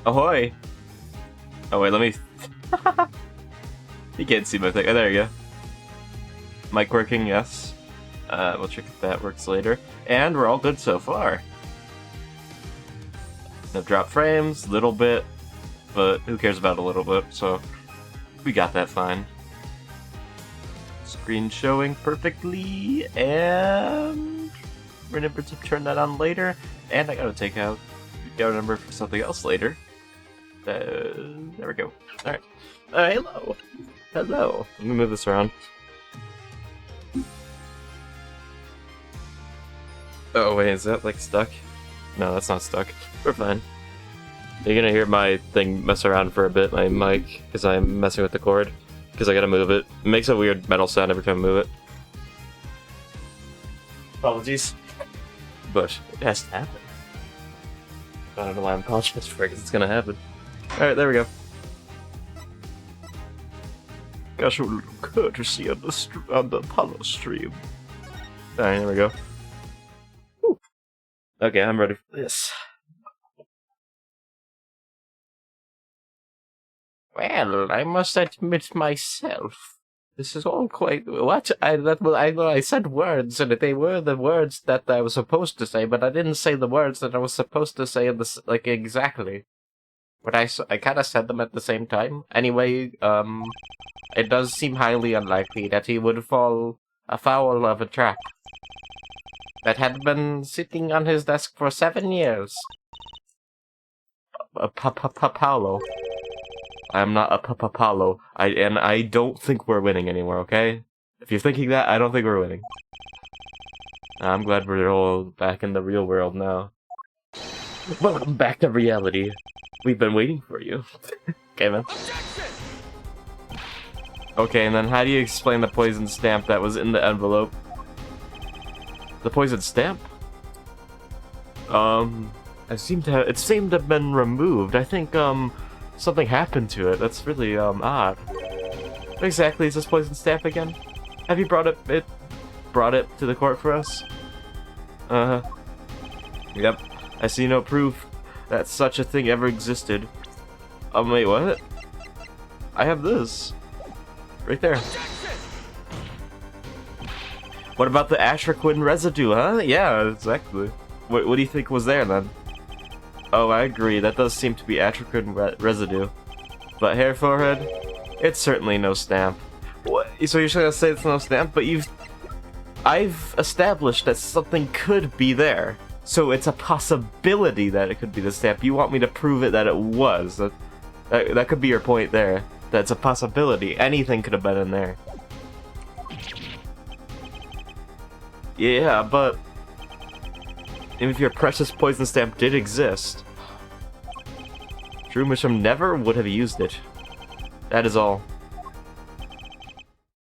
Ahoy! Oh wait, let me... You can't see my thing. Oh, there you go. Mic working, yes. We'll check if that works later. And we're all good so far. No drop frames, little bit, but who cares about a little bit, so we got that fine. Screen showing perfectly, and remember to turn that on later, and I gotta take out the number for something else later. There we go. Alright. Hello! Hello! Let me move this around. Oh wait, is that like stuck? No, that's not stuck. We're fine. You're gonna hear my thing mess around for a bit, my mic, because I'm messing with the cord. Because I gotta move it. It makes a weird metal sound every time I move it. Apologies. But it has to happen. I don't know why I'm apologizing for it, because it's gonna happen. Alright, there we go. Gosh, a little courtesy on the Apollo stream. Alright, there we go. Whew. Okay, I'm ready for this. Well, I must admit myself, this is all quite... What? I said words, and they were the words that I was supposed to say, but I didn't say the words that I was supposed to say, like, exactly. But I kind of said them at the same time. Anyway, it does seem highly unlikely that he would fall afoul of a trap that had been sitting on his desk for 7 years. Paulo. I'm not a Papapalo. And I don't think we're winning anymore, okay? If you're thinking that, I don't think we're winning. I'm glad we're all back in the real world now. Welcome back to reality. We've been waiting for you. Okay, man. Okay, and then how do you explain the poison stamp that was in the envelope? The poison stamp? It seemed to have been removed. I think, something happened to it. That's really, odd. What exactly is this poison stamp again? Have you brought it to the court for us? Yep. I see no proof that such a thing ever existed. Wait, what? I have this. Right there. What about the Ashraquin residue, huh? Yeah, exactly. What do you think was there, then? Oh, I agree. That does seem to be Ashraquin residue. But hair forehead? It's certainly no stamp. What? So you're gonna say it's no stamp? But I've established that something could be there. So it's a possibility that it could be the stamp. You want me to prove it that it was. That could be your point there. That's a possibility. Anything could have been in there. Yeah, but if your precious poison stamp did exist, Drew Misham never would have used it. That is all.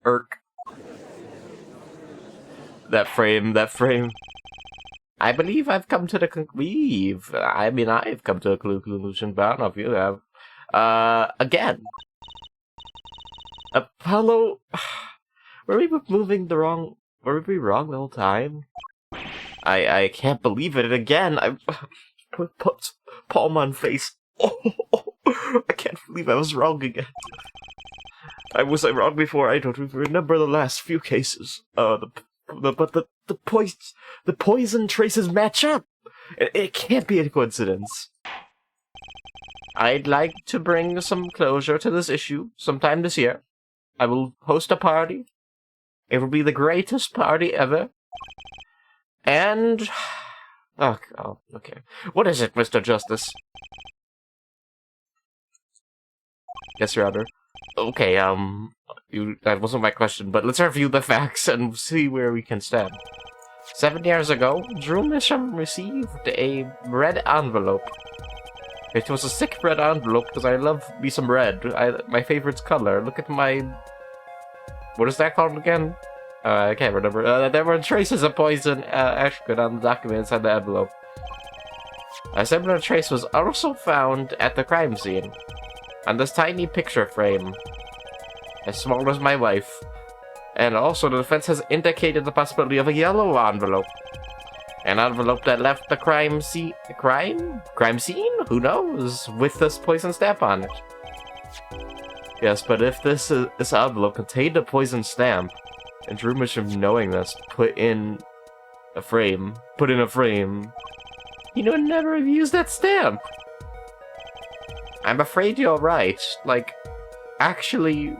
Irk. That frame. I believe I've come to the conclusion, I've come to a conclusion, but I don't know if you have. Again. Apollo... Were we moving the wrong... Were we wrong the whole time? I can't believe it again. I put palm on face. I can't believe I was wrong again. Was I wrong before? I don't remember the last few cases. But the poison traces match up. It can't be a coincidence. I'd like to bring some closure to this issue sometime this year. I will host a party. It will be the greatest party ever. And... Oh, okay. What is it, Mr. Justice? Yes, Your Honor. Okay, that wasn't my question, but let's review the facts and see where we can stand. 7 years ago, Drew Misham received a red envelope. It was a sick red envelope because I love me some red. My favorite color. Look at my... What is that called again? I can't remember. There were traces of poison Ashraquin on the document inside the envelope. A similar trace was also found at the crime scene, on this tiny picture frame, as small as my wife. And also, the defense has indicated the possibility of a yellow envelope. An envelope that left the crime scene. Crime scene? Who knows? With this poison stamp on it. Yes, but if this envelope contained a poison stamp, and Drew Misham, knowing this, put in a frame, he would never have used that stamp. I'm afraid you're right. Like, actually,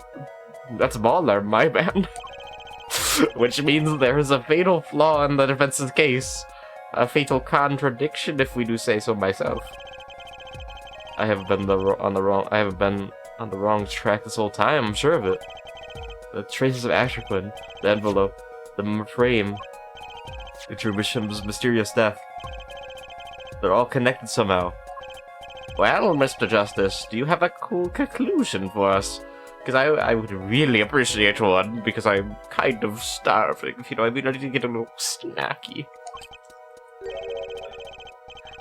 that's baller, my man. Which means there is a fatal flaw in the defense's case. A fatal contradiction, if we do say so myself. I haven't been on the wrong track this whole time, I'm sure of it. The traces of Asherquin, the envelope, the frame, the Drew Misham's mysterious death. They're all connected somehow. Well, Mr. Justice, do you have a cool conclusion for us? Because I would really appreciate one, because I'm kind of starving, if you know what I mean. I need to get a little snacky.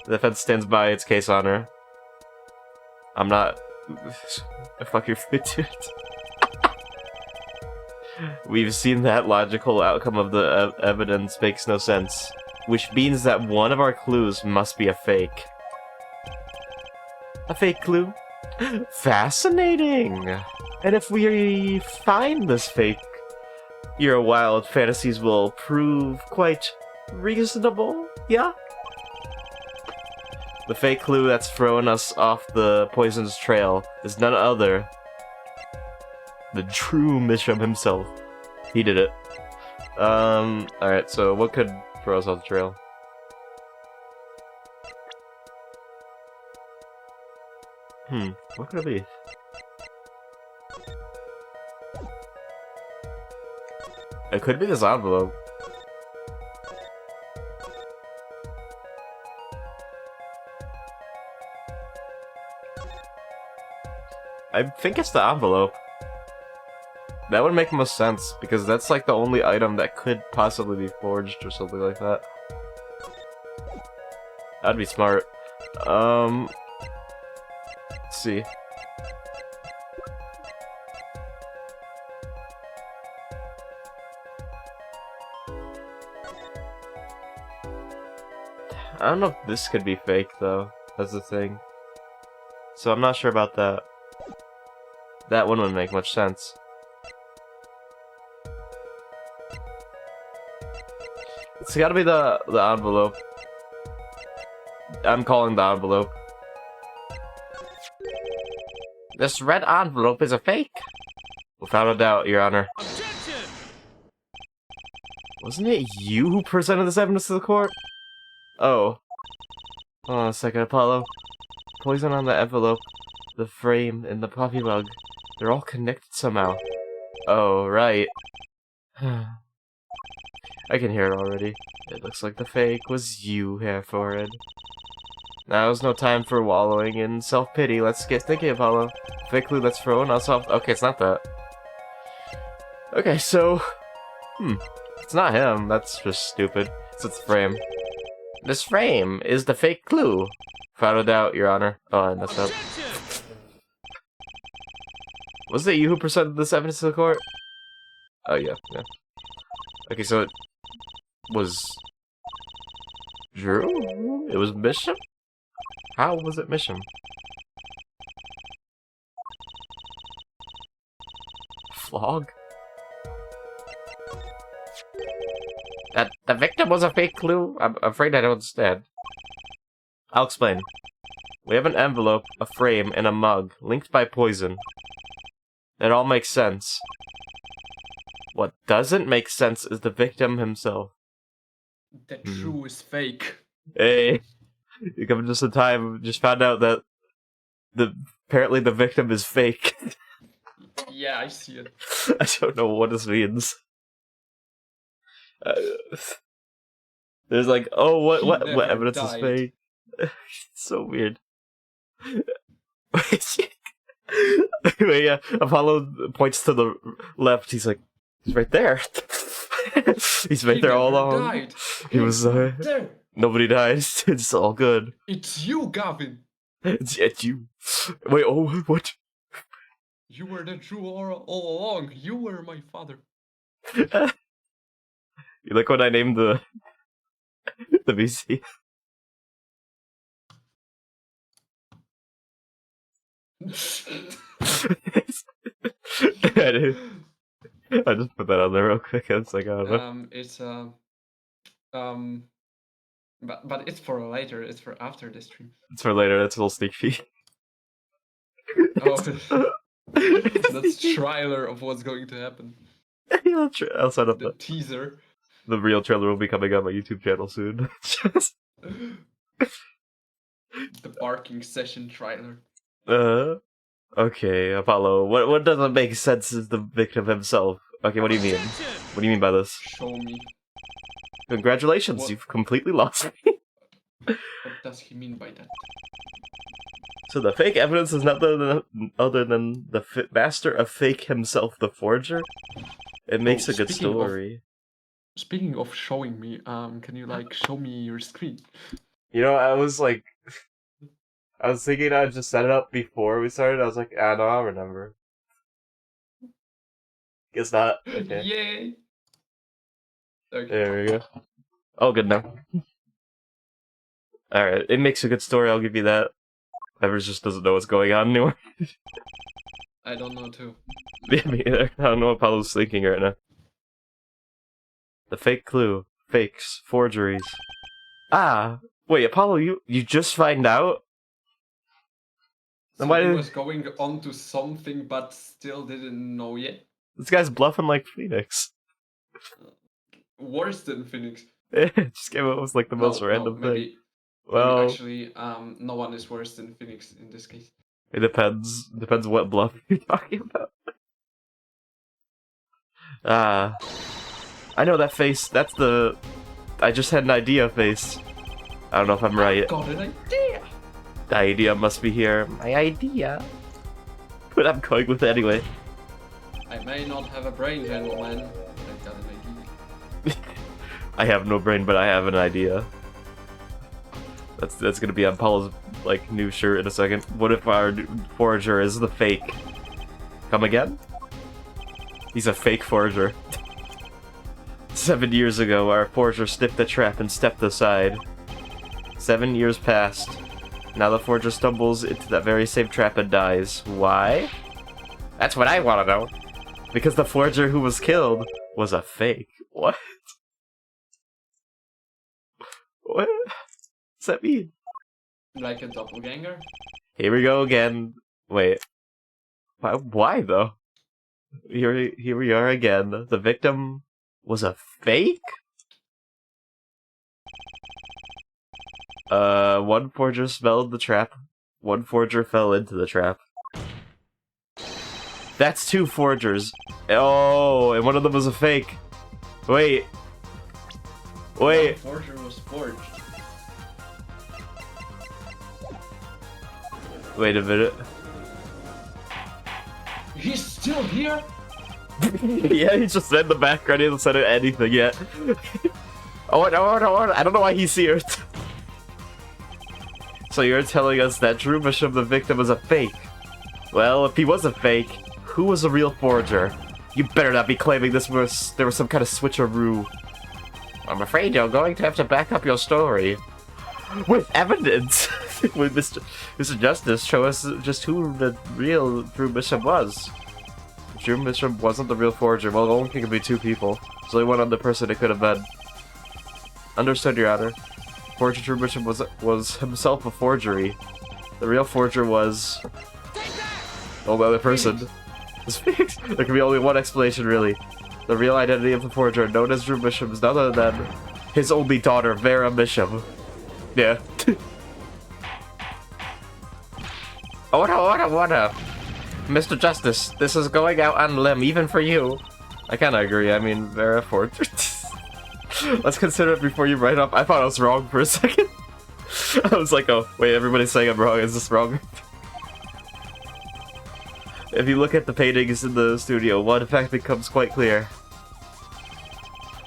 The defense stands by its case honor. I'm not... Fuck your fidget. We've seen that logical outcome of the evidence makes no sense. Which means that one of our clues must be a fake. A fake clue? Fascinating! And if we find this fake, your wild fantasies will prove quite reasonable, yeah? The fake clue that's throwing us off the poison's trail is none other than Drew Misham himself. He did it. Alright, so what could throw us off the trail? What could it be? It could be this envelope. I think it's the envelope. That would make most sense, because that's like the only item that could possibly be forged or something like that. That'd be smart. Let's see. I don't know if this could be fake, though. That's the thing. So I'm not sure about that. That one wouldn't make much sense. It's gotta be the envelope. I'm calling the envelope. This red envelope is a fake. Without a doubt, Your Honor. Objection! Wasn't it you who presented this evidence to the court? Oh. Hold on a second, Apollo. Poison on the envelope, the frame, and the puppy mug. They're all connected somehow. Oh, right. I can hear it already. It looks like the fake was you, Hairforehead. Now is no time for wallowing in self-pity. Let's get thinking, Apollo. Fake clue that's thrown us off. Okay, it's not that. Okay, so... It's not him. That's just stupid. It's the frame. This frame is the fake clue. Without a doubt, Your Honor. Oh, I messed up. Was it you who presented this evidence to the court? Oh, yeah. Okay, so it was... Drew? It was Misham? How was it Misham? Flog? That the victim was a fake clue? I'm afraid I don't understand. I'll explain. We have an envelope, a frame, and a mug, linked by poison. It all makes sense. What doesn't make sense is the victim himself. The Drew is fake. Hey, you come just in time. Just found out that apparently the victim is fake. Yeah, I see it. I don't know what this means. There's like, oh, what evidence is fake? It's so weird. Anyway, yeah, Apollo points to the left. He's like, he's right there. He's right there all along. Died. He was there. Nobody died. It's all good. It's you, Gavin. It's you. Wait, oh, what? You were the Drew all along. You were my father. You like when I named the The VC. I just put that on there real quick. It's like, I don't know. It's but it's for later. It's for after the stream. It's for later. That's a little sneak peek. Oh, that's trailer of what's going to happen. Yeah, I'll set up The teaser. The real trailer will be coming on my YouTube channel soon. The barking session trailer. Okay, Apollo. What doesn't make sense is the victim himself. Okay, what do you mean? What do you mean by this? Show me. Congratulations, What? you've completely lost me. What does he mean by that? So the fake evidence is nothing other than the master of fake himself, the forger? It makes a good story. Speaking of showing me, can you like show me your screen? You know, I was thinking I'd just set it up before we started. I was like, no, I'll remember. Guess not. Okay. Yay! Okay. There we go. Oh, good now. Alright, it makes a good story, I'll give you that. Evers just doesn't know what's going on anymore. I don't know too. Yeah, me either. I don't know what Apollo's thinking right now. The fake clue. Fakes. Forgeries. Ah! Wait, Apollo, you just find out? So why he did... was going on to something but still didn't know yet? This guy's bluffing like Phoenix. Worse than Phoenix. It just came up with like the most random thing. Well, maybe actually, no one is worse than Phoenix in this case. It depends. Depends what bluff you're talking about. I know that face. That's the... I just had an idea face. I don't know if I'm right. Got an idea! The idea must be here. My idea. But I'm going with it anyway. I may not have a brain, gentlemen. I've got an idea. I have no brain, but I have an idea. That's gonna be on Paul's like new shirt in a second. What if our forger is the fake? Come again? He's a fake forger. 7 years ago, our forger sniffed the trap and stepped aside. 7 years passed. Now the forger stumbles into that very same trap and dies. Why? That's what I want to know. Because the forger who was killed was a fake. What? What? What's that mean? Like a doppelganger? Here we go again. Wait. Why though? Here we are again. The victim was a fake? One forger smelled the trap. One forger fell into the trap. That's two forgers. Oh, and one of them was a fake. Wait. Wait. The forger was forged. Wait a minute. He's still here? Yeah, he just said in the background. He hasn't said anything yet. Oh, no, I don't know why he's here. So you're telling us that Drew Bishop, the victim, was a fake? Well, if he was a fake, who was a real forger? You better not be claiming there was some kind of switcheroo. I'm afraid you're going to have to back up your story. With evidence! With Mr. Justice, show us just who the real Drew Bishop was. Drew Bishop wasn't the real forger. Well, it only could be two people. There's only one other person it could have been. Understood, Your Honor. Forger Drew Bishop was himself a forgery. The real forger was... oh, the other person. There can be only one explanation, really. The real identity of the forger, known as Drew Bishop, is none other than his only daughter, Vera Bishop. Yeah. Order. Mr. Justice, this is going out on a limb, even for you. I kinda agree, I mean, Vera Forger. Let's consider it before you write up. I thought I was wrong for a second. I was like, oh, wait, everybody's saying I'm wrong, is this wrong? If you look at the paintings in the studio, one fact becomes quite clear.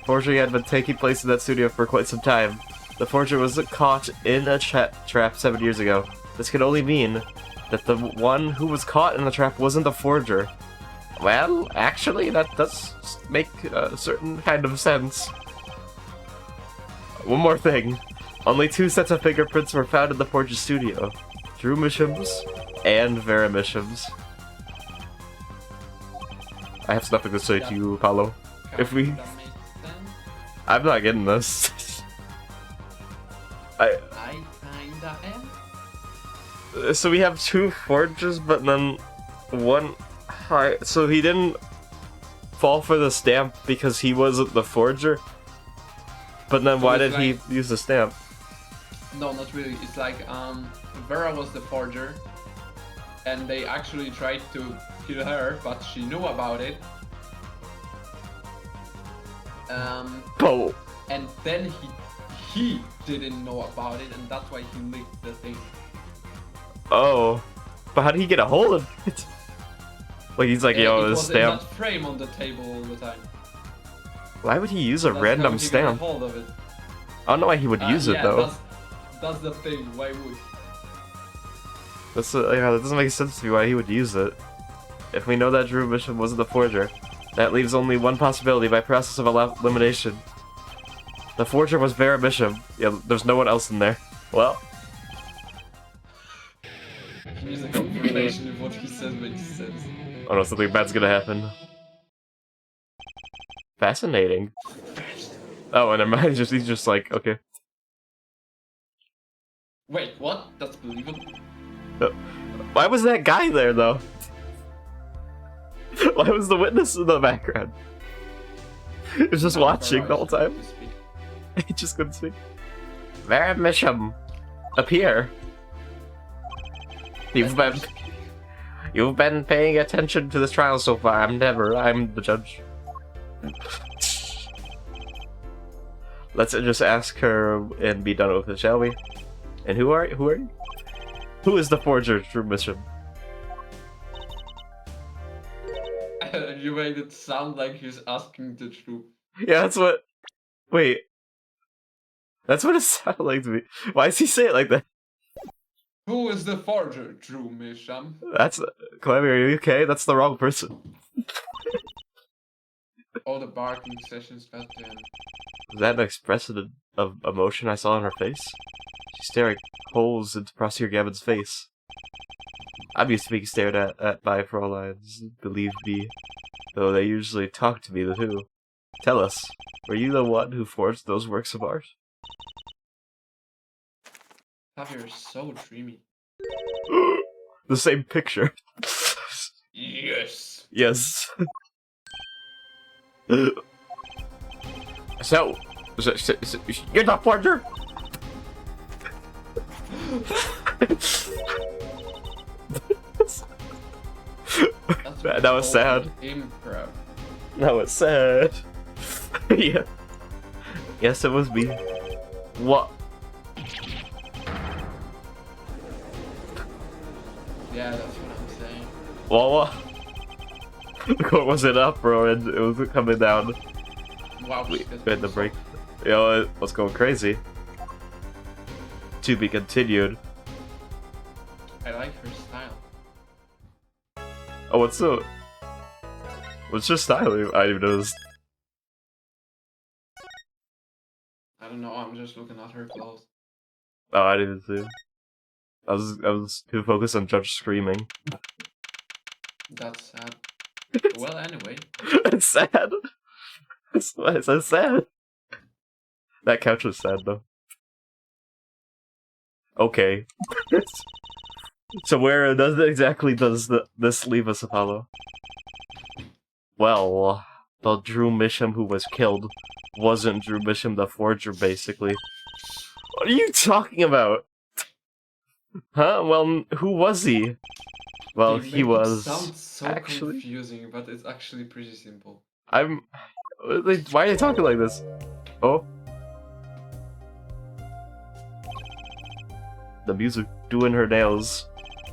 Forgery had been taking place in that studio for quite some time. The forger was caught in a trap 7 years ago. This could only mean that the one who was caught in the trap wasn't the forger. Well, actually, that does make a certain kind of sense. one more thing. Only 2 sets of fingerprints were found in the forger's studio. Drew Misham's and Vera Misham's. I have nothing to say to you, Apollo. If we... I'm not getting this. I kinda am. So we have 2 forgers, but then one high... So he didn't fall for the stamp because he wasn't the forger? But then why did he use the stamp? No, not really. It's like, Vera was the forger, and they actually tried to kill her, but she knew about it. Oh. And then he didn't know about it, and that's why he leaked the thing. Oh. But how did he get a hold of it? Like, he's like, yo, this stamp. It was in that frame on the table all the time. Why would he use a random stamp? Got a hold of it. I don't know why he would use it, though. That's the thing, why would? Yeah, that doesn't make sense to me why he would use it. If we know that Drew Bishop wasn't the forger, that leaves only one possibility by process of elimination. The forger was Vera Bishop. Yeah, there's no one else in there. Well... Here's a confirmation of what he says when he says. Oh no, something bad's gonna happen. Fascinating. Oh, and never he's just like, okay. Wait, what? That's believable. Why was that guy there, though? Why was the witness in the background? He was just watching the whole time. He just couldn't speak. Vera Misham, appear. You've been paying attention to this trial so far. I'm the judge. Let's just ask her and be done with it, shall we? And who are you? Who is the forger, Drew Mission? You made it sound like he's asking the truth. Yeah, that's what... Wait. That's what it sounded like to me. Why does he say it like that? Who is the forger, Drew Misham? That's... Clemmy, are you okay? That's the wrong person. All the barking sessions, goddamn. Was that an expression of emotion I saw on her face? She's staring holes into Prosecutor Gavin's face. I'm used to being stared at by Fräuleins, believe me. Though they usually talk to me too. Tell us, were you the one who forged those works of art? You're so dreamy. The same picture. Yes. Yes. So, you're the forger? That was sad. Improv. That was sad. Yeah. Yes, it was me. What? Yeah, that's what I'm saying. Well, the court wasn't up, bro, and it was coming down. Wow, We had to break. Yo, what's going crazy? To be continued. I like her style. Oh, what's your style? I didn't even notice. I don't know, I'm just looking at her clothes. Oh, I didn't see. I was too focused on Judge screaming. That's sad. Well, anyway. It's sad. It's so sad. That couch was sad though. Okay. So where exactly does this leave us, Apollo? Well, the Drew Misham who was killed wasn't Drew Misham the forger, basically. What are you talking about? Huh? Well, who was he? Well, he was... It sounds so actually confusing, but it's actually pretty simple. Why are you talking like this? Oh? The music doing her nails.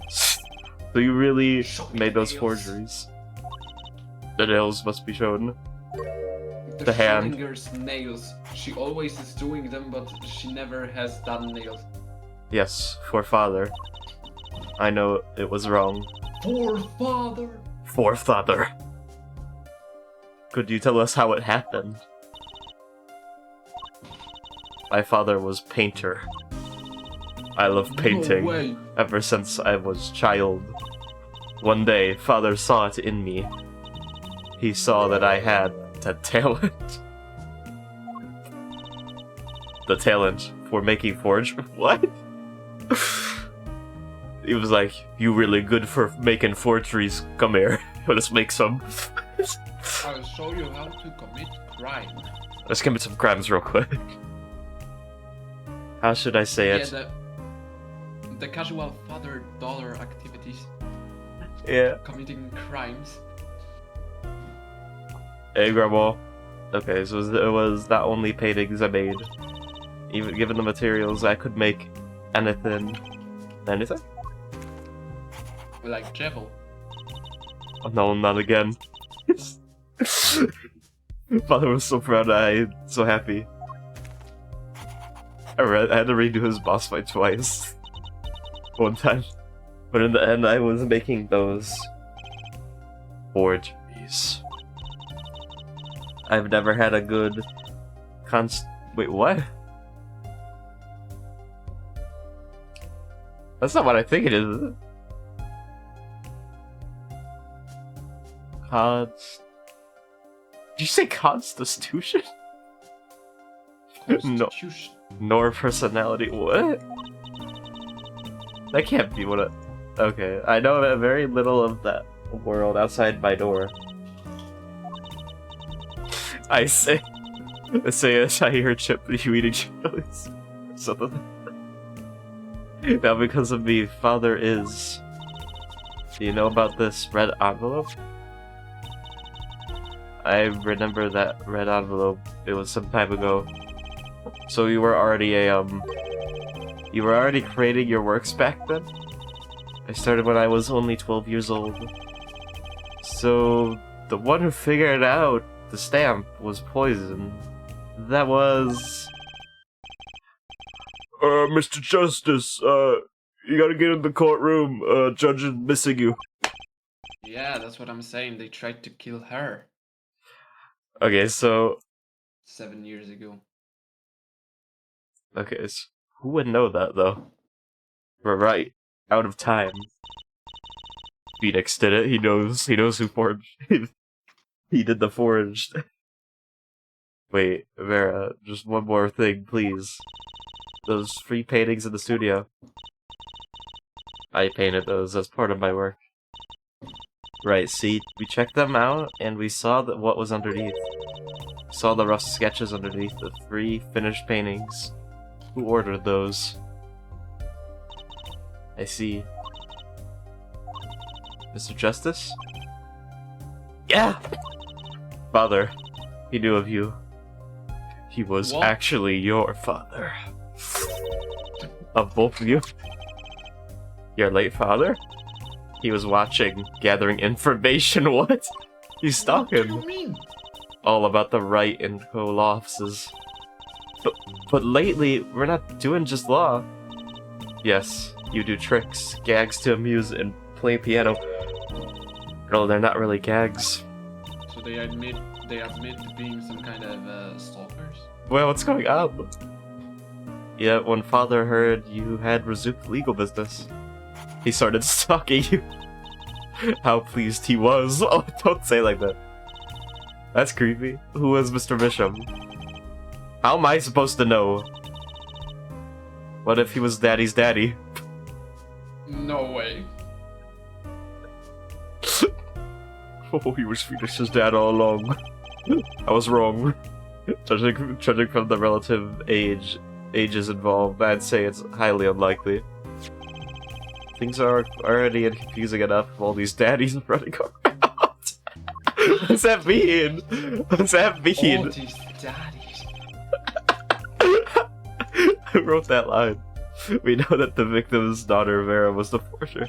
So you really made those forgeries. The nails must be shown. The hand. Schrodinger's nails. She always is doing them, but she never has done nails. Yes, for father. I know it was wrong. For father! For father. Could you tell us how it happened? My father was painter. I love painting No way. ever since I was child. One day, father saw it in me. He saw that I had the talent. The talent for making forge. What? He was like, "You really good for making forgeries. Come here, let's make some." I'll show you how to commit crime. Let's commit some crimes real quick. How should I say it? Yeah, the casual father-daughter activities. Yeah. Committing crimes. Hey, Grandma. Okay, so it was not only paintings I made. Even given the materials, I could make anything. Anything? Like Jebel. Oh, no, not again. Father was so proud. So happy. I had to redo his boss fight twice. One time. But in the end, I was making those forgeries. I've never had a good wait, what? That's not what I think it is it? Did you say constitution? Constitution. Nor personality. What? That can't be what it... Okay, I know very little of that world outside my door. I say as I hear Chip, you eating chilies. Something. Now because of me, father is... Do you know about this red envelope? I remember that red envelope. It was some time ago. So you were already you were already creating your works back then? I started when I was only 12 years old. So the one who figured out the stamp was poison. That was... Mr. Justice, you gotta get in the courtroom. Judge is missing you. Yeah, that's what I'm saying. They tried to kill her. Okay, so... 7 years ago. Okay, so who would know that, though? We're right. Out of time. Phoenix did it. He knows who forged. He did the forged. Wait, Vera, just one more thing, please. Those free paintings in the studio. I painted those as part of my work. Right, see, we checked them out, and we saw that what was underneath. We saw the rough sketches underneath the 3 finished paintings. Who ordered those? I see. Mr. Justice? Yeah! Father, he knew of you. He was What? actually your father. Of both of you. Your late father? He was watching, gathering information. What? He's stalking. What do you mean? All about the right and co-law offices. But lately, we're not doing just law. Yes, you do tricks, gags to amuse, and play piano. No, they're not really gags. So they admit to being some kind of stalkers? Well, what's going on? Yeah, when father heard you had resumed legal business, he started stalking you. How pleased he was. Oh, don't say like that. That's creepy. Who was Mr. Bishop? How am I supposed to know? What if he was Daddy's daddy? No way. Oh, he was Phoenix's dad all along. I was wrong. Judging from the relative ages involved, I'd say it's highly unlikely. Things are already confusing enough with all these daddies running around. What's that mean? What's that mean? All these daddies. Who wrote that line? We know that the victim's daughter, Vera, was the forger.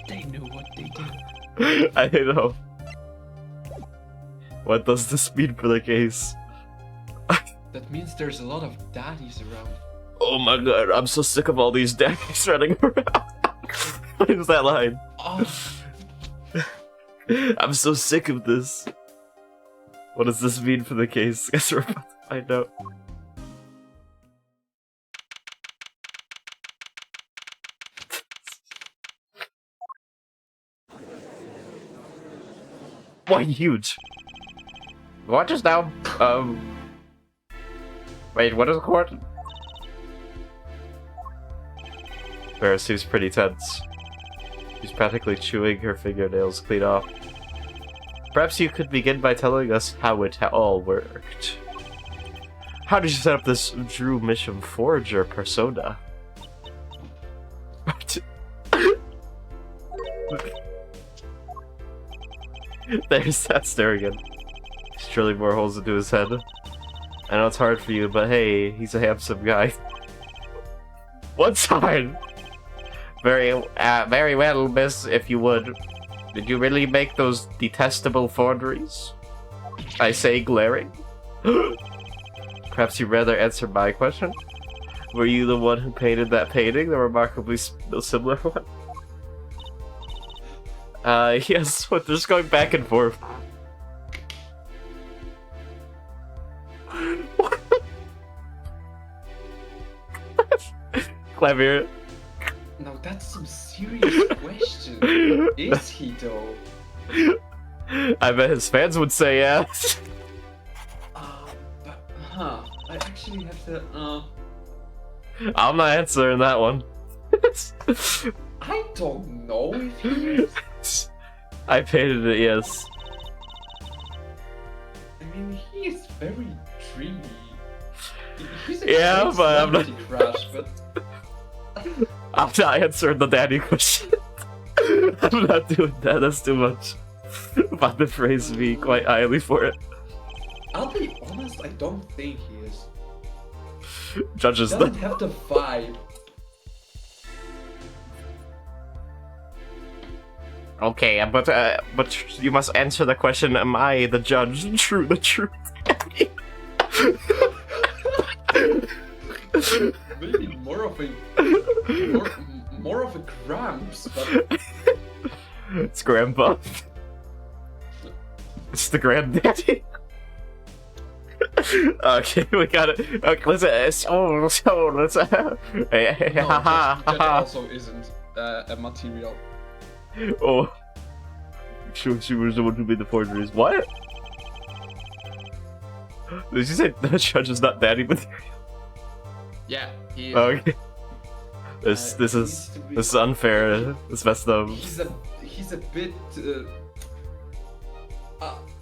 They knew what they did. I know. What does this mean for the case? That means there's a lot of daddies around. Oh my god, I'm so sick of all these daddies running around. What is that line? Oh. I'm so sick of this. What does this mean for the case? Guess we're about to find out. Why huge? What just now? Wait, what is the court? Vera seems pretty tense. She's practically chewing her fingernails clean off. Perhaps you could begin by telling us how it all worked. How did you set up this Drew Misham Forger persona? There's that stare again. He's drilling more holes into his head. I know it's hard for you, but hey, he's a handsome guy. What's hard? Very well, miss, if you would. Did you really make those detestable forgeries? I say glaring. Perhaps you'd rather answer my question? Were you the one who painted that painting, the remarkably similar one? Yes, but they're just going back and forth. Clever. Now that's some serious question. Is he though? I bet his fans would say yes. But, I actually have to, I'm not answering that one. I don't know if he is. I painted it, yes. I mean, he is very dreamy. He's a Yeah, great but I'm not. celebrity crush, but I'm not answering the daddy question. I'm not doing that. That's too much. But the praise me quite highly for it. I'll be honest, I don't think he is. Judges He doesn't have the vibe. Okay, but you must answer the question: am I the judge? True, the truth. Maybe more of a more of a Gramps, but It's Grandpa. It's the granddaddy. Okay, we got it. Okay, let's that also isn't a material. Oh, she was the one who made the forgeries. What? Did you say the judge is not daddy material? Yeah, he is. Okay. This is unfair. It's messed up. He's a bit.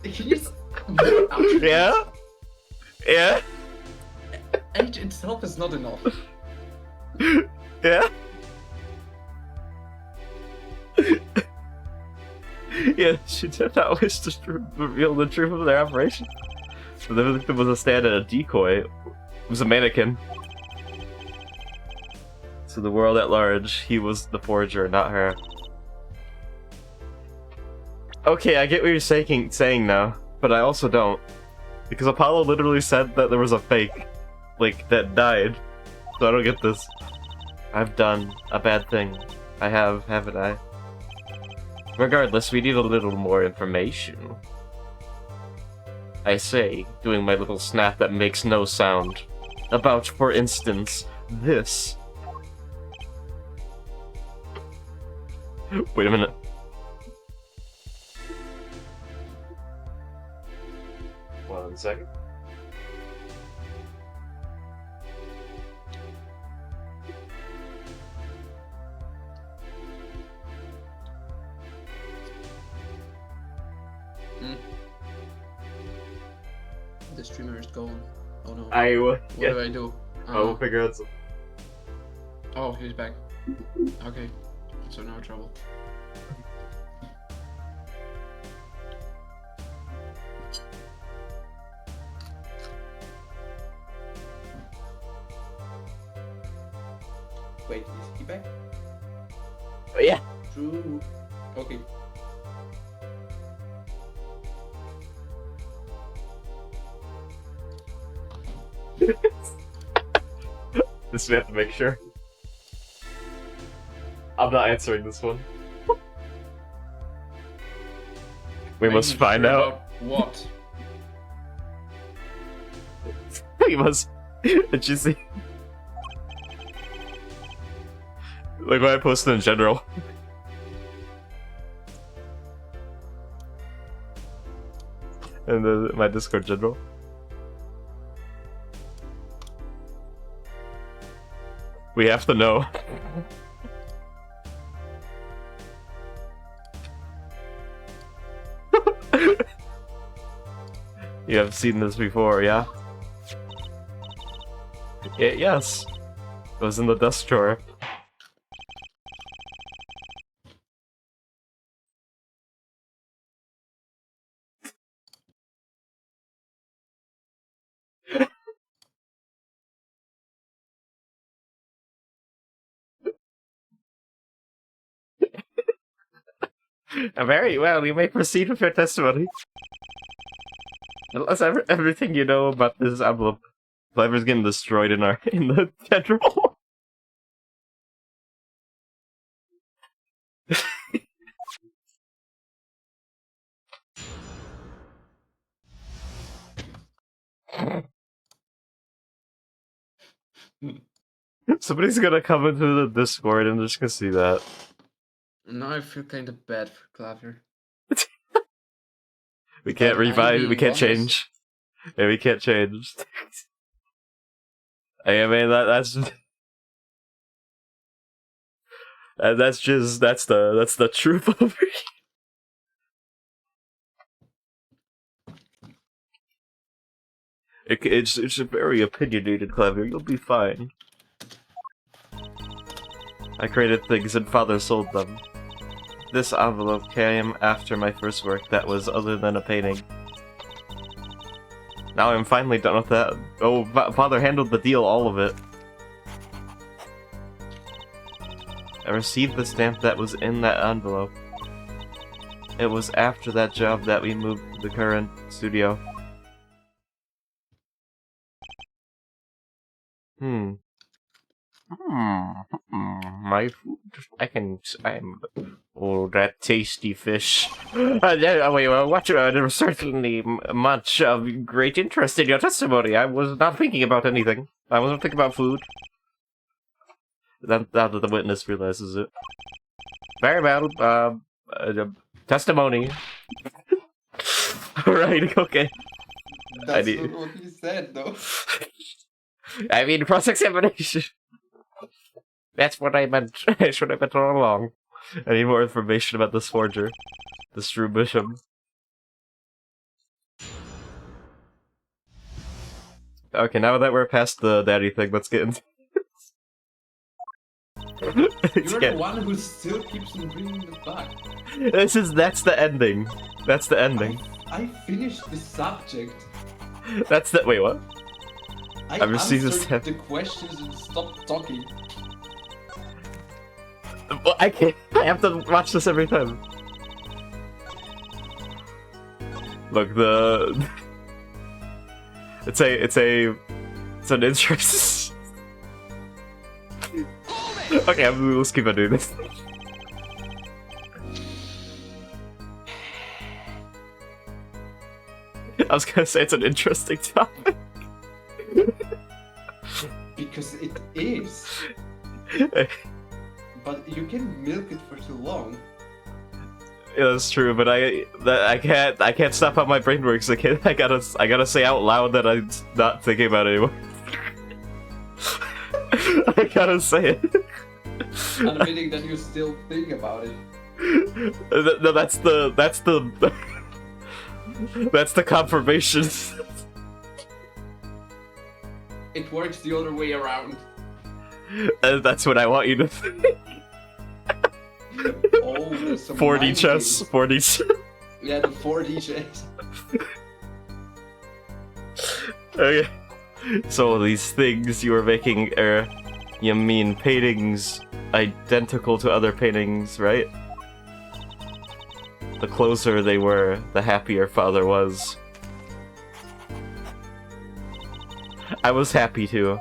He's more attributes. Yeah. Yeah. Age itself is not enough. Yeah. Yeah, she did not wish to reveal the truth of their operation. But the victim was a stand and a decoy. It was a mannequin. To the world at large, he was the forger, not her. Okay, I get what you're saying now, but I also don't. Because Apollo literally said that there was a fake, like, that died. So I don't get this. I've done a bad thing. I have, haven't I? Regardless, we need a little more information. I say, doing my little snap that makes no sound. About, for instance, this. Wait a minute. One second. The streamer is gone. Oh no. What do I do? We'll figure out some. Oh, he's back. Okay. So no trouble. Wait, is he back? Oh, yeah. True. Okay. This we have to make sure. I'm not answering this one. We must find out. What? We must. Did you see? Like what I posted in general. in my Discord general. We have to know. You have seen this before, yeah? Yes. It was in the desk drawer. Very well, you may proceed with your testimony. Unless everything you know about this envelope, Clever's getting destroyed in the general. Somebody's gonna come into the Discord and just gonna see that. Now I feel kind of bad for Clever. We can't revive. We can't change. Yeah, we can't change. I mean that's the truth of it. It's very opinionated, Clever. You'll be fine. I created things and Father sold them. This envelope came after my first work that was other than a painting. Now I'm finally done with that. Oh, Father handled the deal, all of it. I received the stamp that was in that envelope. It was after that job that we moved to the current studio. My food. Oh, that tasty fish. There was certainly much of great interest in your testimony. I was not thinking about anything. I wasn't thinking about food. Now that the witness realizes it. Very well, testimony. Alright, okay. That's not what he said, though. I mean, cross-examination. That's what I meant. That's what I meant all along. I need more information about this forger. This true bishop. Okay, now that we're past the daddy thing, let's get into You're the one who still keeps on bringing it back. That's the ending. That's the ending. I finished the subject. That's the- wait, what? I answered the questions and stopped talking. Well, I can't. I have to watch this every time. Look, it's an interest. Okay, let's keep on doing this. I was gonna say it's an interesting topic. Because it is. But you can milk it for too long. Yeah, that's true, but I can't stop how my brain works. I gotta say out loud that I'm not thinking about it anymore. I gotta say it. Admitting that you still think about it. No, that's the confirmation. It works the other way around. That's what I want you to think. Oh, there's some 4D chess. 4D chess. Yeah, the 4D chess. Okay. So these things you were making you mean paintings identical to other paintings, right? The closer they were, the happier Father was. I was happy too.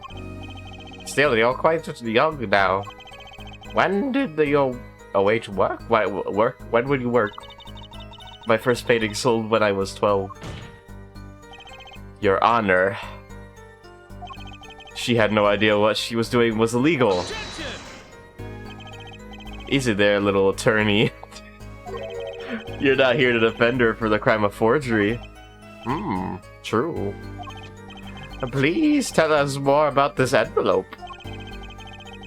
Still, you're quite young now. When did your wage work? Why work? When would you work? My first painting sold when I was 12. Your Honor. She had no idea what she was doing was illegal. Easy there, little attorney. You're not here to defend her for the crime of forgery. True. Please tell us more about this envelope.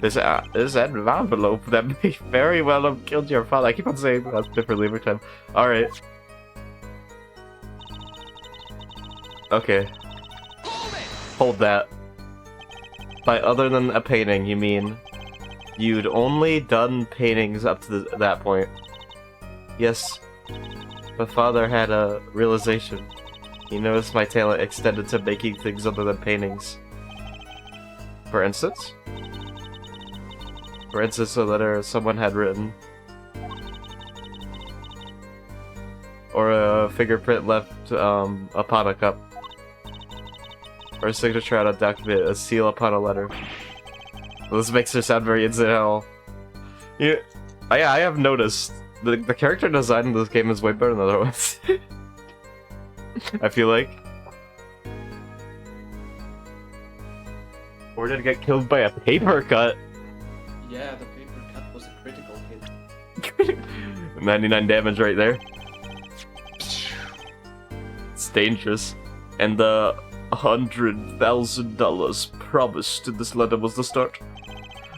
This envelope that may very well have killed your father. I keep on saying that differently every time. Alright. Okay. Hold that. By other than a painting, you mean you'd only done paintings up to that point. Yes. My father had a realization. He noticed my talent extended to making things other than paintings. For instance? For instance, a letter someone had written. Or a fingerprint left upon a cup. Or a signature on a document, a seal upon a letter. Well, this makes her sound very incidental. Yeah, I have noticed the character design in this game is way better than other ones. I feel like. Or did it get killed by a paper cut? Yeah, the paper cut was a critical hit. 99 damage right there. It's dangerous. And the $100,000 promised in this letter was the start.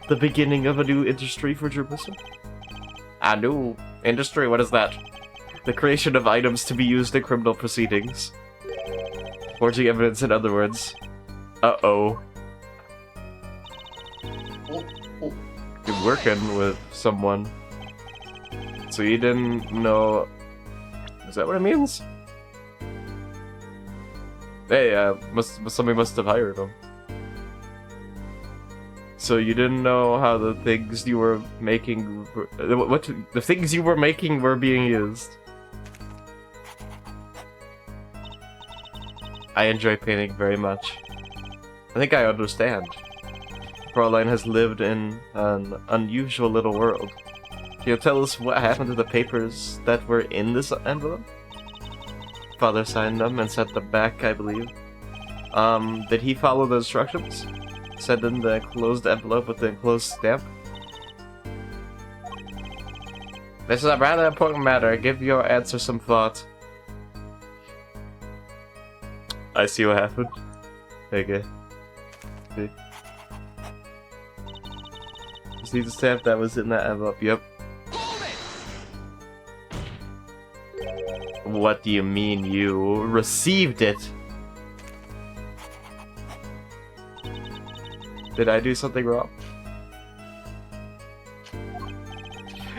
The beginning of a new industry for journalism. A new industry? What is that? The creation of items to be used in criminal proceedings. Forging evidence, in other words. Uh-oh. You're working with someone. So you didn't know... Is that what it means? Hey, somebody must have hired him. So you didn't know how the things you were making... the things you were making were being used. I enjoy painting very much. I think I understand. Fraulein has lived in an unusual little world. Can you tell us what happened to the papers that were in this envelope? Father signed them and sent them back, I believe. Did he follow the instructions? Send in the enclosed envelope with the enclosed stamp? This is a rather important matter. Give your answer some thought. I see what happened. Okay. See? You see the stamp that was in that envelope? Yep. What do you mean you received it? Did I do something wrong?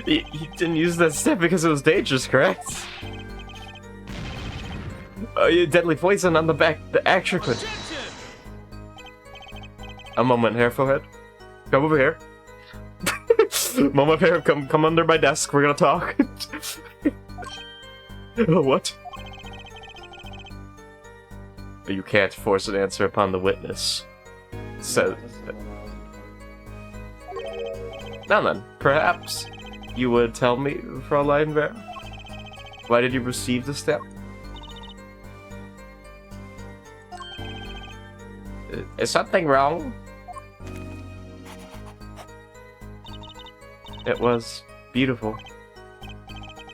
You didn't use that stamp because it was dangerous, correct? Oh, you deadly poison on the back. The action could. A moment here, forehead. Come over here. Moment here. Come under my desk. We're gonna talk. What? You can't force an answer upon the witness. So. Now then, perhaps you would tell me, Fraulein Bear? Why did you receive the stamp? Is something wrong? It was beautiful.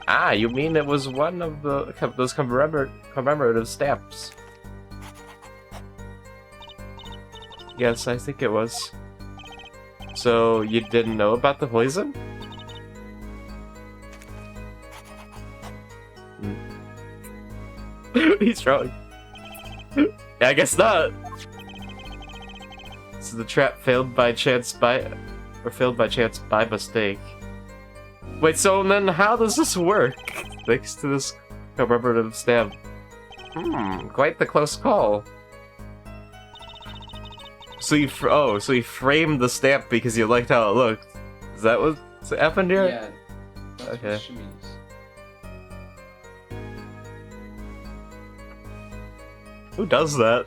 Ah, you mean it was one of those commemorative stamps? Yes, I think it was. So, you didn't know about the poison? He's wrong. I guess not. So the trap failed by chance by mistake. Wait, so then how does this work? Thanks to this commemorative stamp. Quite the close call. So you framed the stamp because you liked how it looked. Is that what happened here? Yeah, that's okay. what she means. Who does that?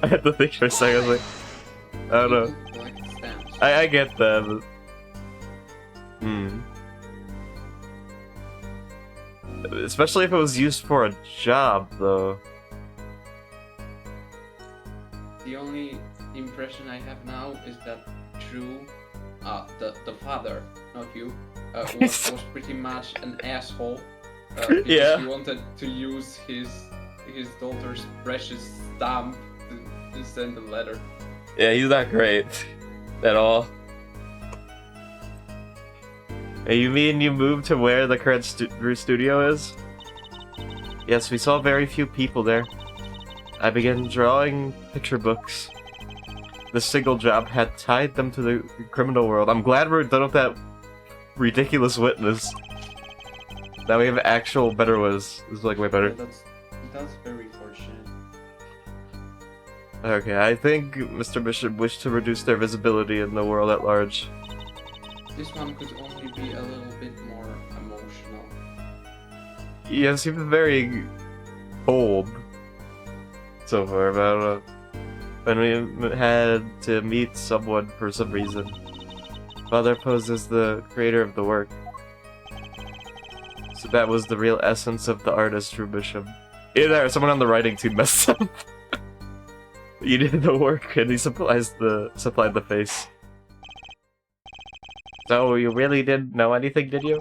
I had to think for a second. I was like, I don't know. Like stamps. I get that. But... Especially if it was used for a job, though. The only impression I have now is that Drew, the father, not you, was pretty much an asshole Because Yeah. he wanted to use his daughter's precious stamp to send a letter. Yeah, he's not great at all. Hey, you mean you moved to where the current studio is? Yes, we saw very few people there. I began drawing picture books. The single job had tied them to the criminal world. I'm glad we're done with that ridiculous witness. Now we have actual better ones. This is like way better. Yeah, that's very fortunate. Okay, I think Mr. Bishop wished to reduce their visibility in the world at large. This one could only be a little bit more emotional. Yeah, it seems very cold so far about when we had to meet someone for some reason. Father posed as the creator of the work. So that was the real essence of the artist, True Bishop. Yeah, there, someone on the writing team messed up. You did the work and he supplied the face. So you really didn't know anything, did you?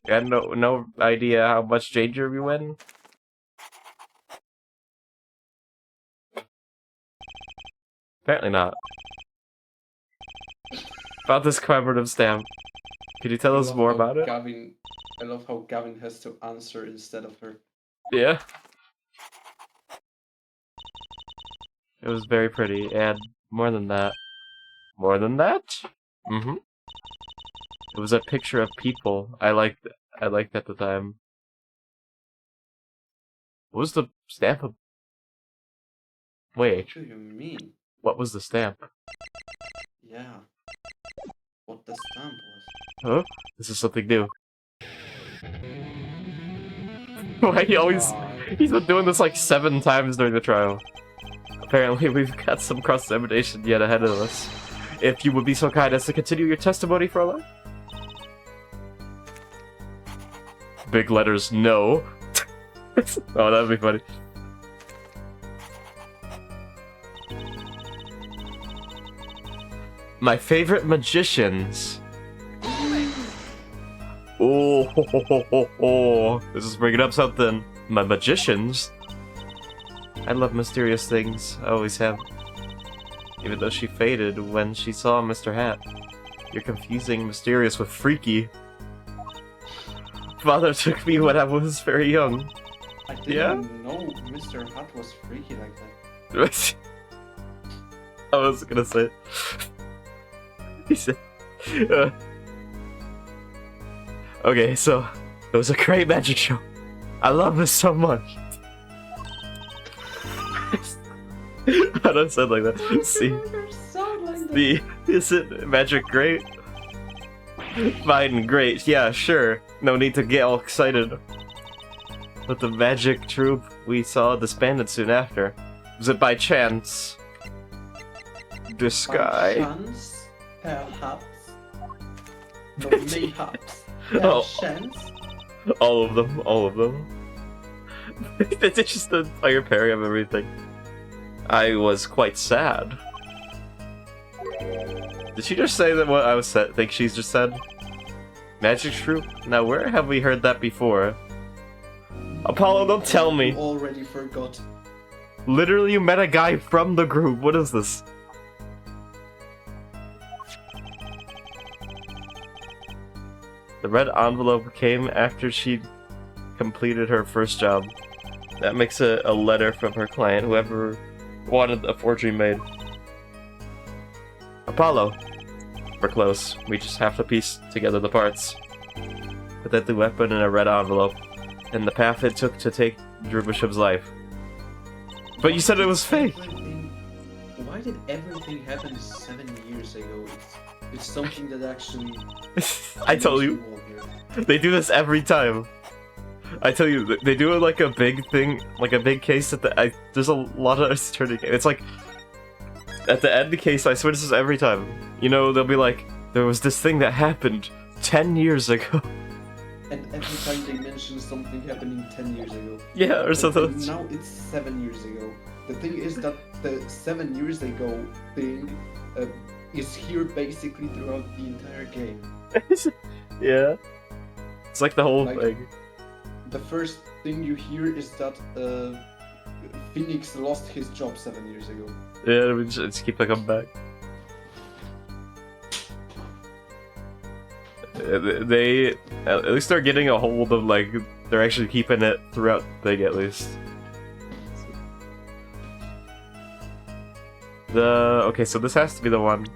You had no idea how much danger we were in? Apparently not. About this commemorative stamp. Could you tell us more about it? I love how Gavin has to answer instead of her. Yeah. It was very pretty, and more than that. More than that? Mm-hmm. It was a picture of people I liked at the time. What was the stamp of... Wait, What do you mean? what was the stamp? Yeah. What the stamp was. Huh? This is something new. Why he always... He's been doing this like 7 times during the trial. Apparently we've got some cross-examination yet ahead of us. If you would be so kind as to continue your testimony for a while. Big letters, no. Oh, that'd be funny. My favorite magicians. Oh, ho, ho, ho, ho, ho. This is bringing up something. My magicians? I love mysterious things. I always have. Even though she faded when she saw Mr. Hat. You're confusing mysterious with freaky. Father took me when I was very young. I didn't know Mr. Hat was freaky like that. I was gonna say. He said. Okay, so it was a great magic show. I love this so much. I don't sound like that. See, is it magic great? Fine, great. Yeah, sure. No need to get all excited. But the magic troupe we saw disbanded soon after. Was it by chance? The sky? By chance? Perhaps? No, mayhaps? Oh. Chance? All of them, all of them. It's just the entire parry of everything. I was quite sad. Did she just say that what I was think she's just said? Magic troupe? Now where have we heard that before? Apollo, don't tell me. You already forgot. Literally, you met a guy from the group. What is this? The red envelope came after she completed her first job. That makes a letter from her client, whoever wanted a forgery made. Apollo. We're close. We just have to piece together the parts. Put that the weapon in a red envelope, and the path it took to take Drew Bishop's life. But you said it was fake! Why did everything happen 7 years ago? It's something that actually... I told you. They do this every time. I tell you, they do it like a big thing, like a big case at the... there's a lot of turning. It's like... At the end of the case, I swear this is every time. You know, they'll be like, there was this thing that happened 10 years ago. And every time they mention something happening 10 years ago. Yeah, or something. And now it's 7 years ago. The thing is that the 7 years ago thing is here basically throughout the entire game. Yeah. It's like the whole Like, thing. the first thing you hear is that Phoenix lost his job 7 years ago. Yeah, we just keep coming back. They at least they're getting a hold of, like, they're actually keeping it throughout the thing at least. Okay, so this has to be the one.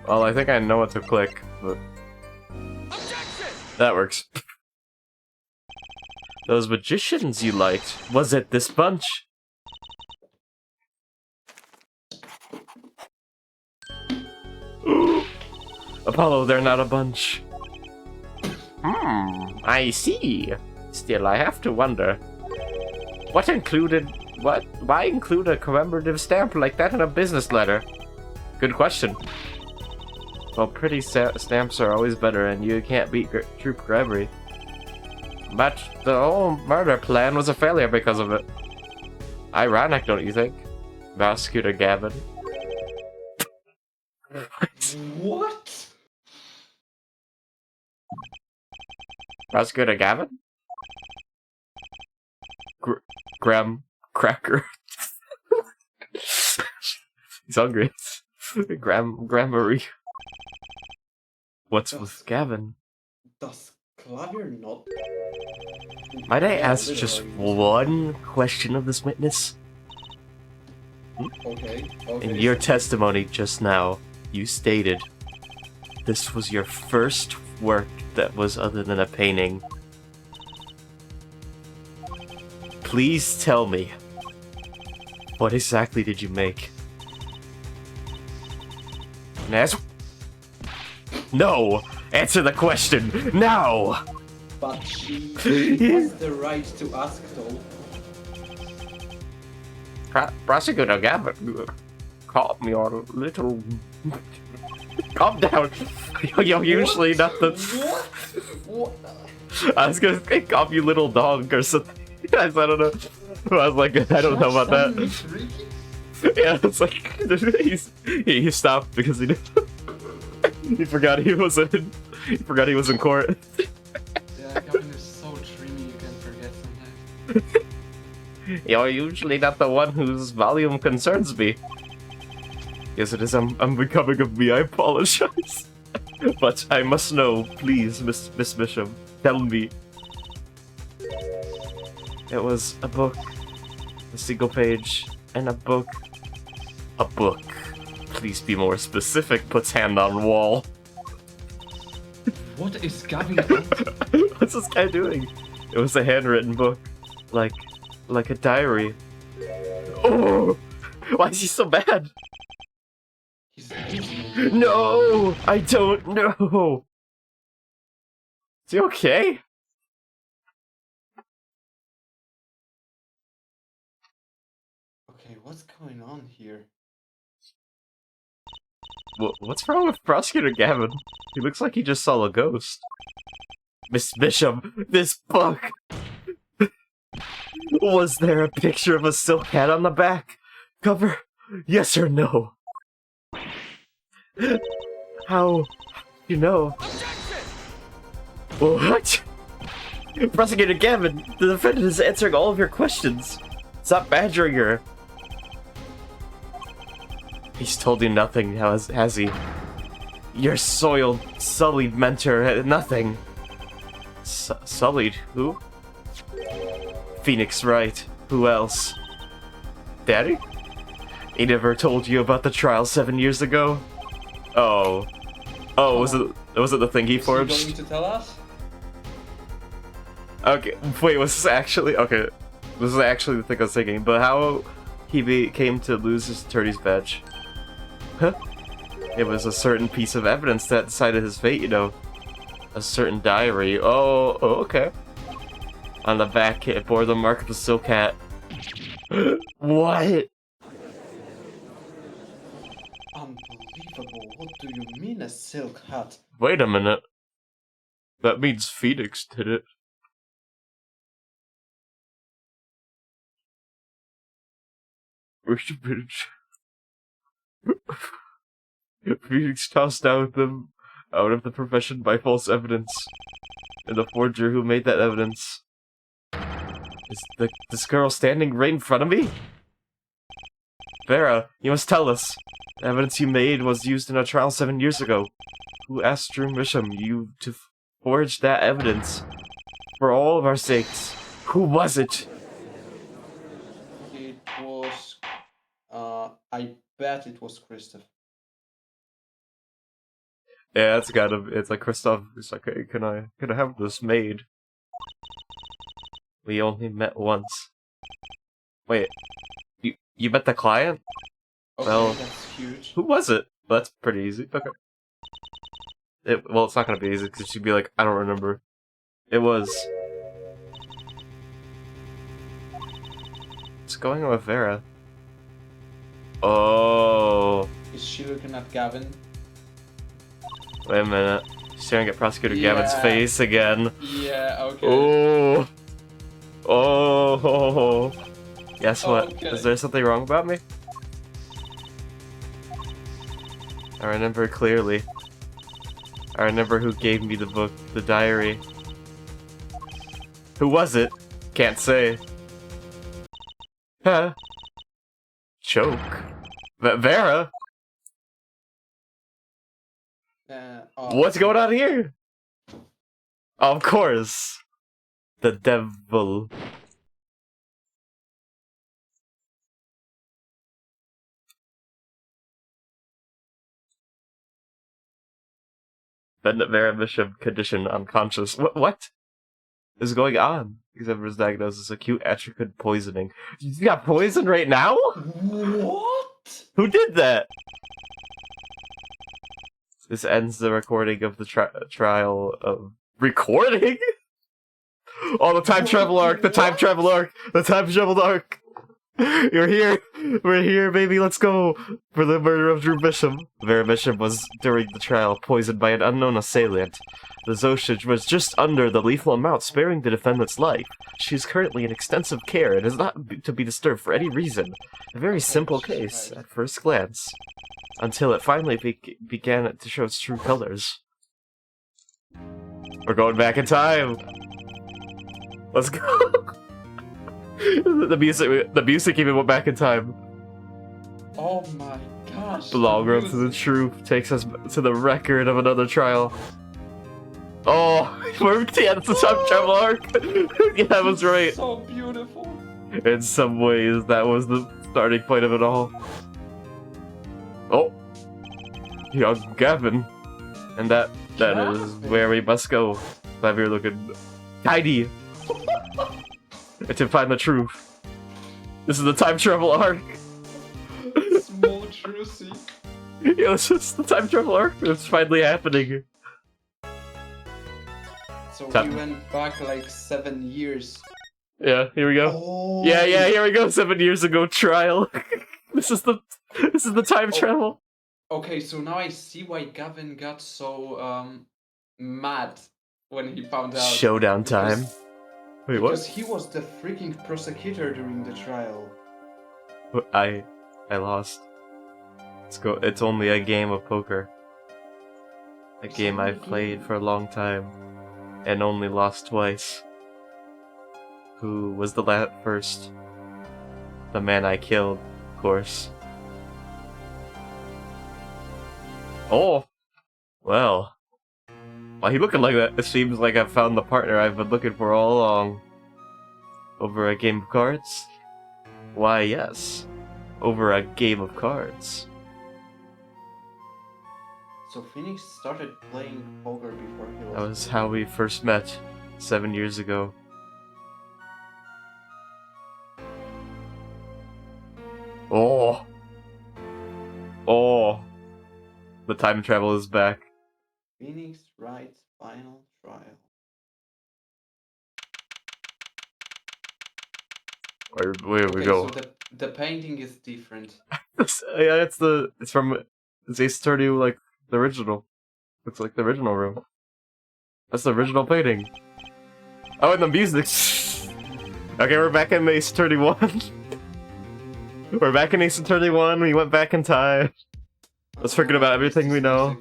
Well, I think I know what to click, but that works. Those magicians you liked, was it this bunch? Apollo, they're not a bunch. I see. Still, I have to wonder. Why include a commemorative stamp like that in a business letter? Good question. Well, pretty stamps are always better, and you can't beat troop bravery. But the whole murder plan was a failure because of it. Ironic, don't you think? Prosecutor Gavin. What? Prosecutor Gavin? Graham Cracker. He's hungry. Graham Marie. What's with Gavin? Does Clavier not? Might I ask just one question of this witness? Okay. In your testimony just now, you stated this was your first work that was other than a painting. Please tell me, what exactly did you make? No! Answer the question, now! But she has the right to ask, though. Prosecutor Gavin, calm your little... Calm down. You're usually not the... What? I was gonna say, calm you little dog or something. I don't know. I was like, I don't know about that. Yeah, it's like, he stopped because he he forgot he was in court. Yeah, Gavin is so dreamy you can forget sometimes. You're usually not the one whose volume concerns me. Yes, it is. I'm becoming of me. I apologize. But I must know, please, Miss Bishop. Tell me. It was a book. A single page. And a book. A book. Please be more specific. Puts hand on wall. What is Gavin up to? What's this guy doing? It was a handwritten book. Like a diary. Oh! Why is he so bad? He's busy. No! I don't know! Is he okay? Okay, what's going on here? What's wrong with Prosecutor Gavin? He looks like he just saw a ghost. Miss Bishop, this book! Was there a picture of a silk hat on the back cover? Yes or no? How? You know? What? Prosecutor Gavin, the defendant is answering all of your questions. Stop badgering her. He's told you nothing, has he? Your soiled, sullied mentor had nothing. Sullied? Who? Phoenix, right. Who else? Daddy? He never told you about the trial 7 years ago? Oh. Oh, was it the thing he forged? Is he going to tell us? Okay, wait, was this actually... Okay, this is actually the thing I was thinking, but how he came to lose his attorney's badge? Huh? It was a certain piece of evidence that decided his fate, you know. A certain diary. Oh, okay. On the back, it bore the mark of the silk hat. What? Unbelievable. What do you mean a silk hat? Wait a minute. That means Phoenix did it. Phoenix tossed out of the profession by false evidence. And the forger who made that evidence. Is this girl standing right in front of me? Vera, you must tell us. The evidence you made was used in a trial 7 years ago. Who asked Drew Misham you to forge that evidence? For all of our sakes, who was it? It was. I bet it was Christoph. Yeah, it's like Christoph. It's like, hey, can I have this made? We only met once. Wait, you met the client? Okay, Well, that's huge. Who was it? Well, that's pretty easy. Okay. Well, it's not gonna be easy because she'd be like, I don't remember. It was. What's going on with Vera? Oh. Is she looking at Gavin? Wait a minute. She's staring at Prosecutor Yeah. Gavin's face again. Yeah, okay. Oh. Oh. Guess what? Okay. Is there something wrong about me? I remember clearly. I remember who gave me the book, the diary. Who was it? Can't say. Huh? Choke. Vera? Oh. What's going on here? Of course. The devil. Then Vera Bishop condition unconscious. What is going on? Except for his diagnosis, acute atrial poisoning. You got poisoned right now? What? Who did that? This ends the recording of the trial of... Recording? Oh, the time travel arc! The time travel arc! The time travel arc! You're here! We're here, baby, let's go! For the murder of Drew Bishop. Vera Bishop was, during the trial, poisoned by an unknown assailant. The dosage was just under the lethal amount, sparing the defendant's life. She is currently in extensive care and is not to be disturbed for any reason. A very simple case, at first glance. Until it finally began to show its true colors. We're going back in time! Let's go! The music even went back in time. Oh my gosh. The long road to the truth takes us to the record of another trial. Oh, we're at the end of the time travel arc. Yeah, I was right. So beautiful. In some ways, that was the starting point of it all. Oh, young Gavin, and that is where we must go. Glad you're looking tidy. And to find the truth. This is the time travel arc. Small trucy. Yeah, this is the time travel arc. It's finally happening. So we went back like 7 years. Yeah, here we go. Oh. Yeah, here we go. 7 years ago trial. This is the time travel. Okay, so now I see why Gavin got so mad when he found out. Showdown time. Wait, what? Because he was the freaking prosecutor during the trial. I lost. Let's go. It's only a game of poker. A game I've played for a long time, and only lost twice. Who was the first? The man I killed, of course. Oh! Well. Why he looking like that? It seems like I've found the partner I've been looking for all along. Over a game of cards? Why, yes. Over a game of cards. So Phoenix started playing poker before he was... That was how we first met, 7 years ago. Oh! Oh! The time travel is back. Phoenix Wright's final trial. Where we go? So the painting is different. Yeah, it's from Ace Attorney, like the original. Looks like the original room. That's the original painting. Oh, and the music. Okay, we're back in Ace Attorney 1. We're back in Ace Attorney 1. We went back in time. Let's forget about everything we know.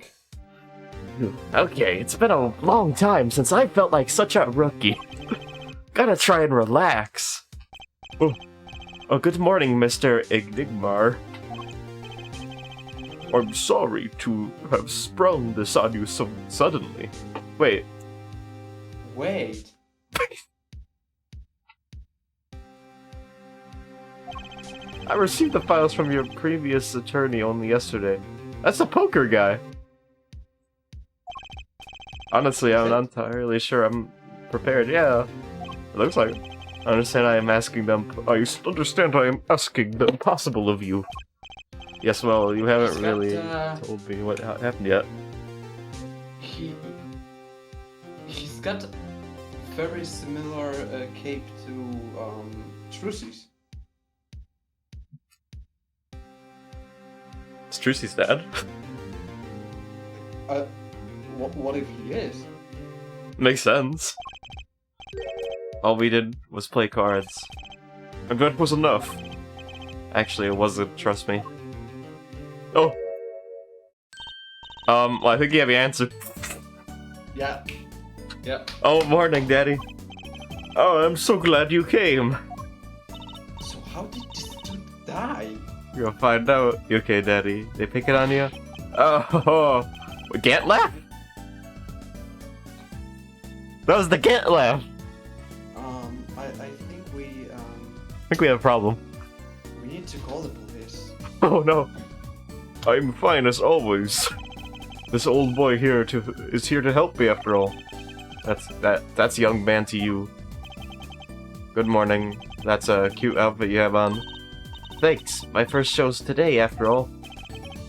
Okay, it's been a long time since I felt like such a rookie. Gotta try and relax. Oh, good morning, Mr. Enigmar. I'm sorry to have sprung this on you so suddenly. Wait. Wait. I received the files from your previous attorney only yesterday. That's a poker guy. Honestly, I'm not entirely sure I'm prepared. Yeah, it looks like it. I understand I am asking them. I understand I am asking the impossible of you. Yes, well, you haven't really told me what happened yet. He's got very similar cape to Trucy's. It's Trucy's dad. What if he is? Makes sense. All we did was play cards. And that was enough. Actually, it wasn't, trust me. Oh! Well, I think you have your answer. Yeah. Yeah. Oh, morning, Daddy. Oh, I'm so glad you came. So how did this dude die? You're gonna find out. You okay, Daddy? They pick it on you? Oh, Gant laugh? That was the Gant laugh! I think we have a problem. we need to call the police. Oh no. I'm fine as always. This old boy is here to help me after all. That's young man to you. Good morning. That's a cute outfit you have on. Thanks. My first show's today after all.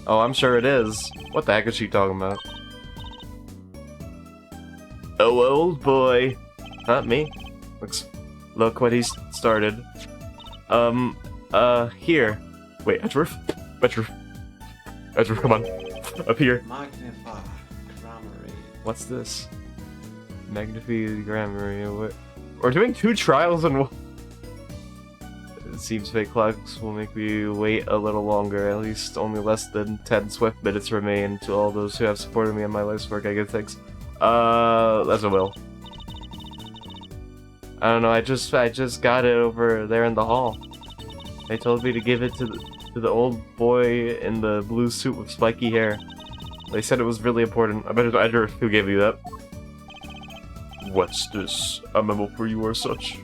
Oh, I'm sure it is. What the heck is she talking about? Oh, old boy. Not me. Look what he's started. Here. Wait, Edgeworth? Edgeworth, come on. Up here. Magnify Grammary. What's this? Magnify Grammar. What? We're doing 2 trials and one. It seems fake clocks will make me wait a little longer. At least only less than 10 swift minutes remain. To all those who have supported me in my life's work, I give thanks. That's a will. I don't know, I just got it over there in the hall. They told me to give it to the old boy in the blue suit with spiky hair. They said it was really important. I bet it's Edgar who gave you that. What's this? A memo for you or such?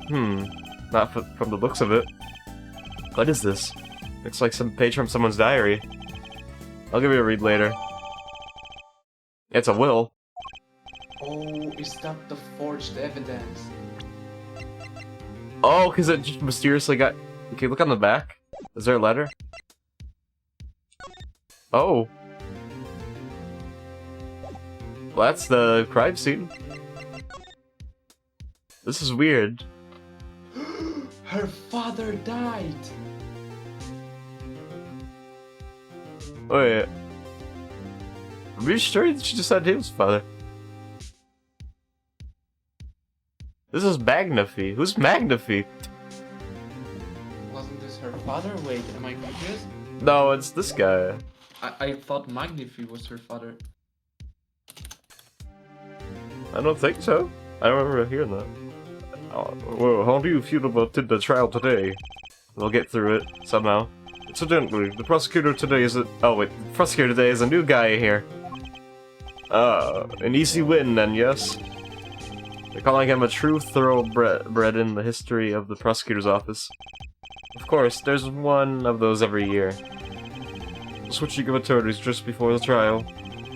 Not from the looks of it. What is this? Looks like some page from someone's diary. I'll give you a read later. It's a will. Oh, is that the forged evidence? Oh, because it just mysteriously got... Okay, look on the back. Is there a letter? Oh. Well, that's the crime scene. This is weird. Her father died! Wait. Are you sure she just said his father? This is Magnify. Who's Magnify? Wasn't this her father? Wait, am I confused? No, it's this guy. I thought Magnify was her father. I don't think so. I don't remember hearing that. Well, how do you feel about the trial today? We'll get through it, somehow. Incidentally, the prosecutor today is a... Oh wait, the prosecutor today is a new guy here. An easy win then, yes? They're calling him a true thoroughbred in the history of the prosecutor's office. Of course, there's one of those every year. Switching of attorneys just before the trial.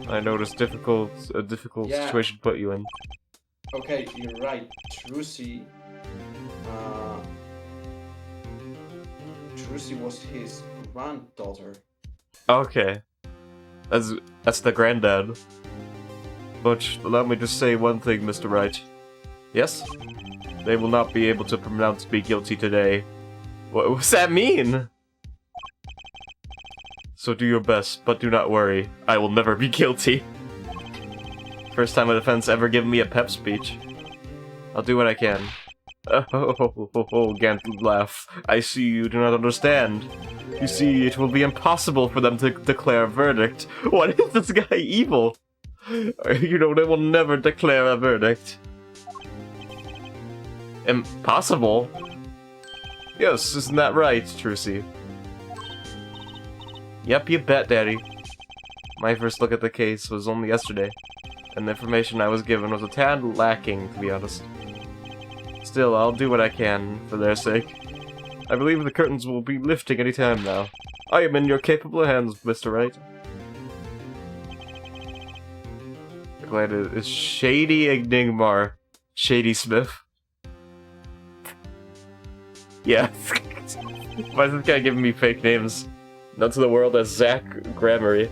I know it's a difficult situation to put you in. Okay, you're right. Trucy was his granddaughter. Okay. That's the granddad. But allow me to say one thing, Mr. Wright. Yes? They will not be able to pronounce me guilty today. What's that mean? So do your best, but do not worry. I will never be guilty. First time a defense ever given me a pep speech. I'll do what I can. Oh, Gant laugh. I see you do not understand. You see, it will be impossible for them to declare a verdict. What is this guy evil? You know, they will never declare a verdict. Impossible? Yes, isn't that right, Trucy? Yep, you bet, Daddy. My first look at the case was only yesterday, and the information I was given was a tad lacking, to be honest. Still, I'll do what I can for their sake. I believe the curtains will be lifting any time now. I am in your capable hands, Mr. Wright. Glad it is Shady Enigmar. Shady Smith. Yeah. Why is this guy giving me fake names? Known to the world as Zach Grammary.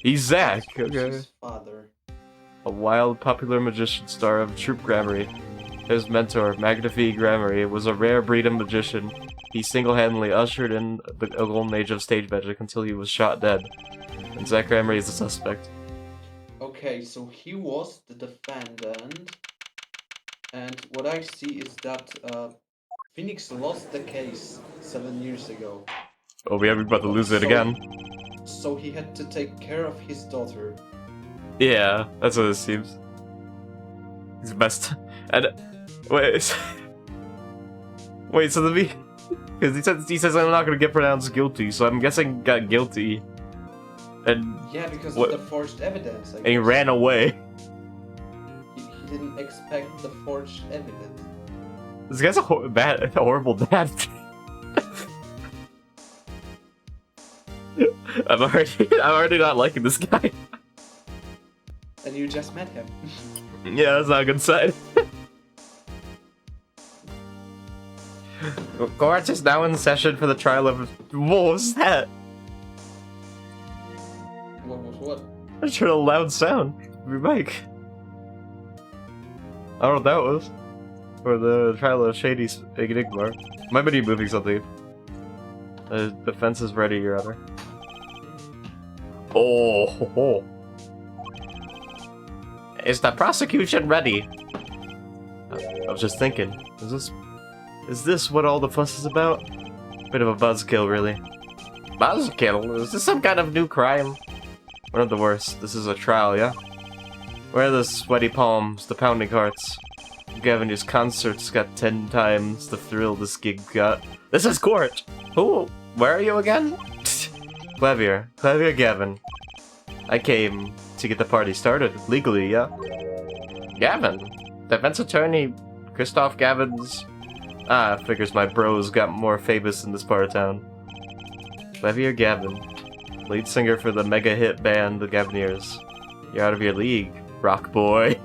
He's Zach, okay. His father. A wild, popular magician star of Troop Grammary. His mentor, Magnifi Grammary, was a rare breed of magician. He single-handedly ushered in the golden age of stage magic until he was shot dead. And Zach Grammary is the suspect. Okay, so he was the defendant, and what I see is that Phoenix lost the case 7 years ago. Oh, we're about to lose it again. So he had to take care of his daughter. Yeah, that's what it seems. He's the best. And wait, wait. So because he says I'm not gonna get pronounced guilty, so I'm guessing got guilty. And Yeah, because what? of the forged evidence. I And he guess. ran away. He didn't expect the forged evidence. This guy's a horrible dad. I'm already not liking this guy. And you just met him. Yeah, that's not a good sign. Court is now in session for the trial of... What was that? What was what? I just heard a loud sound. Your mic. I don't know what that was. For the trial of Shady Enigmar. Might be moving something. The defense is ready, Your Honor. Oh, ho, ho. Is the prosecution ready? I was just thinking, is this what all the fuss is about? Bit of a buzzkill, really. Buzzkill? Is this some kind of new crime? One of the worst. This is a trial, yeah? Where are the sweaty palms, the pounding hearts? Gavin's concerts got 10 times the thrill this gig got. This is court! Who? Where are you again? Clavier Gavin. I came to get the party started, legally, yeah? Gavin? Defense attorney Christoph Gavin's... figures my bros got more famous in this part of town. Clavier Gavin. Lead singer for the mega hit band, the Gavineers. You're out of your league, rock boy.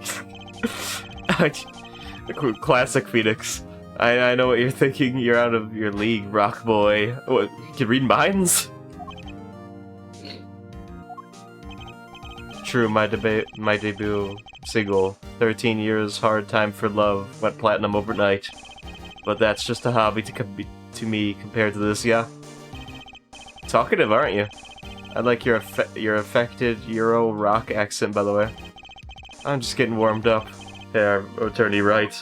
Classic Phoenix. I know what you're thinking. You're out of your league, rock boy. What? You can read minds? True, my debut single, 13 years, hard time for love, went platinum overnight. But that's just a hobby to me compared to this, yeah? Talkative, aren't you? I like your affected Euro rock accent, by the way. I'm just getting warmed up. Yeah, Attorney Wright.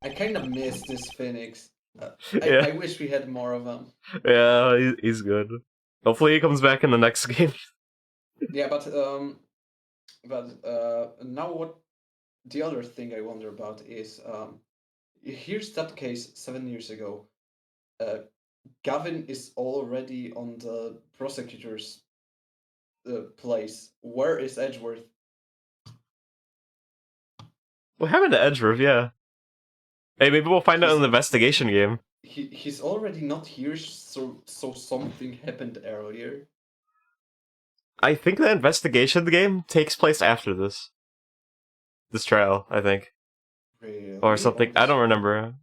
I kind of miss this Phoenix. Yeah. I wish we had more of him. Yeah, he's good. Hopefully he comes back in the next game. Yeah, but now what? The other thing I wonder about is here's that case 7 years ago. Gavin is already on the prosecutor's place. Where is Edgeworth? What happened to Edgeworth? Yeah. Hey, maybe we'll find out in the investigation game. He's already not here, so something happened earlier. I think the investigation game takes place after this trial, I think. Really? Or something. I don't remember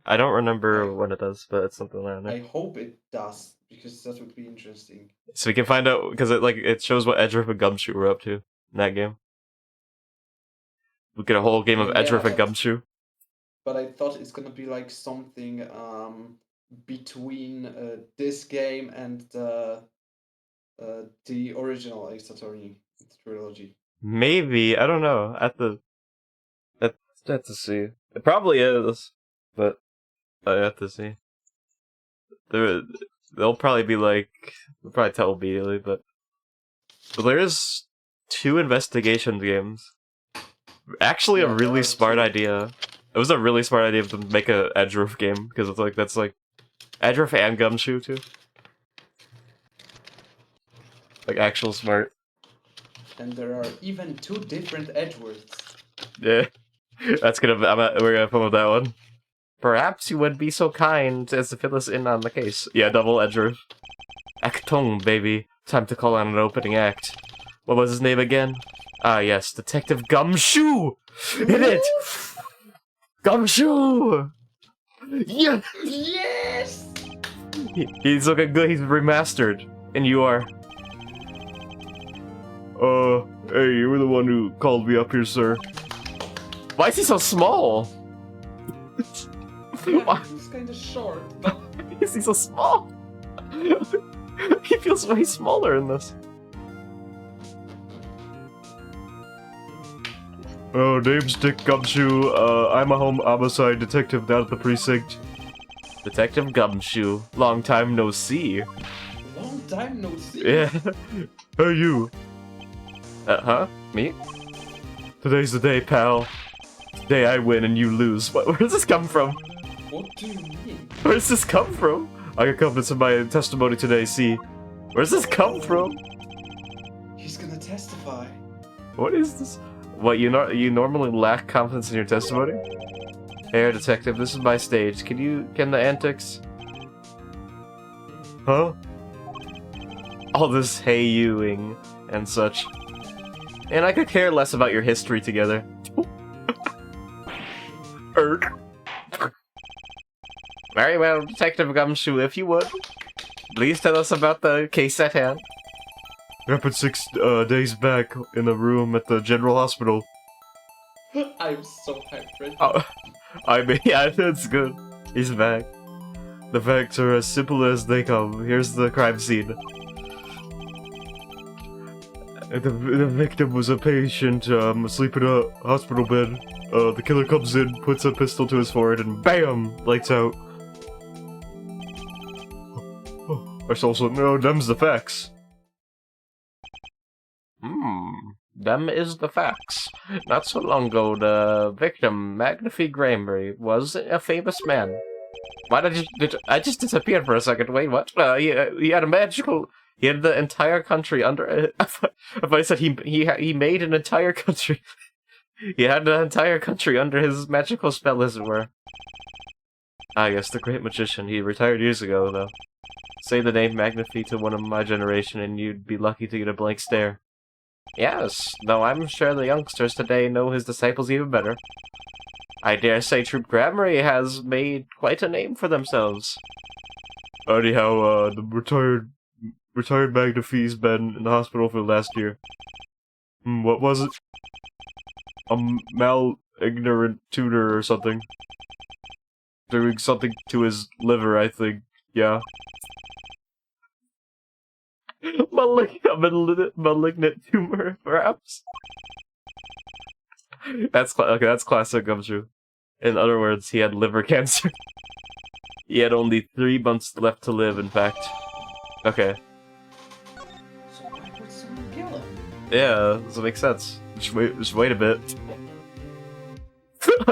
when it does, but it's something around there. I hope it does, because that would be interesting. So we can find out, because it shows what Edgeworth and Gumshoe were up to in that game. We get a whole game of Yeah, Edgeworth and Gumshoe. But I thought it's gonna be like something between this game and the original Ace Attorney trilogy. Maybe, I don't know. I have to see. It probably is, but I have to see. they'll probably be like, they'll probably tell immediately, but there's 2 investigation games. Actually, Yeah, a there really are smart 2. idea. It was a really smart idea to make a Edgeroof game, because it's like, that's like, Edgeroof and Gumshoe, too. Like, actual smart. And there are even 2 different Edgeworths. Yeah. That's gonna, we're gonna come with that one. Perhaps you would be so kind as to fill us in on the case. Yeah, double Edgeroof. Actung, baby. Time to call on an opening act. What was his name again? Ah, yes, Detective Gumshoe! Hit it! Gumshoe! Yeah! Yes! He's looking good, he's remastered. And you are... hey, you were the one who called me up here, sir. Why is he so small? Yeah, he's kind of short, but Why is he so small? He feels way smaller in this. Oh, name's Dick Gumshoe. I'm a home homicide detective down at the precinct. Detective Gumshoe. Long time no see. long time no see. Yeah. Hey, you. Huh? Me? Today's the day, pal. Today I win and you lose. Where does this come from? What do you mean? Where does this come from? I got confidence in my testimony today, see. Where does this come from? He's gonna testify. What is this? What, you normally lack confidence in your testimony? Hey, detective, this is my stage. Can the antics? Huh? All this hey youing and such. And I could care less about your history together. Very well, Detective Gumshoe, if you would. Please tell us about the case at hand. It happened 6 days back in a room at the General Hospital. I'm so hyped right Oh, I mean, yeah, that's good. He's back. The facts are as simple as they come. Here's the crime scene. The victim was a patient asleep in a hospital bed. The killer comes in, puts a pistol to his forehead, and BAM! Lights out. There's also no, them's the facts. Them is the facts. Not so long ago, the victim, Magnify Granbury, was a famous man. Why I just disappeared for a second? Wait, what? He had a magical. He had the entire country under. If I said he made an entire country. He had the entire country under his magical spell, as it were. Ah, yes, the great magician. He retired years ago, though. Say the name Magnify to one of my generation, and you'd be lucky to get a blank stare. Yes, though I'm sure the youngsters today know his disciples even better. I dare say Troop Grammarly has made quite a name for themselves. Anyhow, the retired Magnify's been in the hospital for the last year. What was it? A mal-ignorant tutor or something. Doing something to his liver, I think. Yeah. Malignant tumor, perhaps? That's classic Gumshoe. In other words, he had liver cancer. He had only 3 months left to live, in fact. Okay. So why would someone kill him? Yeah, doesn't make sense. Just wait a bit.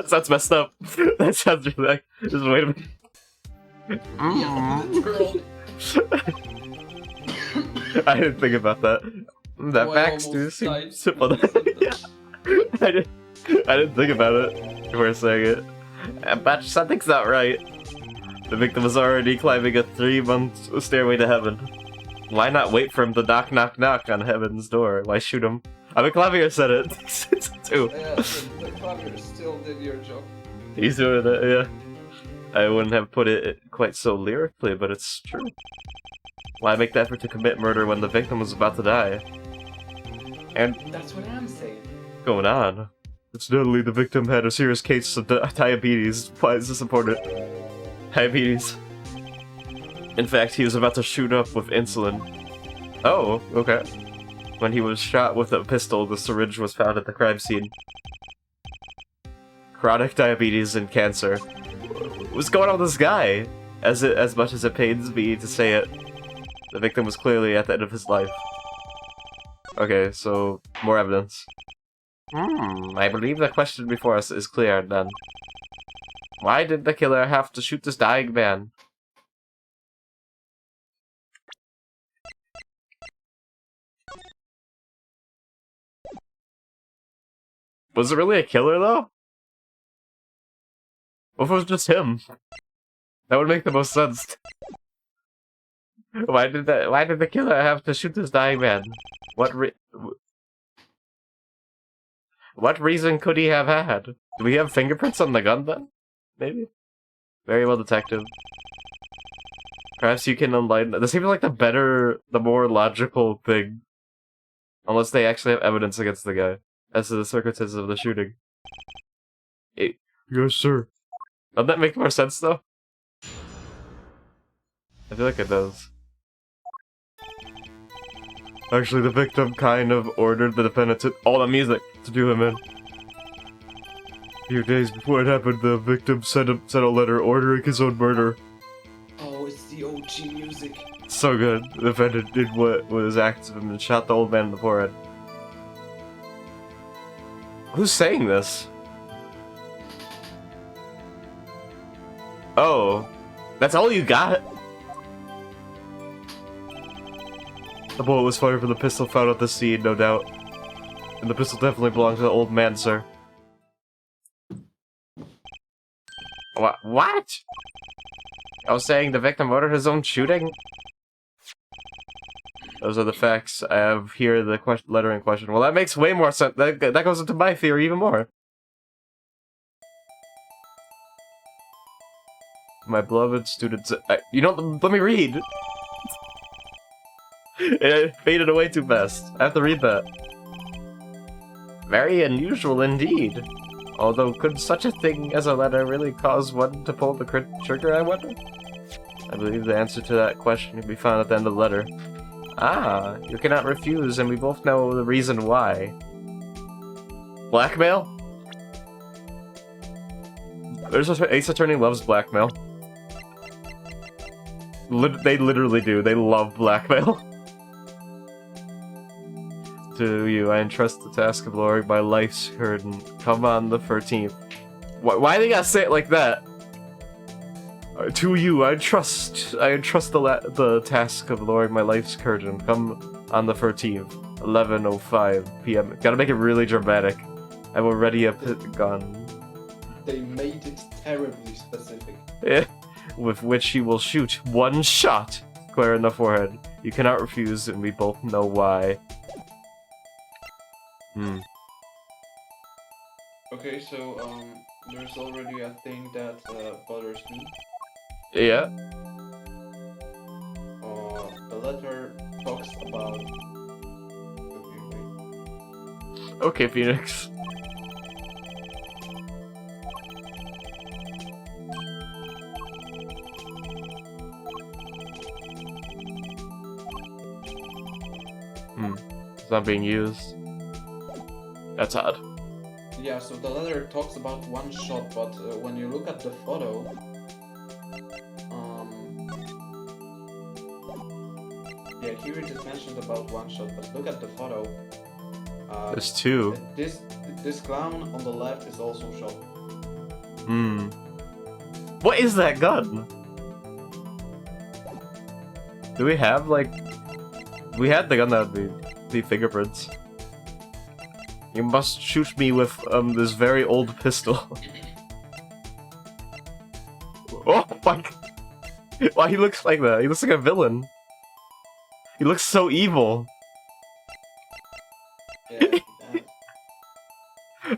That's messed up. That sounds really like... Just wait a minute. Yeah, literally. I didn't think about that. That Oh, I facts do almost seem died simple. when you said Yeah. I didn't think about it before saying it. But something's not right. The victim was already climbing a 3-month stairway to heaven. Why not wait for him to knock, knock, knock on heaven's door? Why shoot him? I mean, Clavier said it. Too. Yeah, the Clavier still did your job. He's doing it, yeah. I wouldn't have put it quite so lyrically, but it's true. Why make the effort to commit murder when the victim was about to die? And That's what I'm saying. going on. Incidentally, the victim had a serious case of diabetes. Why is this important? Diabetes. In fact, he was about to shoot up with insulin. Oh, okay. When he was shot with a pistol, the syringe was found at the crime scene. Chronic diabetes and cancer. What's going on with this guy? As much as it pains me to say it, the victim was clearly at the end of his life. Okay, so more evidence. I believe the question before us is clear then. Why did the killer have to shoot this dying man? Was it really a killer though? What if it was just him? That would make the most sense. Why did the killer have to shoot this dying man? What reason could he have had? Do we have fingerprints on the gun then? Maybe? Very well, detective. Perhaps you can enlighten... This seems like the more logical thing. Unless they actually have evidence against the guy. As to the circumstances of the shooting. Yes, sir. Doesn't that make more sense, though? I feel like it does. Actually, the victim kind of ordered the defendant to... all the music! To do him in. A few days before it happened, the victim sent a letter ordering his own murder. Oh, it's the OG music. So good. The defendant did what was asked of him and shot the old man in the forehead. Who's saying this? Oh. That's all you got? The bullet was fired from the pistol found at the scene, no doubt. And the pistol definitely belonged to the old man, sir. What? I was saying the victim ordered his own shooting? Those are the facts. I have here the letter in question. Well, that makes way more sense. That goes into my theory even more. My beloved students... you don't... Let me read! It faded away too fast. I have to read that. Very unusual indeed. Although, could such a thing as a letter really cause one to pull the trigger, I wonder? I believe the answer to that question can be found at the end of the letter. Ah, you cannot refuse, and we both know the reason why. Blackmail? Ace Attorney loves blackmail. They literally do. They love blackmail. To you, I entrust the task of lowering my life's curtain. Come on the 13th. Why they gotta say it like that? To you, I entrust the task of lowering my life's curtain. Come on the 13th, 11:05 p.m. Gotta make it really dramatic. I will ready a gun. They made it terribly specific. With which he will shoot one shot square in the forehead. You cannot refuse, and we both know why. Okay, so there's already a thing that bothers me. Yeah. The letter talks about. Okay, Phoenix. It's not being used. That's odd. Yeah, so the letter talks about one shot, but when you look at the photo, yeah, here it is mentioned about one shot, but look at the photo. There's two. This clown on the left is also shot. What is that gun? Do we have, like... We had the gun that would be fingerprints. You must shoot me with, this very old pistol. Oh my... Why he looks like that? He looks like a villain. He looks so evil. Yeah,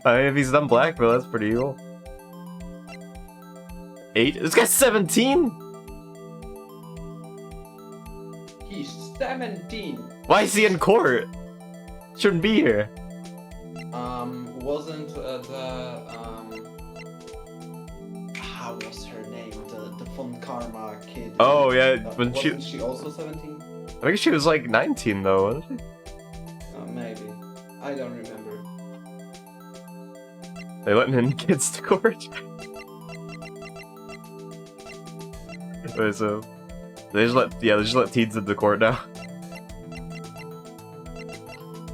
I mean, if he's done blackmail, that's pretty evil. 8? This guy's 17?! He's 17! Why is he in court? Shouldn't be here. Wasn't how was her name? The Fun Karma kid. Oh yeah, when wasn't she also 17? I think she was like 19 though, wasn't she? Maybe. I don't remember. They letting in kids to court? Wait, so they just let teens into court now.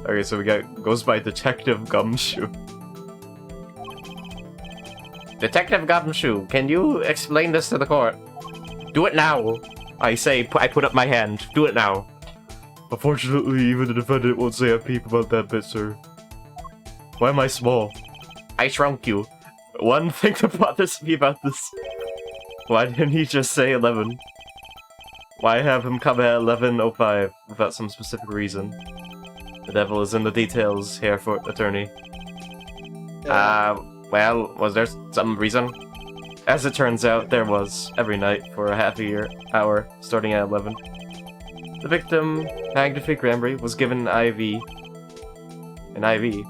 Okay, so we goes by Detective Gumshoe. Detective Gumshoe, can you explain this to the court? Do it now! I say, I put up my hand. Do it now. Unfortunately, even the defendant won't say a peep about that bit, sir. Why am I small? I shrunk you. One thing that bothers me about this... Why didn't he just say 11? Why have him come at 11:05 without some specific reason? The devil is in the details, here for attorney. Well, was there some reason? As it turns out, there was, every night for a half a hour, starting at 11. The victim, Magnifique Granbury, was given an IV. An IV.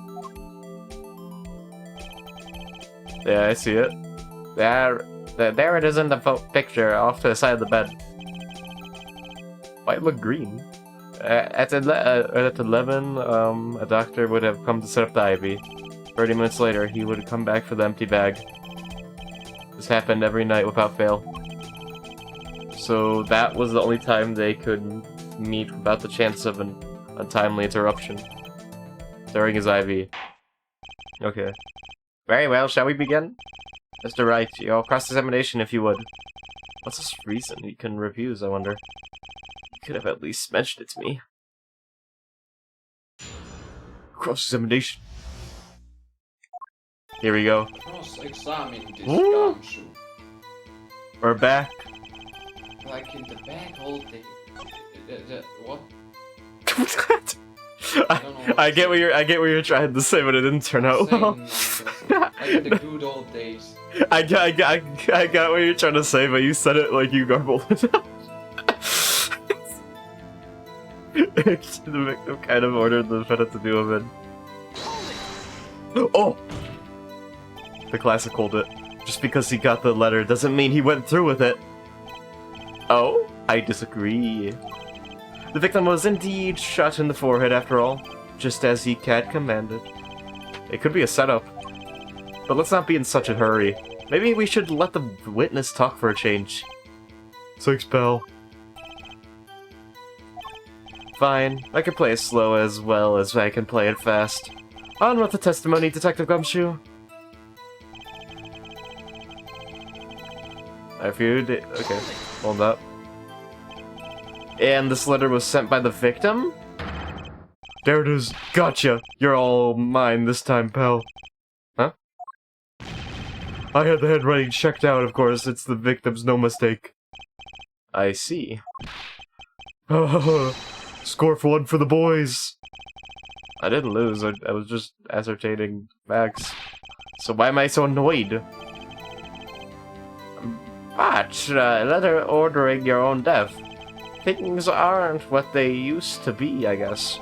Yeah, I see it. There it is in the picture, off to the side of the bed. Why it look green? At 11, a doctor would have come to set up the IV. 30 minutes later, he would come back for the empty bag. This happened every night without fail. So that was the only time they could meet without the chance of an untimely interruption. During his IV. Okay. Very well, shall we begin? Mr. Wright, your cross-examination if you would. What's his reason he couldn't refuse, I wonder? You could have at least mentioned it to me. Cross-examination. Here we go. Cross-examine this Ooh. gumshoe. We're back. Like in the bag all day. What? I get what you're trying to say, but it didn't turn out well. Like in the good old days. I got what you're trying to say, but you said it like you garbled it out. The victim kind of ordered the defendant to do him in. Oh! The classic hold it. Just because he got the letter doesn't mean he went through with it. Oh? I disagree. The victim was indeed shot in the forehead after all, just as he had commanded. It could be a setup. But let's not be in such a hurry. Maybe we should let the witness talk for a change. Thanks, pal. Fine. I can play it slow as well as I can play it fast. On with the testimony, Detective Gumshoe. Okay, hold up. And this letter was sent by the victim? There it is. Gotcha. You're all mine this time, pal. Huh? I had the handwriting checked out, of course. It's the victim's, no mistake. I see. Score for one for the boys. I didn't lose. I was just ascertaining facts. So why am I so annoyed? But, letter ordering your own death. Things aren't what they used to be, I guess.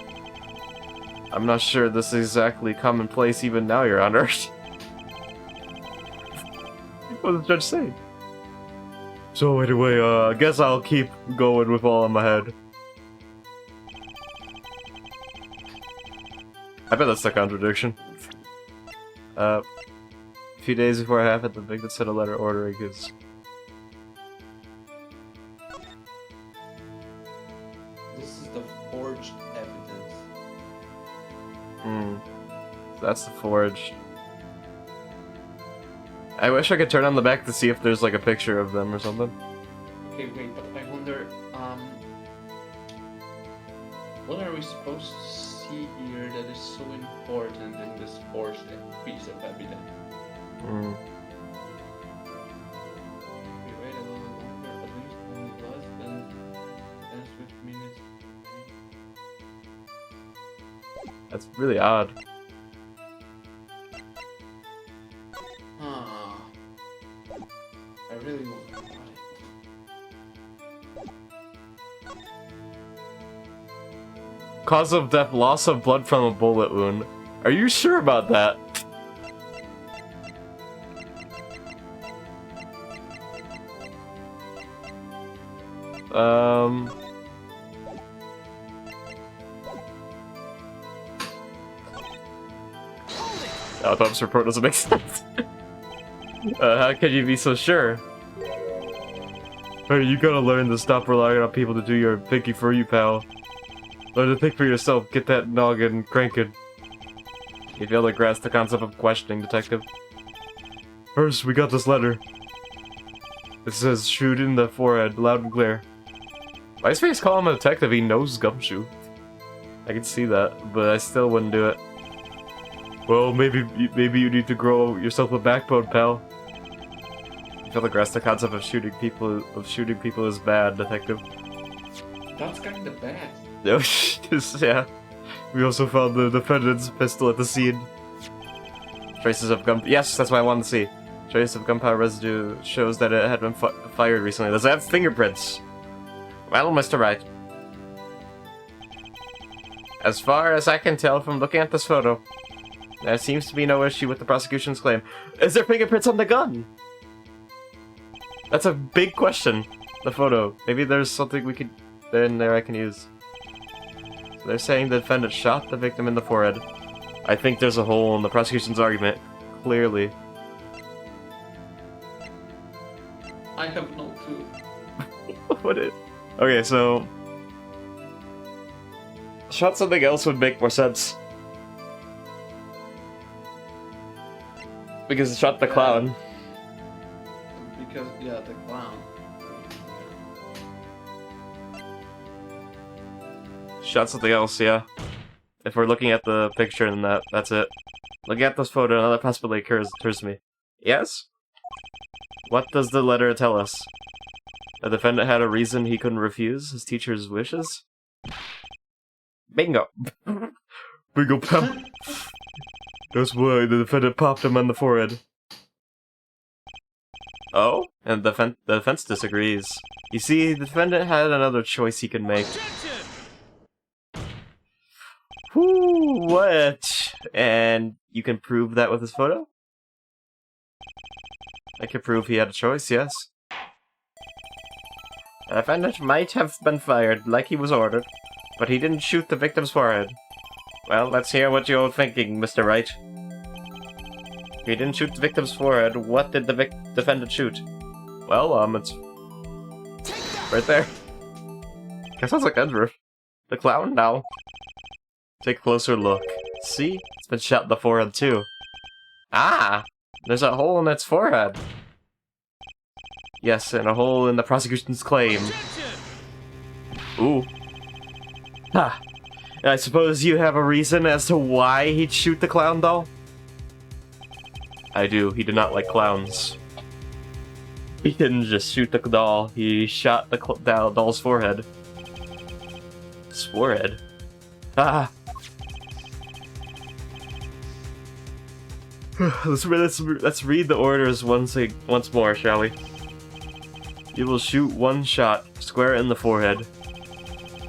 I'm not sure this is exactly commonplace even now, Your Honor. What did the judge say? So anyway, I guess I'll keep going with all in my head. I bet that's the contradiction. A few days before I have it, the victim sent a letter ordering his... This is the forged evidence. That's the forged. I wish I could turn on the back to see if there's like a picture of them or something. Okay, wait, but I wonder, what are we supposed to see here that is so important in this forged piece of evidence? We wait a little longer, at least less than 10 minutes. That's really odd. I really want to know about it. Cause of death, loss of blood from a bullet wound. Are you sure about that? Autopsy report doesn't make sense. How could you be so sure? Hey, you gotta learn to stop relying on people to do your thinking for you, pal. Learn to think for yourself, get that noggin cranking. You fail to grasp the concept of questioning, detective. First, we got this letter. It says, shoot in the forehead, loud and clear. Why is face call him a detective? He knows Gumshoe. I can see that, but I still wouldn't do it. Well, maybe you need to grow yourself a backbone, pal. You fail to grasp the concept of shooting people is bad, detective. That's kinda bad. Yeah. We also found the defendant's pistol at the scene. Traces of gun. Yes, that's what I wanted to see. Trace of gunpowder residue shows that it had been fired recently. Does it have fingerprints? Well, Mr. Wright. As far as I can tell from looking at this photo, there seems to be no issue with the prosecution's claim. Is there fingerprints on the gun? That's a big question. The photo. Maybe there's something we could in there I can use. So they're saying the defendant shot the victim in the forehead. I think there's a hole in the prosecution's argument. Clearly. I have no clue. What it? Okay, so shot something else would make more sense. Because it shot the clown. Because, yeah, the clown. Shot something else, yeah. If we're looking at the picture and that's it. Looking at this photo, another possibility occurs to me. Yes? What does the letter tell us? The defendant had a reason he couldn't refuse his teacher's wishes? Bingo! Bingo, pal! That's why the defendant popped him on the forehead. Oh? And the defense disagrees. You see, the defendant had another choice he could make. Whoo, what? And you can prove that with this photo? I can prove he had a choice, yes. The defendant might have been fired, like he was ordered, but he didn't shoot the victim's forehead. Well, let's hear what you're thinking, Mr. Wright. If he didn't shoot the victim's forehead, what did the defendant shoot? Well, it's right there. That sounds like Edward. The clown now. Take a closer look. See? It's been shot in the forehead too. Ah! There's a hole in its forehead. Yes, and a hole in the prosecution's claim. Ooh. Ha! I suppose you have a reason as to why he'd shoot the clown doll? I do. He did not like clowns. He didn't just shoot the doll, he shot the doll's forehead. His forehead? Ah! let's read the orders once more, shall we? You will shoot one shot, square in the forehead.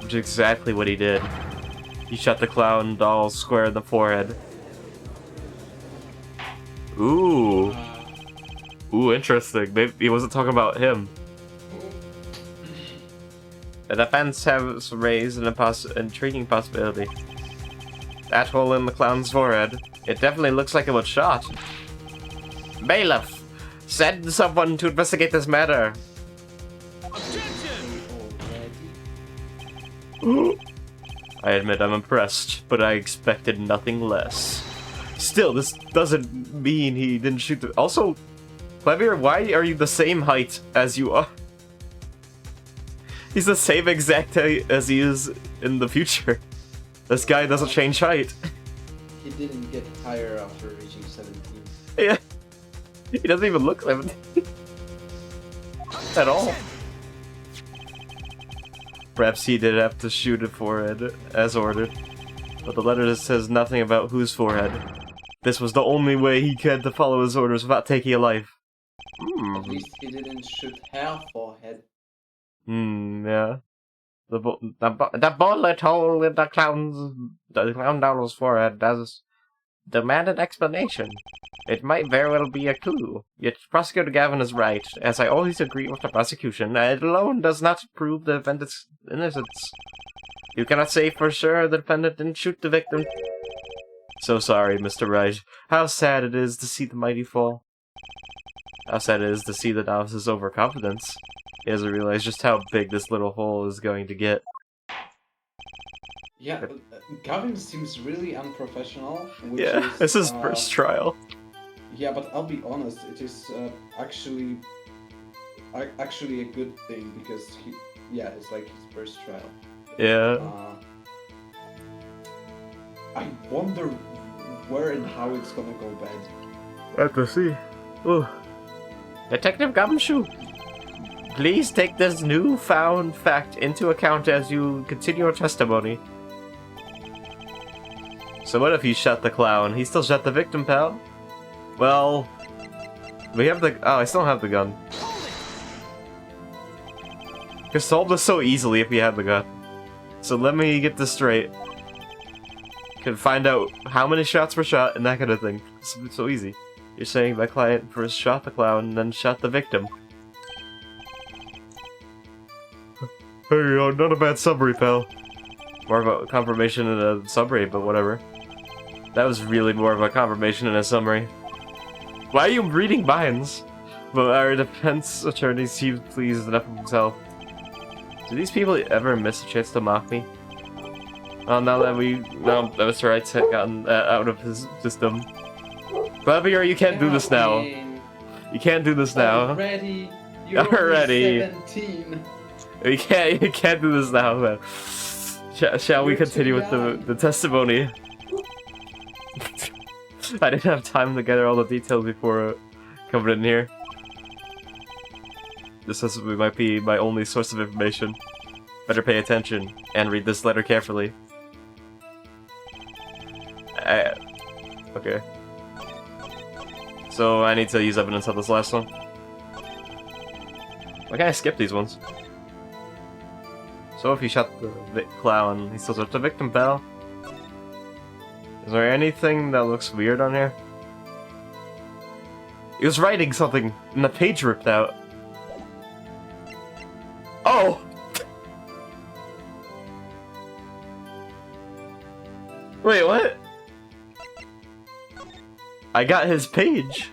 Which is exactly what he did. He shot the clown doll square in the forehead. Ooh. Ooh, interesting. Maybe he wasn't talking about him. The defense has raised an intriguing possibility. That hole in the clown's forehead. It definitely looks like it was shot. Bailiff! Send someone to investigate this matter! I admit I'm impressed, but I expected nothing less. Still, this doesn't mean he didn't shoot the— Also, Clevier, why are you the same height as you are? He's the same exact height as he is in the future. This guy doesn't change height. He didn't get higher after reaching 17. Yeah. He doesn't even look 17. At all. Perhaps he did have to shoot a forehead, as ordered. But the letter says nothing about whose forehead. This was the only way he had to follow his orders without taking a life. At least he didn't shoot her forehead. Yeah. The bullet hole in the clown doll's forehead does demand an explanation. It might very well be a clue. Yet Prosecutor Gavin is right, as I always agree with the prosecution. It alone does not prove the defendant's innocence. You cannot say for sure the defendant didn't shoot the victim. So sorry, Mr. Wright. How sad it is to see the mighty fall. How sad it is to see the novice's overconfidence. He doesn't realize just how big this little hole is going to get. Yeah, Gavin seems really unprofessional. Which Yeah, is, this is first trial. Yeah, but I'll be honest, it is actually a good thing because it's like his first trial. Yeah. I wonder where and how it's gonna go bad. Have to see. Ooh. Detective Gumshoe, please take this newfound fact into account as you continue your testimony. So what if you shot the clown? He still shot the victim, pal. Well, we have the... Oh, I still don't have the gun. Could solve this so easily if we had the gun. So let me get this straight. Can find out how many shots were shot and that kind of thing. It's so easy. You're saying my client first shot the clown and then shot the victim. Hey, not a bad summary, pal. More of a confirmation in a summary, but whatever. That was really more of a confirmation in a summary. Why are you reading minds? But our defense attorney seems pleased enough with himself. Do these people ever miss a chance to mock me? Oh, now that Mr. Wright's had gotten out of his system. Javier, you can't do this now. You can't do this now. Already? You're only 17. You can't do this now, man. Shall we continue with the testimony? I didn't have time to gather all the details before coming in here. This might be my only source of information. Better pay attention and read this letter carefully. Okay. So I need to use evidence of this last one. Why can't I skip these ones? So if he shot the clown, he still shot the victim, pal. Is there anything that looks weird on here? He was writing something, and the page ripped out. Oh! Wait, what? I got his page.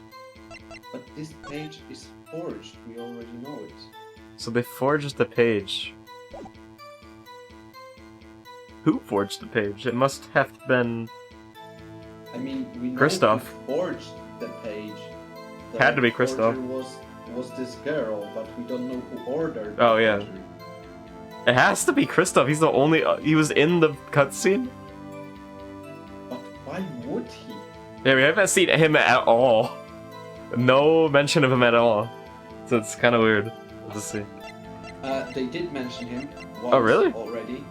But this page is forged, we already know it. So they forged the page. Who forged the page? It must have been... I mean, we know Christoph. who forged the page. The Had to be Christoph. forger was this girl, but we don't know who ordered Oh, the yeah. forgery. It has to be Christoph. He's the only... he was in the cutscene? But why would he? Yeah, we haven't seen him at all. No mention of him at all. So it's kind of weird. Let's see. They did mention him once Oh, really? already.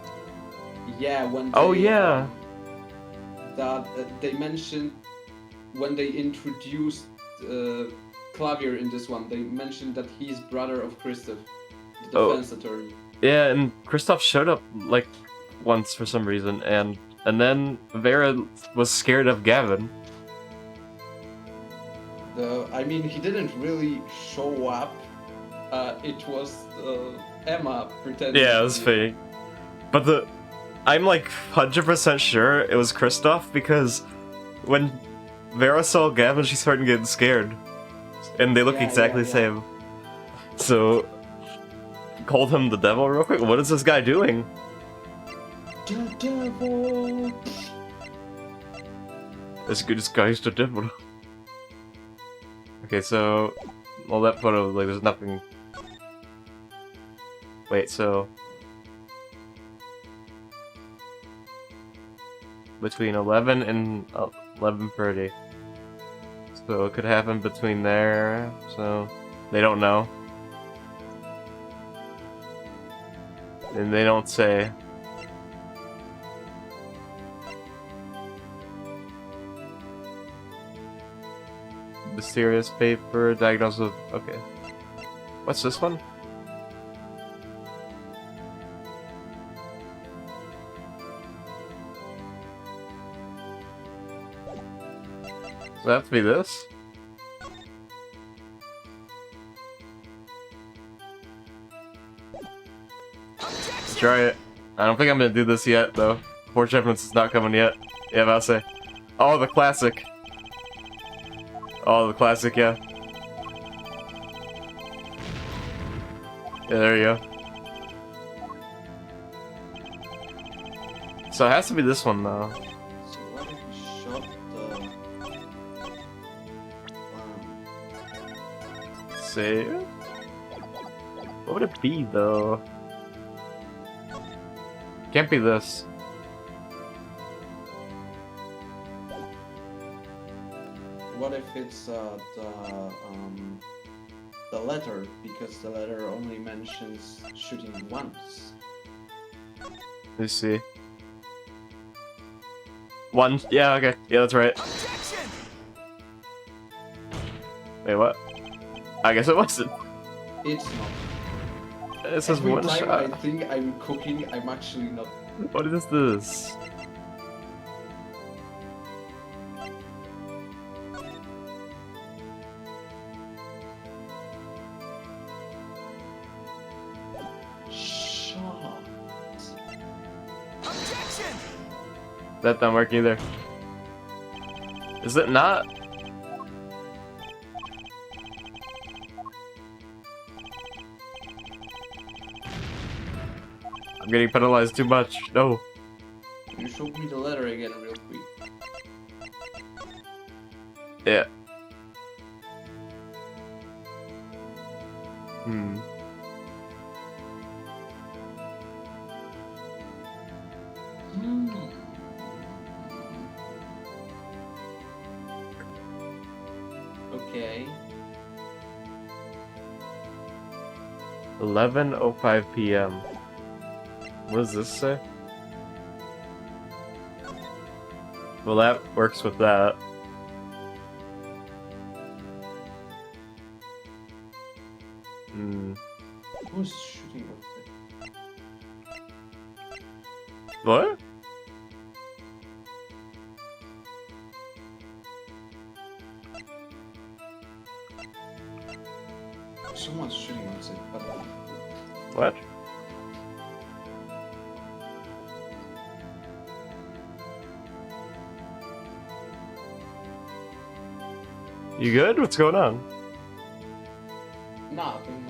Yeah, when they, Oh, yeah. That they mentioned when they introduced Clavier in this one. They mentioned that he's brother of Christoph, the defense attorney. Yeah, and Christoph showed up, like, once for some reason, and then Vera was scared of Gavin. I mean, he didn't really show up. It was Emma pretending. Yeah, it was fake. But I'm like 100% sure it was Christoph because when Vera saw Gavin, she started getting scared. And they look exactly the same. So, called him the devil real quick. What is this guy doing? The devil! This guy's the devil. Okay, so... Well, that photo, like, there's nothing... Wait, so... Between 11 and 11:30. So it could happen between there, so... They don't know. And they don't say. Mysterious paper, diagnosed with... Okay. What's this one? Does it have to be this? Let's try it. I don't think I'm gonna do this yet, though. Four shipments is not coming yet. Yeah, I'll say. Oh, the classic. Oh, the classic, yeah. Yeah, there you go. So it has to be this one though. So what if we shot the... Let's see. What would it be though? Can't be this. What if it's the letter, because the letter only mentions shooting once. Let's see. One. Yeah. Okay. Yeah, that's right. Wait, what? I guess it wasn't. It's not. It says Every one time shot. I think I'm cooking, I'm actually not. What is this? Shot. That don't work either. Is it not? I'm getting penalized too much. No. You showed me the letter again real quick. Yeah. Hmm. Okay. 11:05 p.m. What does this say? Well, that works with that. Hmm. Who's shooting over What? there? Someone's shooting outside, but What? You good? What's going on? nothing.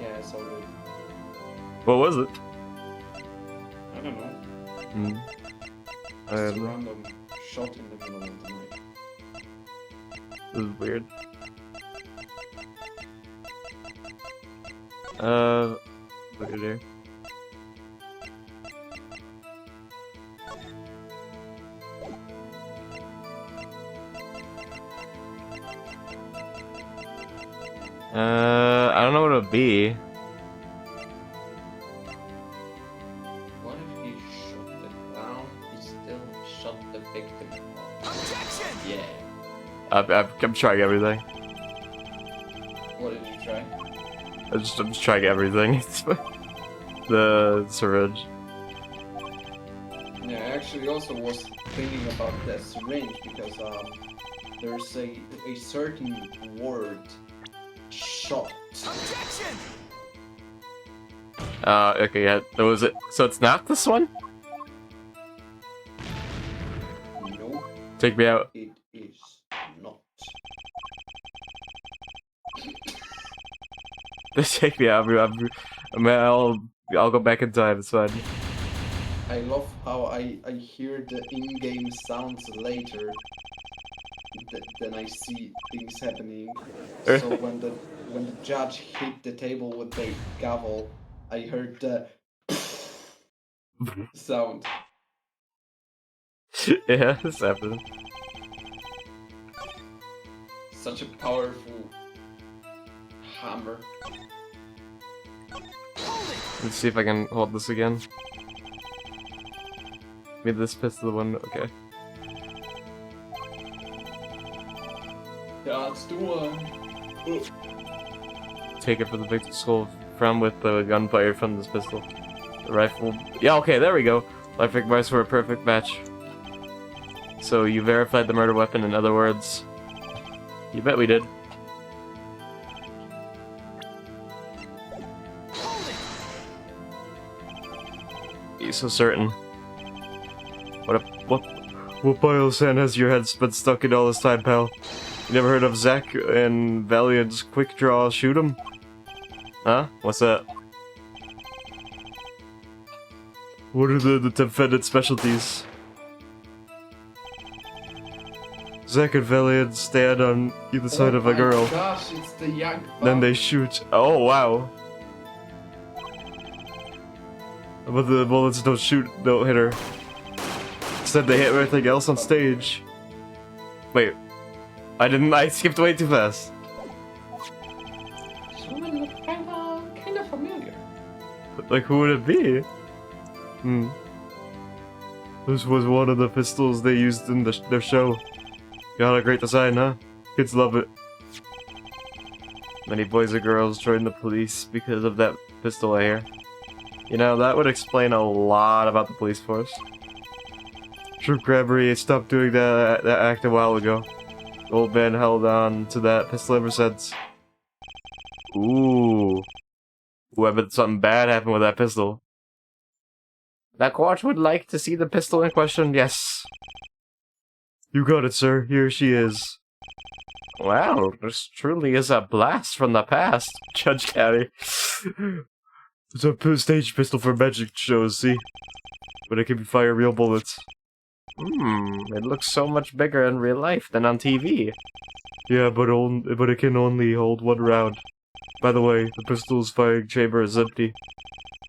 Yeah, it's all good. What was it? I don't know. Hmm. Just a random shot in the middle of the night. This is weird. Look at here. I don't know what it'll be. What if he shot the clown? He still shot the victim. Yeah. I'm trying everything. What did you try? I'm just trying everything. The syringe. Yeah, I actually also was thinking about that syringe because there's a certain word, shot. Okay, yeah. So was it? So it's not this one? No, Take me out. it is not. Take me out. I'll go back in time. It's fine. I love how I hear the in-game sounds later than I see things happening. So when the judge hit the table with the gavel, I heard the sound. Yeah, this happened. Such a powerful hammer. Let's see if I can hold this again. Maybe this pistol one. Okay. Yeah, let's do one. Take it for the victim's skull from with the gunfire from this pistol. The rifle. Yeah, okay, there we go. Life advice for a perfect match. So you verified the murder weapon, in other words. You bet we did. He's so certain. What What pile of sand has your head been stuck in all this time, pal? You never heard of Zack and Valiant's quick draw shoot 'em? Huh? What's that? What are the defendant specialties? Zack and Valiant stand on either side of a girl. Oh my gosh, it's the young Then they shoot. Oh, wow. But the bullets don't hit her. Instead, they hit everything else on stage. Wait. I skipped way too fast. Someone look kinda familiar. Like, who would it be? This was one of the pistols they used in their show. Got a great design, huh? Kids love it. Many boys and girls joined the police because of that pistol, I hear. You know, that would explain a lot about the police force. Troop Grabbery stopped doing that act a while ago. The old man held on to that pistol ever since. Ooh. I bet something bad happened with that pistol. That court would like to see the pistol in question, yes. You got it, sir. Here she is. Wow, this truly is a blast from the past, Judge Caddy. It's a stage pistol for magic shows, see? But it can fire real bullets. It looks so much bigger in real life than on TV. Yeah, but it can only hold one round. By the way, the pistol's firing chamber is empty.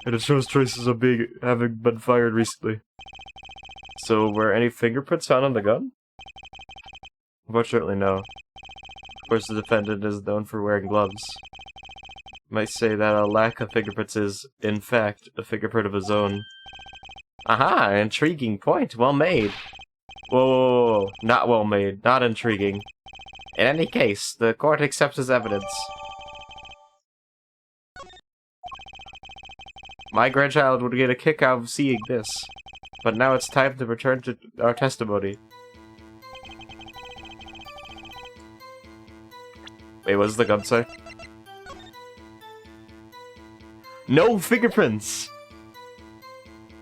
And it shows traces of having been fired recently. So, were any fingerprints found on the gun? Unfortunately, no. Of course, the defendant is known for wearing gloves. Might say that a lack of fingerprints is, in fact, a fingerprint of his own. Aha! Intriguing point. Well made. Whoa. Not well made. Not intriguing. In any case, the court accepts his evidence. My grandchild would get a kick out of seeing this. But now it's time to return to our testimony. Wait, what does the gun say? No fingerprints!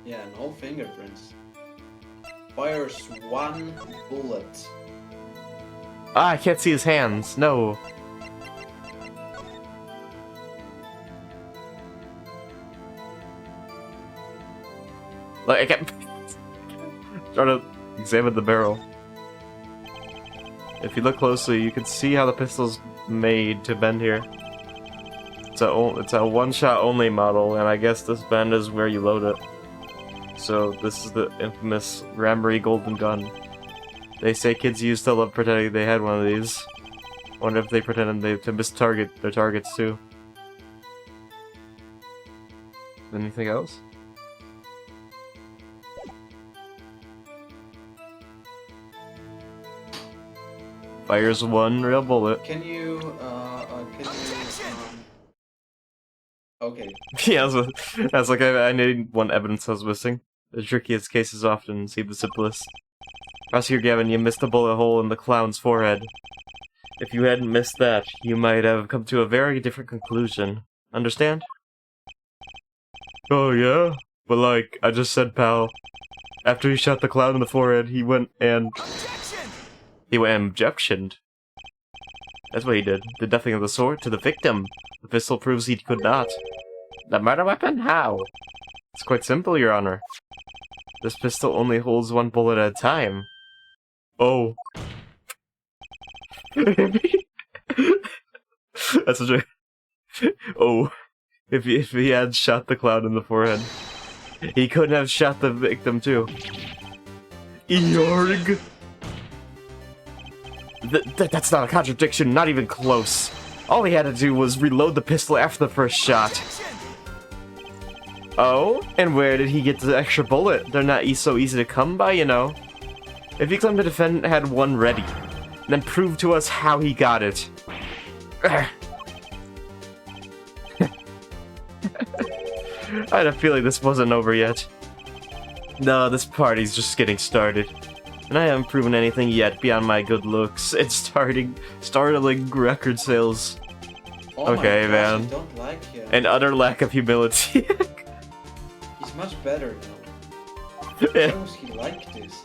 Yeah, no fingerprints. Fires one bullet. Ah, I can't see his hands. No. Like, I can't... trying to examine the barrel. If you look closely, you can see how the pistol's made to bend here. It's a one-shot only model, and I guess this bend is where you load it. So this is the infamous Rambury Golden Gun. They say kids used to love pretending they had one of these. Wonder if they pretended to miss-target their targets too. Anything else? Fires one real bullet. Can you, okay. Yeah, that's like I need one evidence I was missing. The trickiest cases often seem the simplest. Prosecutor Gavin, you missed a bullet hole in the clown's forehead. If you hadn't missed that, you might have come to a very different conclusion. Understand? Oh yeah? But like, I just said, pal. After he shot the clown in the forehead, he went and... He went objectioned. That's what he did. Did nothing of the sort to the victim. The pistol proves he could not. The murder weapon? How? It's quite simple, Your Honor. This pistol only holds one bullet at a time. Oh. That's such a... Oh. If he had shot the clown in the forehead, he couldn't have shot the victim too. Eorg! That's not a contradiction, not even close. All he had to do was reload the pistol after the first shot. Oh? And where did he get the extra bullet? They're not so easy to come by, you know. If you claim the defendant had one ready, then prove to us how he got it. I had a feeling this wasn't over yet. No, this party's just getting started. And I haven't proven anything yet beyond my good looks. It's startling record sales. Oh Okay, my gosh, man. I don't like him. An utter lack of humility. He's much better now. Why was he like this?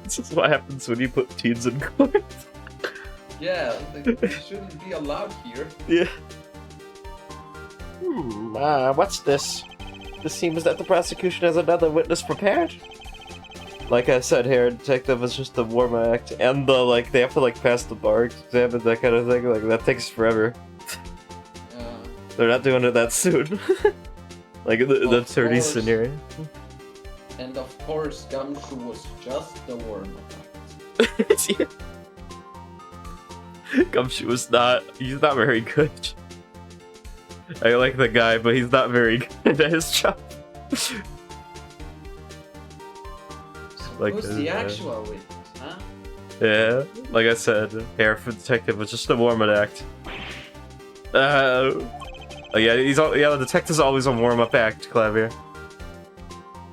This is what happens when you put teens in court. Yeah, they shouldn't be allowed here. Yeah. What's this? This seems that the prosecution has another witness prepared. Like I said here, detective is just a warm act, and they have to pass the bar exam and that kind of thing. Like that takes forever. They're not doing it that soon. Like the attorney scenario. And of course, Gumshoe was just the warm-up act. Yeah. Gumshoe was he's not very good. I like the guy, but he's not very good at his job. Who's the actual witness, huh? Yeah, like I said, hair for detective was just a warm-up act. Yeah, the detective's always a warm-up act, Clavier.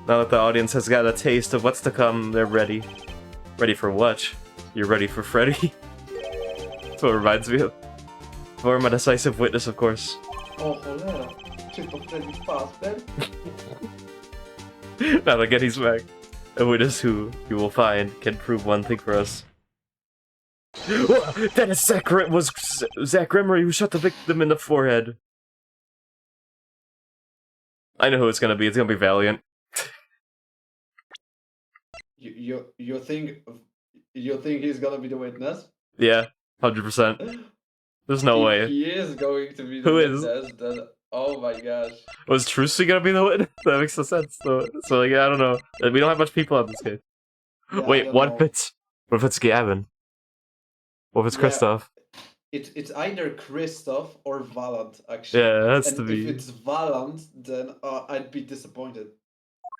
Now that the audience has got a taste of what's to come, they're ready. Ready for what? You're ready for Freddy? That's what it reminds me of. For my decisive witness, of course. Oh, cholera. Czy to Freddy's Fazbear? Now again, he's back. A witness who you will find can prove one thing for us. That is Zach Gremery who shot the victim in the forehead. I know who it's gonna be. It's gonna be Valiant. You think he's gonna be the witness? Yeah, 100%. There's no way. He is going to be the Who witness. is? Then, oh my gosh. Was Trucy gonna be the witness? That makes no sense. So I don't know. We don't have much people on this case. Yeah, Wait, what if it's Gavin? What if it's Kristoff? It's either Kristoff or Valant, actually. Yeah, it has And to be. if it's Valant, then I'd be disappointed.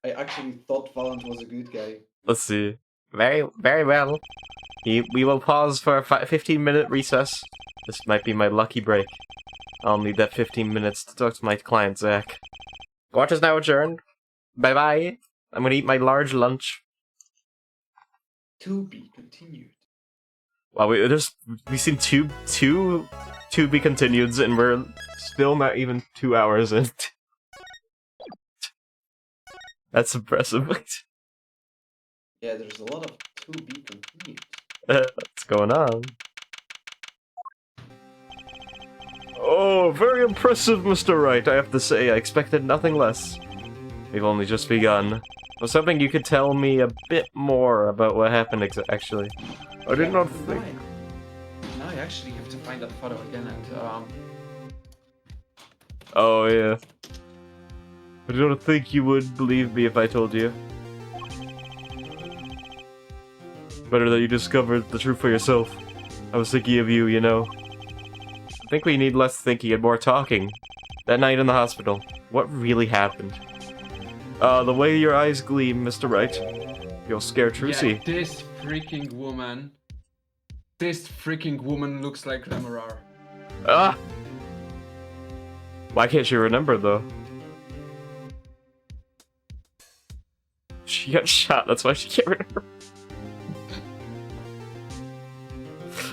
I actually thought Valant was a good guy. Let's see. Very well. We will pause for a 15-minute recess. This might be my lucky break. I'll need that 15 minutes to talk to my client, Zach. Court is now adjourned. Bye-bye. I'm gonna eat my large lunch. To be continued. Wow, we've seen two to be continueds, and we're still not even 2 hours in. That's impressive. Yeah, there's a lot of to be continued. What's going on? Oh, very impressive, Mr. Wright. I have to say, I expected nothing less. We've only just begun. I was hoping you could tell me a bit more about what happened actually. I did not think... Now I actually have to find that photo again and, Oh, yeah. I don't think you would believe me if I told you. Better that you discovered the truth for yourself. I was thinking of you, you know. I think we need less thinking and more talking. That night in the hospital, what really happened? The way your eyes gleam, Mr. Wright. You'll scare Trucy. yeah, this freaking woman looks like Remorar. Ah! Why can't she remember, though? She got shot, that's why she can't remember.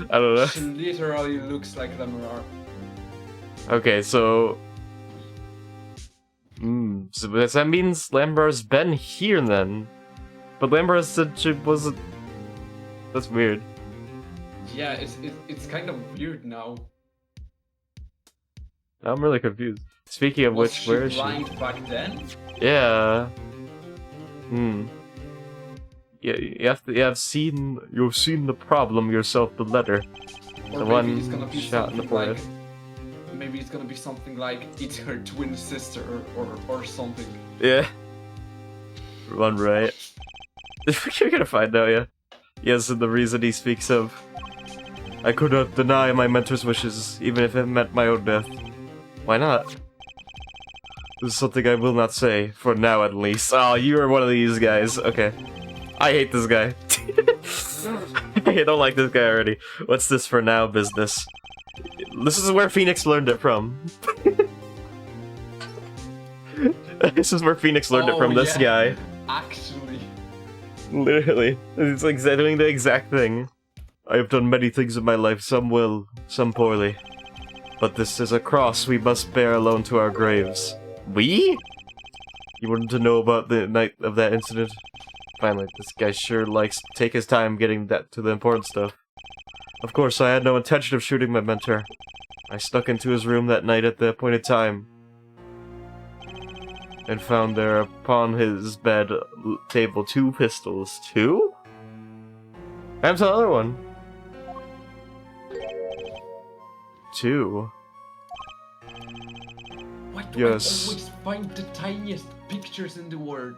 I don't know. She literally looks like Remorar. Okay, so... so that means Lambar's been here then. But Lambar said she wasn't... That's weird. Yeah, it's kind of weird now. I'm really confused. Speaking of which, where is she? Was she blind back then? Yeah. Yeah, you've seen the problem yourself, the letter. Or The maybe one it's gonna be shot in the something forehead. like... Maybe it's gonna be something like, it's her twin sister or something. Yeah. Run right. You're gonna find out, yeah. Yes, and the reason he speaks of. I could not deny my mentor's wishes, even if it meant my own death. Why not? This is something I will not say, for now at least. Oh, you are one of these guys. Okay. I hate this guy. I don't like this guy already. What's this for now business? This is where Phoenix learned it from. This is where Phoenix learned it from, this guy. Actually. Literally. It's like doing the exact thing. I have done many things in my life, some well, some poorly. But this is a cross we must bear alone to our graves. We? You wanted to know about the night of that incident? Finally, this guy sure likes to take his time getting that to the important stuff. Of course, I had no intention of shooting my mentor. I snuck into his room that night at the appointed time, and found there upon his bed table 2 pistols. 2? And another one. 2. Why do Yes. I always find the tiniest pictures in the world?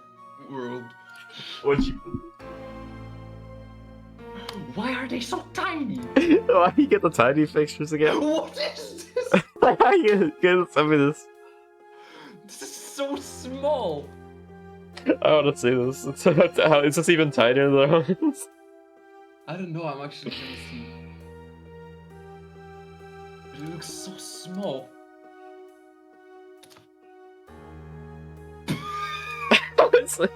What'd you... Why are they so tiny? Why you get the tiny pictures again? What is this? Why you get some of this? This is so small. I want to see this. Is this even tinier than the other ones? I don't know, I'm actually gonna see. It looks so small. Honestly,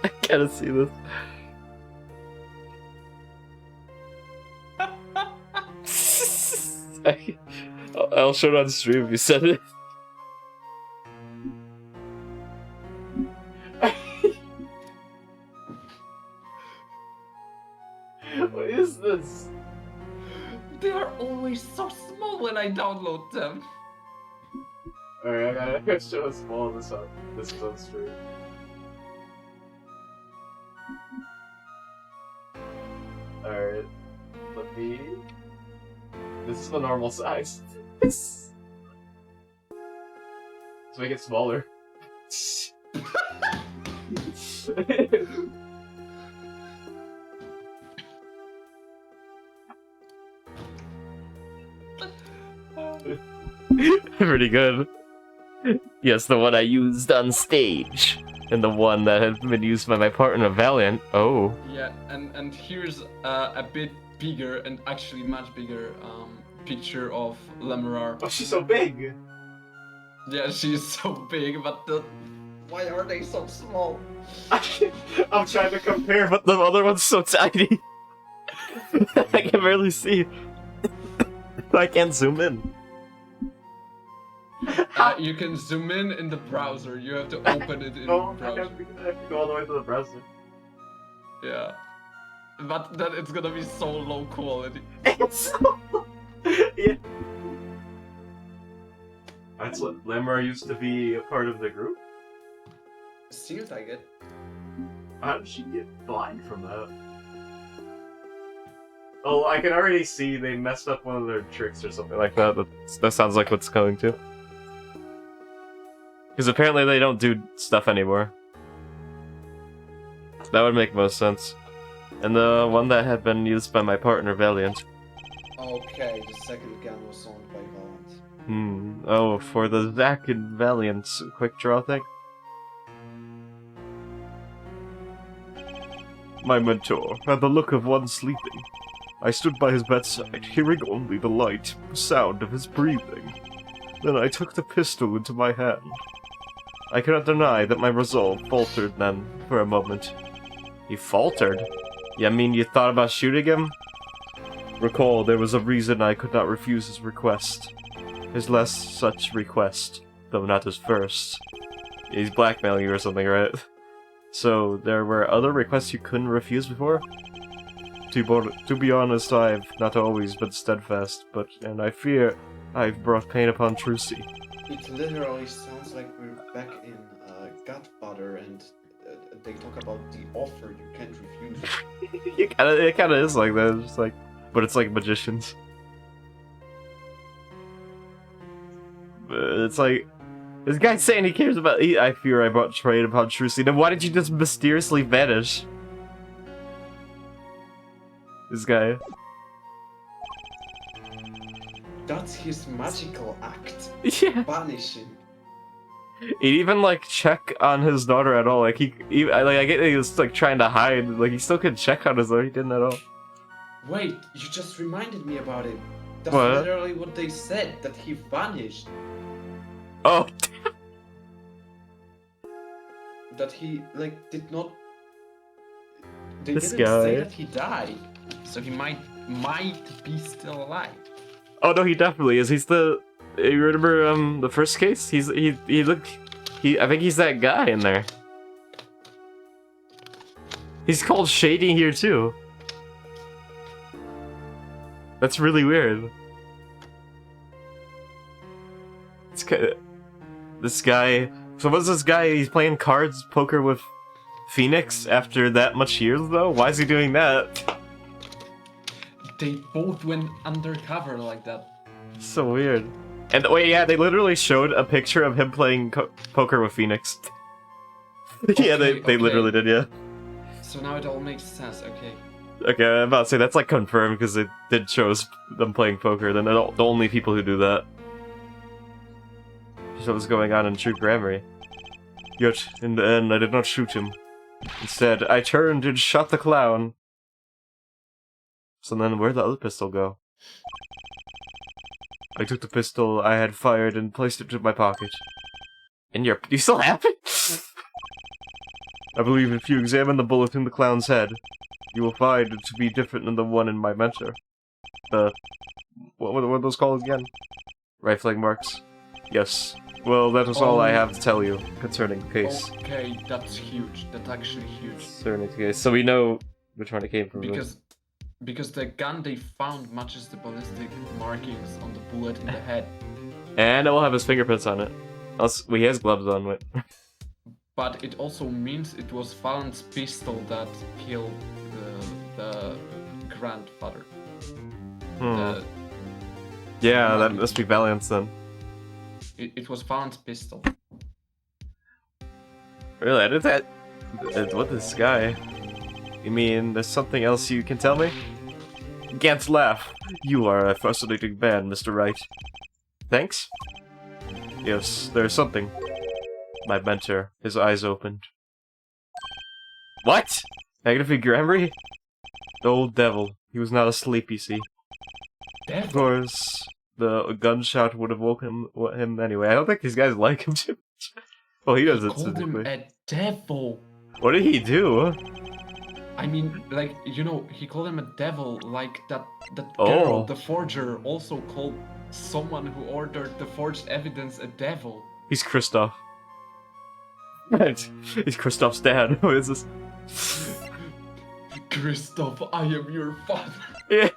I gotta see this. I'll show it on stream if you said it. What is this? They are always so small when I download them. Alright, I gotta show how small this is on stream. Alright, let me... This is the normal size. Let's make it smaller. Pretty good. Yes, the one I used on stage. And the one that had been used by my partner, Valiant. Oh. Yeah, and here's a bit bigger and actually much bigger picture of Lemurar. Oh, she's so big! Yeah, she's so big, but why are they so small? I'm trying to compare, but the other one's so tiny. I can barely see. I can't zoom in. You can zoom in the browser. You have to open it in the I browser. have to go all the way to the browser. Yeah. But then it's gonna be so low quality. It's so... yeah. That's what Lemur used to be a part of the group? Seems like it. How did she get blind from that? Oh, I can already see they messed up one of their tricks or something like that. That sounds like what's coming to. Because apparently they don't do stuff anymore. That would make most sense. And the one that had been used by my partner, Valiant. Okay, the second gun was owned by Valiant. Oh, for the Zack and Valiant quick draw thing? My mentor had the look of one sleeping. I stood by his bedside, hearing only the light sound of his breathing. Then I took the pistol into my hand. I cannot deny that my resolve faltered then, for a moment. You faltered? You mean you thought about shooting him? Recall, there was a reason I could not refuse his request. His last such request, though not his first. He's blackmailing you or something, right? So, there were other requests you couldn't refuse before? To be honest, I've not always been steadfast, and I fear I've brought pain upon Trucy. It literally sounds like we're back in Godfather and they talk about the offer you can't refuse. It kinda is like that, it's just like, but it's like magicians. But it's like, this guy's saying he cares about I fear I brought pain upon Trucy. Then why did you just mysteriously vanish? This guy. That's his magical act. Yeah. Vanishing. He'd even like check on his daughter at all. Like I get that he was like trying to hide. Like he still could check on his daughter. He didn't at all. Wait, you just reminded me about it. That's What? literally what they said, that he vanished. Oh. That he, like, did not... They This didn't say guy. that he died. So he might be still alive. Oh no, he definitely is. He's the. You remember the first case? He looked. I think he's that guy in there. He's called Shady here too. That's really weird. It's kinda... This guy... So what's this guy? He's playing cards, poker with Phoenix after that much years though? Why is he doing that? They both went undercover like that. So weird. And wait, yeah, they literally showed a picture of him playing poker with Phoenix. Yeah, they Okay. literally did, yeah. So now it all makes sense, okay. Okay, I'm about to say, that's like confirmed because it did show us them playing poker. Then they're the only people who do that. So what's going on in True Grammary. Yet, in the end, I did not shoot him. Instead, I turned and shot the clown. So then, where'd the other pistol go? I took the pistol I had fired and placed it in my pocket. In your... You still have it? I believe if you examine the bullet in the clown's head, you will find it to be different than the one in my mentor. What were those called again? Rifling marks. Yes. Well, that is all I have to tell you concerning the case. Okay, that's huge. That's actually huge. Concerning the case. So we know which one it came from. Because the gun they found matches the ballistic markings on the bullet in the head. And it will have his fingerprints on it. Also, he has gloves on, wait. But it also means it was Fallon's pistol that killed the grandfather. Yeah, that must be Valiant's then. It was Fallon's pistol. Really? I did that? What this guy? You mean there's something else you can tell me? Gantz laugh. You are a fascinating man, Mr. Wright. Thanks? Yes, there's something. My mentor, his eyes opened. What? Negative Grammary? The old devil. He was not asleep, you see. Devil? Of course, the gunshot would have woken him anyway. I don't think these guys like him too much. Well, he doesn't. Called him a devil. What did he do? I mean, like, you know, he called him a devil, like that Oh. girl, the forger, also called someone who ordered the forged evidence a devil. He's Kristoff. He's Kristoff's dad. Who is this? Christoph, I am your father. Yeah.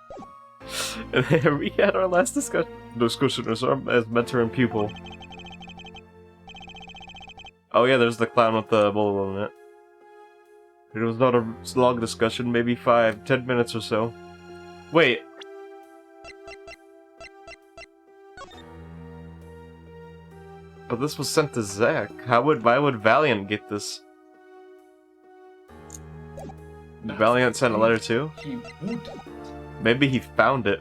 And there we had our last discussion as mentor and pupil. Oh yeah, there's the clown with the bullet in it. It was not a long discussion, maybe 5-10 minutes or so. Wait. But this was sent to Zack. Why would Valiant get this? Did Valiant send a letter too? He would. Maybe he found it.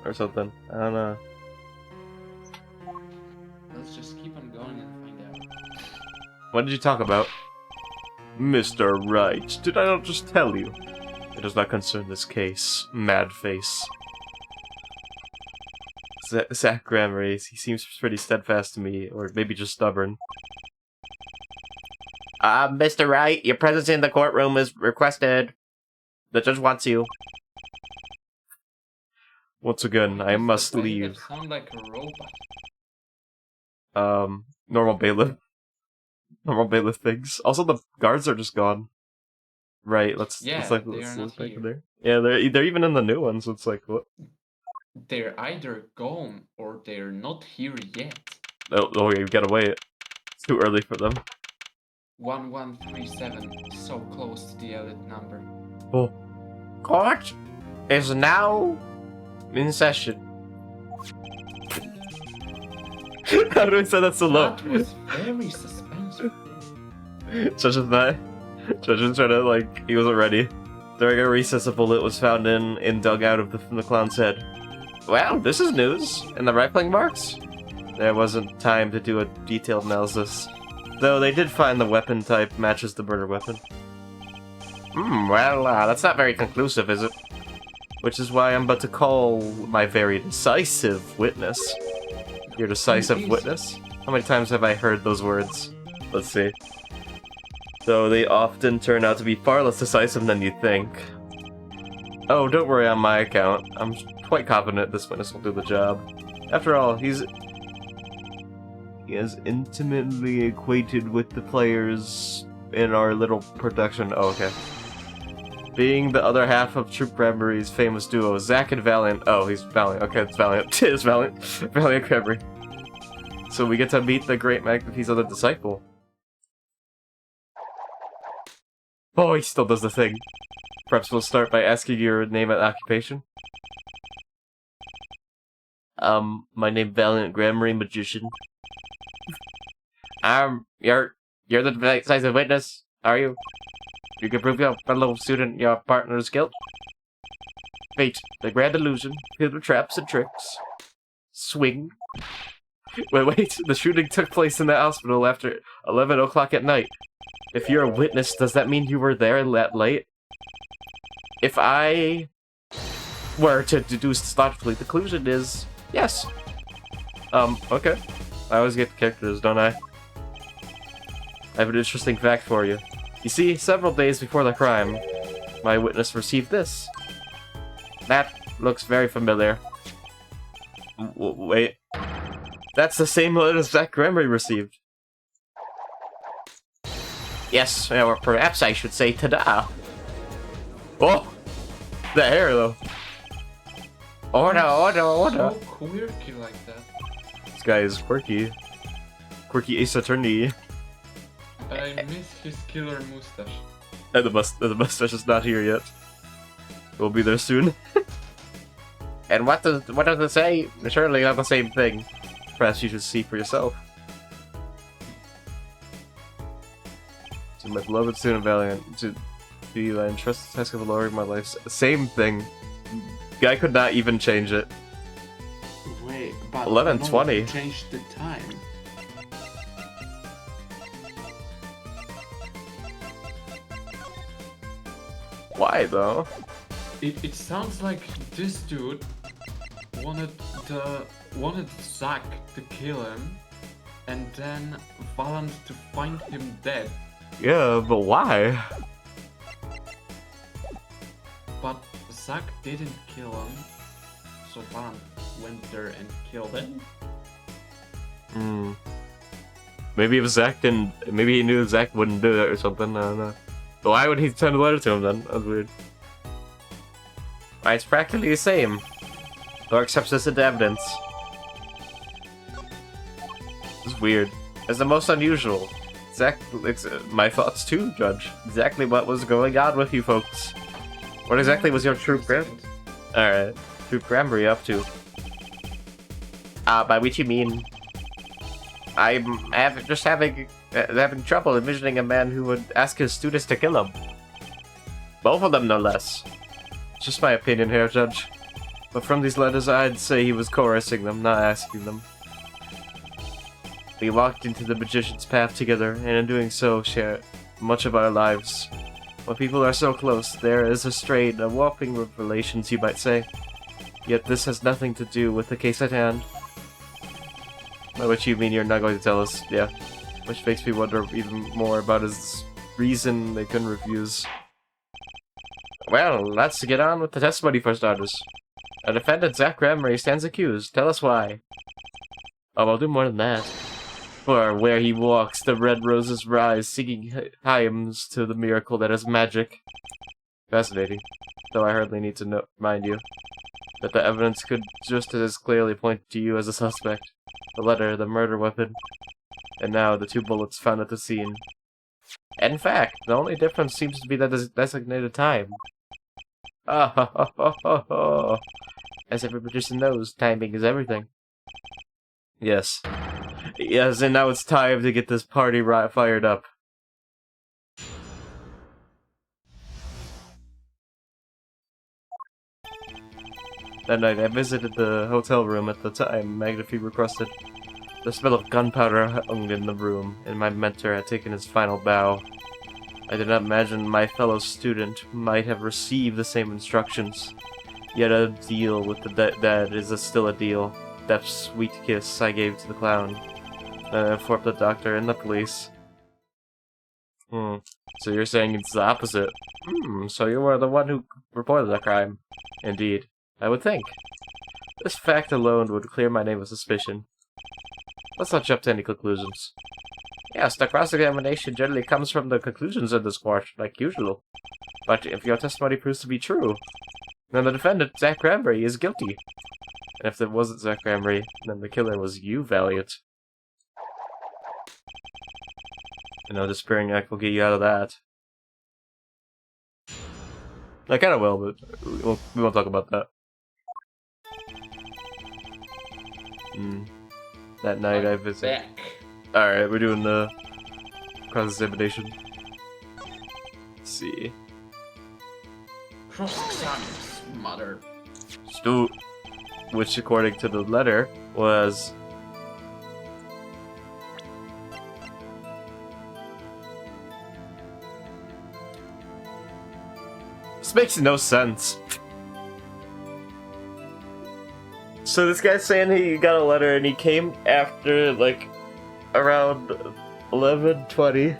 Or something. I don't know. Let's just keep on going and find out. What did you talk about? Mr. Wright, did I not just tell you? It does not concern this case, mad face. Zack Grammary, he seems pretty steadfast to me, or maybe just stubborn. Mr. Wright, your presence in the courtroom is requested. The judge wants you. Once again, I must leave. Sound like a robot. Normal bailiff. Normal bailiff things. Also, the guards are just gone. Right, let's Yeah, back here. there. Yeah, they're even in the new ones, so it's like, what? They're either gone or they're not here yet. Oh, you gotta wait. It's too early for them. 1137, so close to the edit number. Oh. Court is now in session. How do I say that so low? That was very suspenseful. Judge is not. Judge is trying to, like, he wasn't ready. During a recess, a bullet was found and dug out from the clown's head. Well, this is news. And the rifling marks? There wasn't time to do a detailed analysis. Though they did find the weapon type matches the murder weapon. Well, that's not very conclusive, is it? Which is why I'm about to call my very decisive witness. Your decisive witness? How many times have I heard those words? Let's see. Though they often turn out to be far less decisive than you think. Oh, don't worry on my account. I'm quite confident this witness will do the job. After all, he is intimately acquainted with the players in our little production. Oh, okay. being the other half of Troop Cranberry's famous duo, Zack and Valiant. Oh, he's Valiant. Okay, it's Valiant. It's Valiant. Valiant Cranberry. So we get to meet the great Magnifi's other disciple. Oh, he still does the thing. Perhaps we'll start by asking your name and occupation. My name Valiant Cranberry Magician. You're the decisive witness, are you? You can prove your fellow student your partner's guilt. Fate, the grand illusion, filled with traps and tricks. Swing. Wait, the shooting took place in the hospital after 11 o'clock at night. If you're a witness, does that mean you were there that late? If I were to deduce logically, the conclusion is yes. Okay. I always get the characters, don't I? I have an interesting fact for you. You see, several days before the crime, my witness received this. That looks very familiar. Wait. That's the same letter Zack Cranberry received. Yes, or perhaps I should say ta-da. Oh! The hair, though. Order. So quirky like that. This guy is quirky. Quirky Ace Attorney. I miss his killer mustache. And the mustache is not here yet. We'll be there soon. And what does it say? Surely not the same thing. Perhaps you should see for yourself. To my beloved student Valiant, to be I entrust the task of lowering my life. Same thing. Guy could not even change it. Wait, but 11:20. Change the time. Why though? It sounds like this dude wanted Zack to kill him, and then Valant to find him dead. Yeah, but why? But Zack didn't kill him, so Valant went there and killed him. Hmm. Maybe if Zack didn't, maybe he knew Zack wouldn't do that or something. I don't know. But why would he send a letter to him then? That's weird. It's practically the same. Or accepts this into evidence. It's weird. It's the most unusual. My thoughts too, Judge. Exactly what was going on with you folks. What exactly was your Troop Cranberry? Alright. Troop Cranberry up to? By which you mean... I'm having trouble envisioning a man who would ask his students to kill him. Both of them, no less. Just my opinion here, Judge. But from these letters, I'd say he was coercing them, not asking them. We walked into the magician's path together, and in doing so, share much of our lives. When people are so close, there is a strain, a warping of relations, you might say. Yet this has nothing to do with the case at hand. By which you mean you're not going to tell us, yeah. Which makes me wonder even more about his reason they couldn't refuse. Well, let's get on with the testimony for starters. A defendant, Zack Cranberry, stands accused. Tell us why. Oh, I'll do more than that. For where he walks, the red roses rise, singing hymns to the miracle that is magic. Fascinating. Though I hardly need to remind you that the evidence could just as clearly point to you as a suspect. The letter, the murder weapon, and now the 2 bullets found at the scene. In fact, the only difference seems to be the designated time. As every magician knows, timing is everything. Yes. Yes, and now it's time to get this party fired up. That night, I visited the hotel room at the time Magnifi requested. The smell of gunpowder hung in the room, and my mentor had taken his final bow. I did not imagine my fellow student might have received the same instructions. Yet a deal with the dead is still a deal. That sweet kiss I gave to the clown. Then I informed the doctor and the police. So you're saying it's the opposite. So you were the one who reported the crime. Indeed. I would think. This fact alone would clear my name of suspicion. Let's not jump to any conclusions. Yes, the cross-examination generally comes from the conclusions of this court, like usual. But if your testimony proves to be true, then the defendant, Zach Cranberry, is guilty. And if it wasn't Zach Cranberry, then the killer was you, Valiant. And no despairing act will get you out of that. I kinda will, but we won't talk about that. That night I visit. Back. Alright, we're doing the cross-examination. Let's see. Cross-examine, mother. Stu, which according to the letter was this makes no sense. So this guy's saying he got a letter and he came after like around 11:20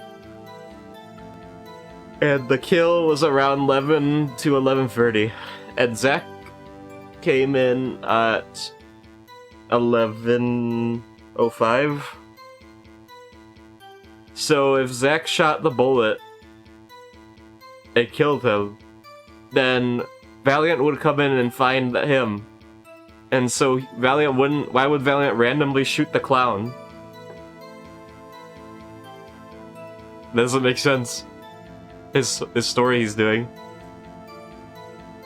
and the kill was around 11 to 11:30 and Zach came in at 11:05. So if Zach shot the bullet and killed him, then Valiant would come in and find him. And so Valiant wouldn't... Why would Valiant randomly shoot the clown? Doesn't make sense. His story he's doing.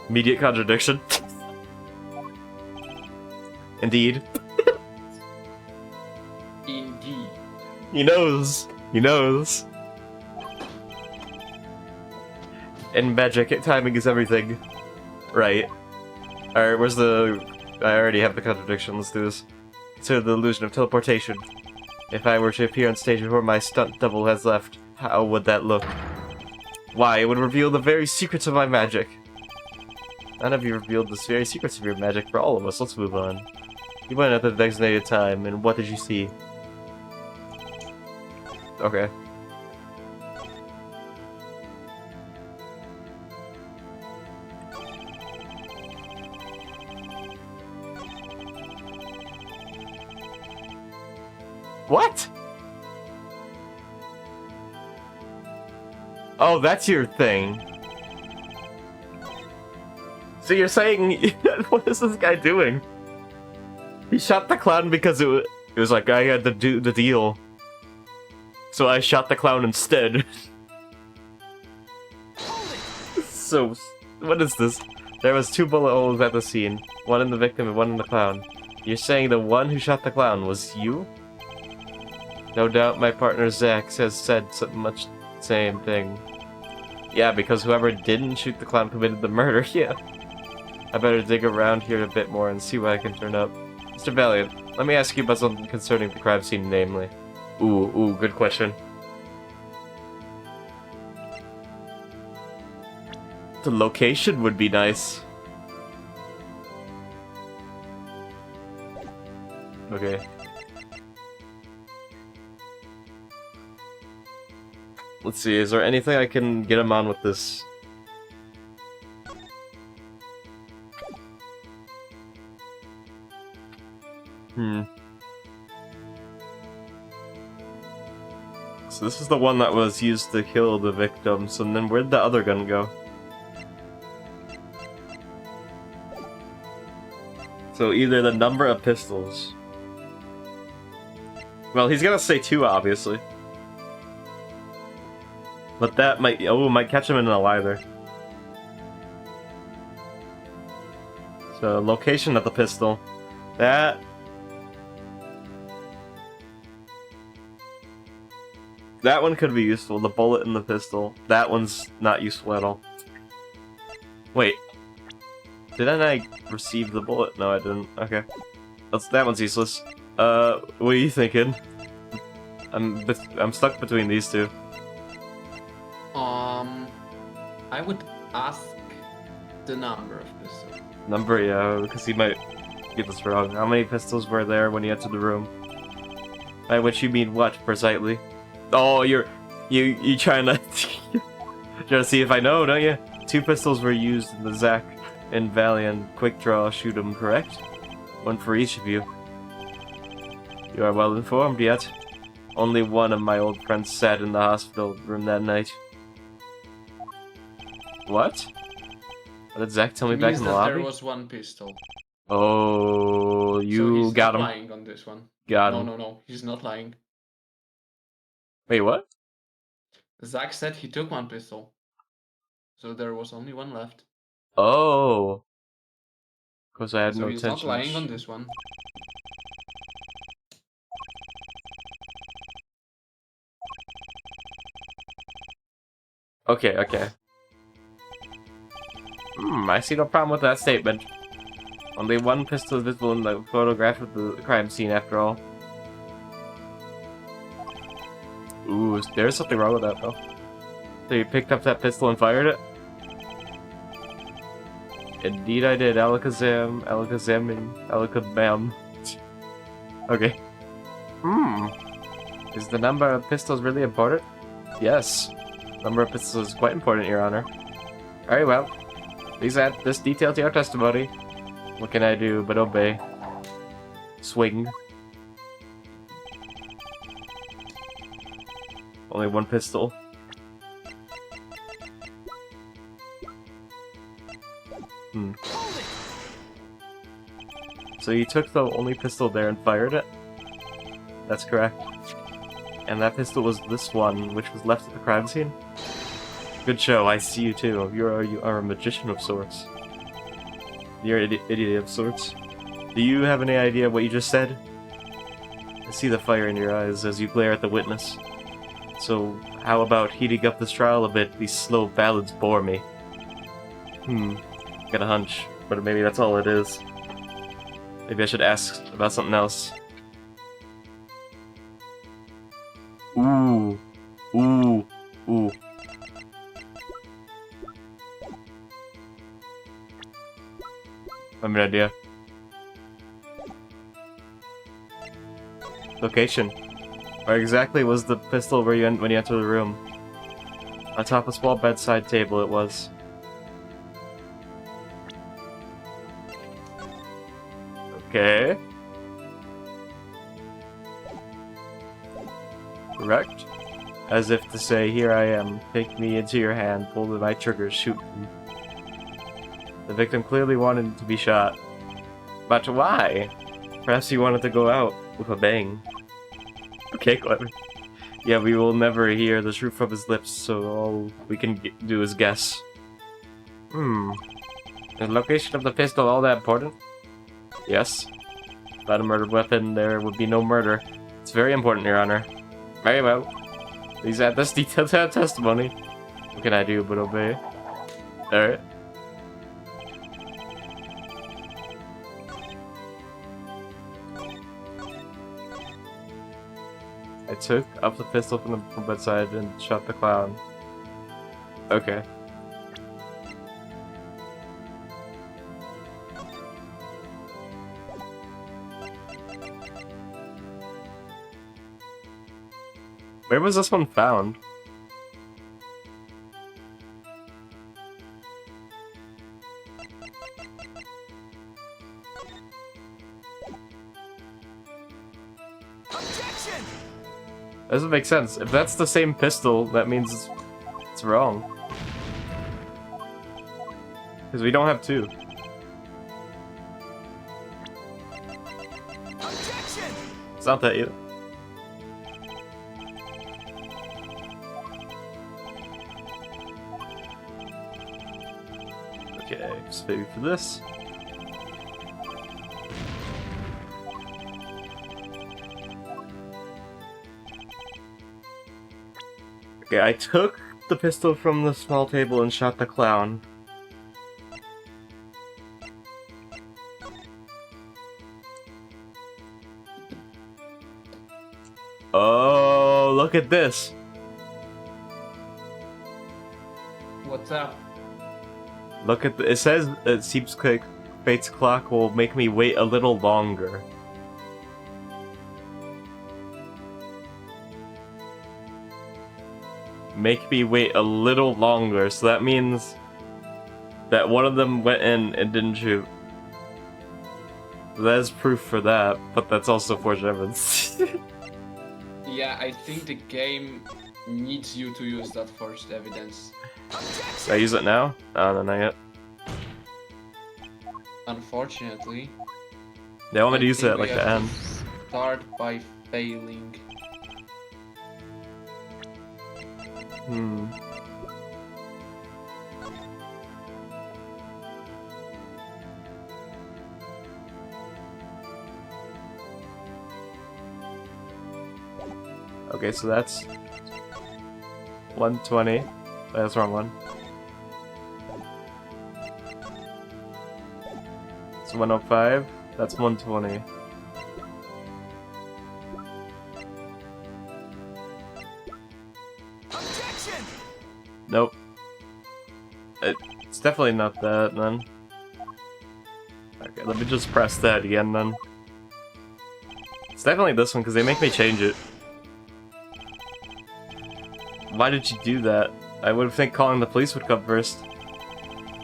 Immediate contradiction. Indeed. Indeed. He knows. He knows. In magic, timing is everything. Right. Alright, where's the... I already have the contradiction, let's do this. Consider the illusion of teleportation. If I were to appear on stage before my stunt double has left, how would that look? Why, it would reveal the very secrets of my magic. None of you revealed the very secrets of your magic for all of us, let's move on. You went at the designated time, and what did you see? Okay. What? Oh, that's your thing. So you're saying... What is this guy doing? He shot the clown because it was like, I had to do the deal. So I shot the clown instead. So, what is this? There was 2 bullet holes at the scene. One in the victim and one in the clown. You're saying the one who shot the clown was you? No doubt my partner Zach has said much same thing. Yeah, because whoever didn't shoot the clown committed the murder, yeah. I better dig around here a bit more and see what I can turn up. Mr. Valiant, let me ask you about something concerning the crime scene, namely. Ooh, good question. The location would be nice. Okay. Let's see, is there anything I can get him on with this? So this is the one that was used to kill the victim, so then where'd the other gun go? So either the number of pistols... Well, he's gonna say 2, obviously. But that might... Oh, might catch him in a lie there. So, location of the pistol. That... That one could be useful, the bullet in the pistol. That one's not useful at all. Wait. Didn't I receive the bullet? No, I didn't. Okay. That one's useless. What are you thinking? I'm stuck between these two. I would ask the number of pistols. Number, yeah, because he might get this wrong. How many pistols were there when he entered the room? By which you mean what, precisely? Oh, you trying to trying to see if I know, don't you? 2 pistols were used in the Zach and Valiant quick draw shoot 'em, correct? One for each of you. You are well informed yet. Only one of my old friends sat in the hospital room that night. What? What did Zach tell me back Means in the that lobby? there was one pistol. Oh, So you he's got not him. lying on this one. Got No, him. no, no. He's not lying. Wait, what? Zach said he took one pistol. So there was only one left. Oh. Because I had So no he's not attention. lying on this one. Okay, okay. I see no problem with that statement. Only one pistol is visible in the photograph of the crime scene, after all. Ooh, there's something wrong with that, though. So you picked up that pistol and fired it? Indeed I did. Alakazam, Alakazam, and Alakabam. Okay. Is the number of pistols really important? Yes. Number of pistols is quite important, Your Honor. Very well. Please add this detail to your testimony. What can I do but obey? Swing. Only one pistol. So you took the only pistol there and fired it? That's correct. And that pistol was this one, which was left at the crime scene? Good show, I see you too. You are a magician of sorts. You're an idiot of sorts. Do you have any idea what you just said? I see the fire in your eyes as you glare at the witness. So, how about heating up this trial a bit? These slow ballads bore me. Got a hunch, but maybe that's all it is. Maybe I should ask about something else. Ooh. Ooh. Ooh. I have an idea. Location. Where exactly was the pistol when you entered the room? On top of a small bedside table it was. Okay. Correct. As if to say, here I am, take me into your hand, pull my trigger, shoot me. The victim clearly wanted to be shot. But why? Perhaps he wanted to go out with a bang. Okay, clever. Yeah, we will never hear the truth from his lips, so all we can do is guess. Is the location of the pistol all that important? Yes. Without a murder weapon, there would be no murder. It's very important, Your Honor. Very well. Please add this detail to that testimony. What can I do but obey? Alright. I took up the pistol from the bedside and shot the clown. Okay. Where was this one found? Objection! Doesn't make sense. If that's the same pistol, that means it's wrong. Because we don't have two. Objection! It's not that either. Okay, just maybe for this. Okay, I took the pistol from the small table and shot the clown. Oh, look at this. What's up? Look at it says it seems like Fate's clock will make me wait a little longer. Make me wait a little longer, so that means that one of them went in and didn't shoot. That is proof for that, but that's also forged evidence. Yeah, I think the game needs you to use that first evidence. Can I use it now? Oh, no, not yet. Unfortunately. They want me to use it think at we like the have end. to start by failing. Hmm. Okay, so that's 120. That's the wrong one. It's 105. That's 120. Nope. It's definitely not that, then. Okay, let me just press that again, then. It's definitely this one, because they make me change it. Why did you do that? I would think calling the police would come first.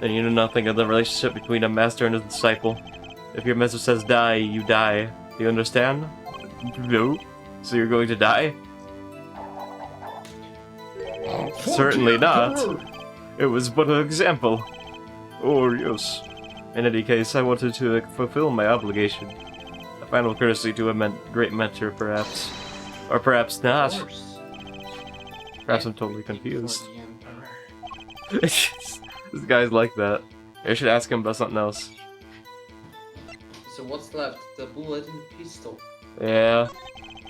And you know nothing of the relationship between a master and a disciple. If your master says die, you die. Do you understand? No. So you're going to die? Certainly not. It was but an example. Oh, yes. In any case, I wanted to fulfill my obligation. A final courtesy to a great mentor, perhaps. Or perhaps not. Perhaps I'm totally confused. This guy's like that. I should ask him about something else. So what's left? The bullet and pistol. Yeah.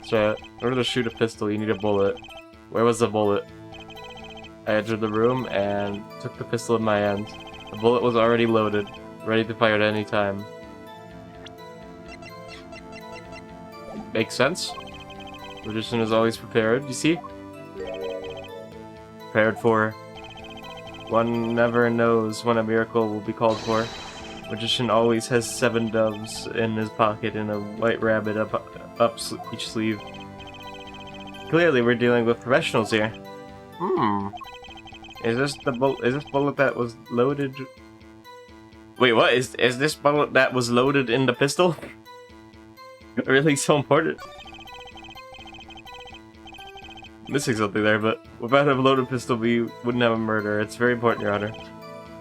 So, in order to shoot a pistol, you need a bullet. Where was the bullet? I entered the room and took the pistol in my hand. The bullet was already loaded, ready to fire at any time. Makes sense. Magician is always prepared, you see? Prepared for. One never knows when a miracle will be called for. Magician always has 7 doves in his pocket and a white rabbit up each sleeve. Clearly, we're dealing with professionals here. Is this the bullet that was loaded? Wait, what? Is this bullet that was loaded in the pistol? Really so important? Missing something there, but without a loaded pistol, we wouldn't have a murder. It's very important, Your Honor.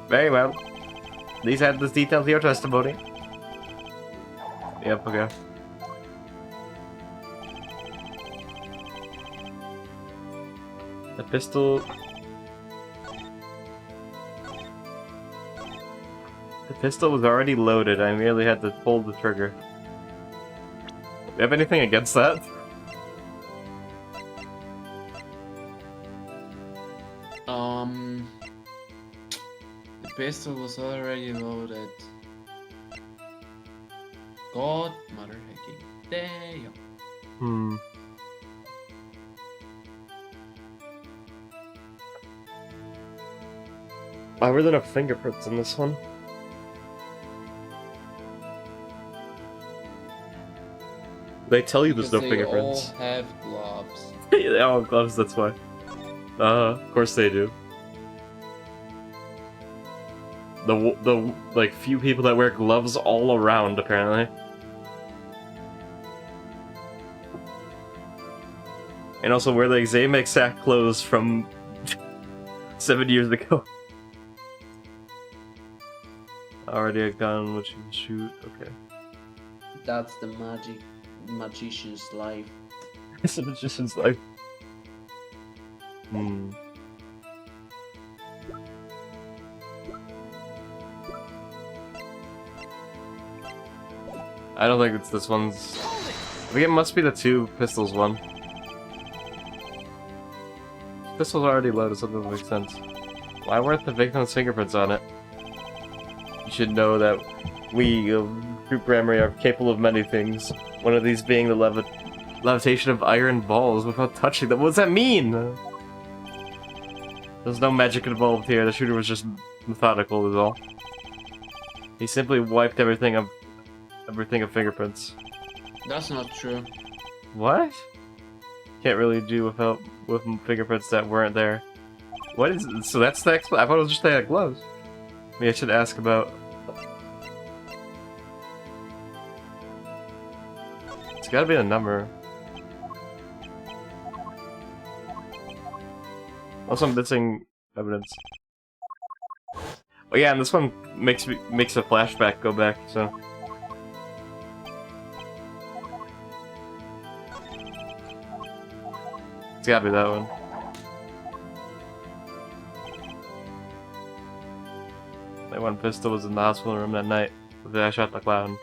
Very well. Please add this detail to your testimony. Yep, okay. The pistol... The pistol was already loaded, I merely had to pull the trigger. Do you have anything against that? The pistol was already loaded. God, mother hacking. Damn. Why were there no fingerprints in this one? They tell you there's no fingerprints. They all have gloves. They all have gloves, that's why. Of course they do. The like few people that wear gloves all around, apparently. And also wear the same exact clothes from 7 years ago. Already a gun which you can shoot, okay. That's the magician's life. It's a magician's life. I don't think it's this one's... I think it must be the 2 pistols one. Pistol's already loaded, so that doesn't make sense. Why weren't the victim's fingerprints on it? You should know that we, Group Grammar, are capable of many things. One of these being the levitation of iron balls without touching them. What does that mean? There's no magic involved here. The shooter was just methodical, is all. He simply wiped everything of fingerprints. That's not true. What? Can't really do with fingerprints that weren't there. What is it? So that's the explanation? I thought it was just they had gloves. Maybe I should ask about... It's gotta be a number. Also, I'm missing evidence. Oh yeah, and this one makes a flashback go back, so... It's gotta be that one. That one pistol was in the hospital room that night. I shot the clown.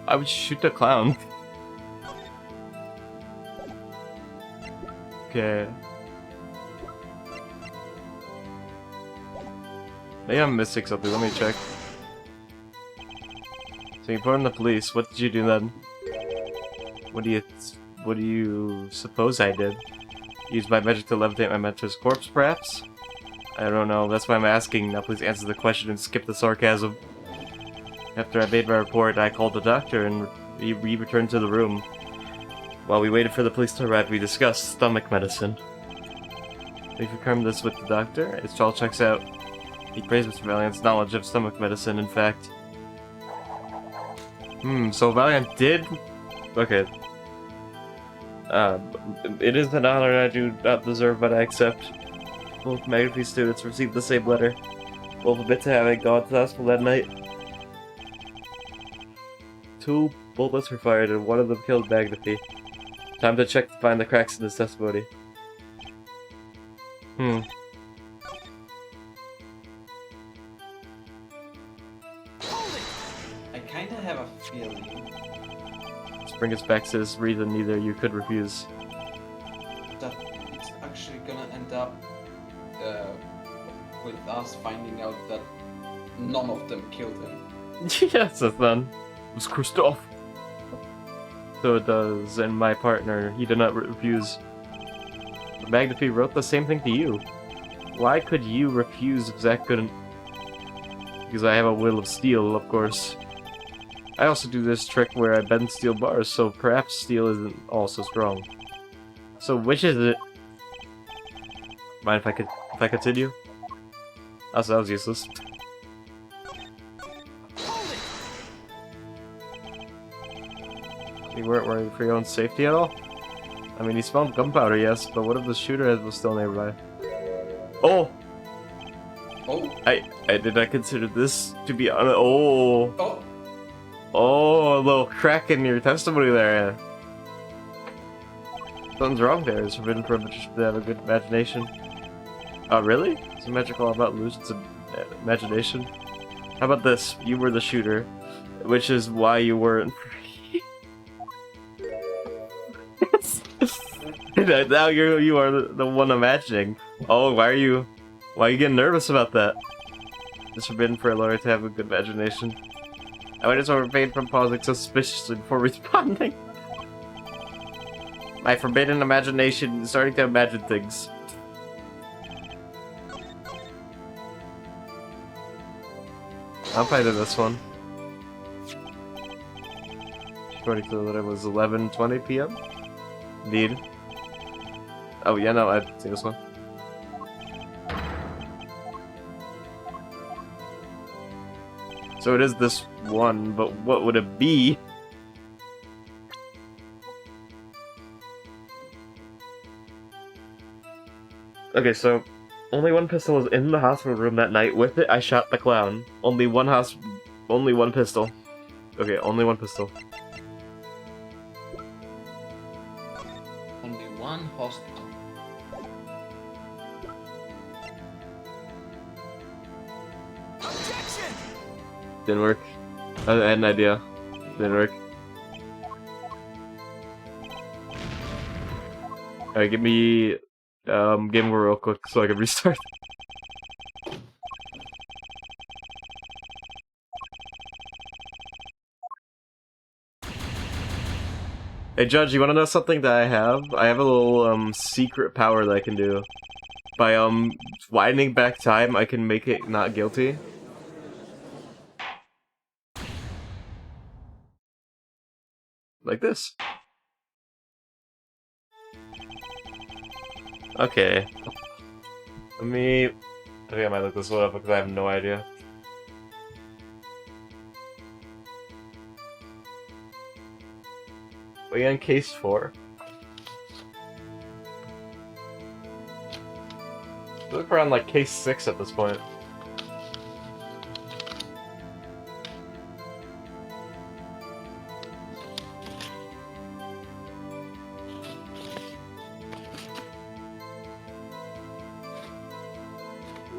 I would shoot the clown. Okay. Maybe I'm missing something, let me check. So you informed the police, what did you do then? What do you suppose I did? Use my magic to levitate my mentor's corpse, perhaps? I don't know, that's why I'm asking. Now please answer the question and skip the sarcasm. After I made my report, I called the doctor and we returned to the room. While we waited for the police to arrive, we discussed stomach medicine. We confirmed this with the doctor. It all checks out. He praised Mr. Valiant's knowledge of stomach medicine, in fact. So Valiant did... Okay. It is an honor I do not deserve, but I accept. Both Magpie students received the same letter. Both admit to having gone to the hospital that night. 2 bullets were fired and one of them killed Magpie. Time to check to find the cracks in his testimony. I kinda have a feeling Let's bring us back to this reason neither you could refuse. that it's actually gonna end up with us finding out that none of them killed him. Yes, that's done. It was Christoph. So it does, and my partner, he did not refuse. Magnifi wrote the same thing to you. Why could you refuse if Zack couldn't? Because I have a will of steel, of course. I also do this trick where I bend steel bars, so perhaps steel isn't all so strong. So which is it? Mind if I continue? Oh, so that was useless. You weren't worried for your own safety at all? I mean, he smelled gunpowder, yes, but what if the shooter was still nearby? Oh! Oh! I did not consider this to be oh! Oh! Oh, a little crack in your testimony there. Something's wrong there. It's forbidden for a magician to have a good imagination. Oh, really? Is magic all about illusions and imagination? How about this? You were the shooter, which is why you weren't free. Now you are the one imagining. Oh, why are you getting nervous about that? It's forbidden for a lawyer to have a good imagination. I might as well refrain from pausing suspiciously before responding. My forbidden imagination is starting to imagine things. I'll probably do this one. According to that, it was 11:20 p.m. Indeed. Oh yeah, no, I'd see this one. So it is this one, but what would it be? Okay, so only one pistol was in the hospital room that night. With it, I shot the clown. Only one pistol. Okay, only one pistol. Only one hospital. Didn't work. I had an idea. Didn't work. Alright, give me game over real quick so I can restart. Hey, Judge, you wanna know something that I have? I have a little, secret power that I can do. By, widening back time, I can make it not guilty. Like this. Okay. Let me... I think I might look this one up because I have no idea. We on case 4. Look around like case 6 at this point.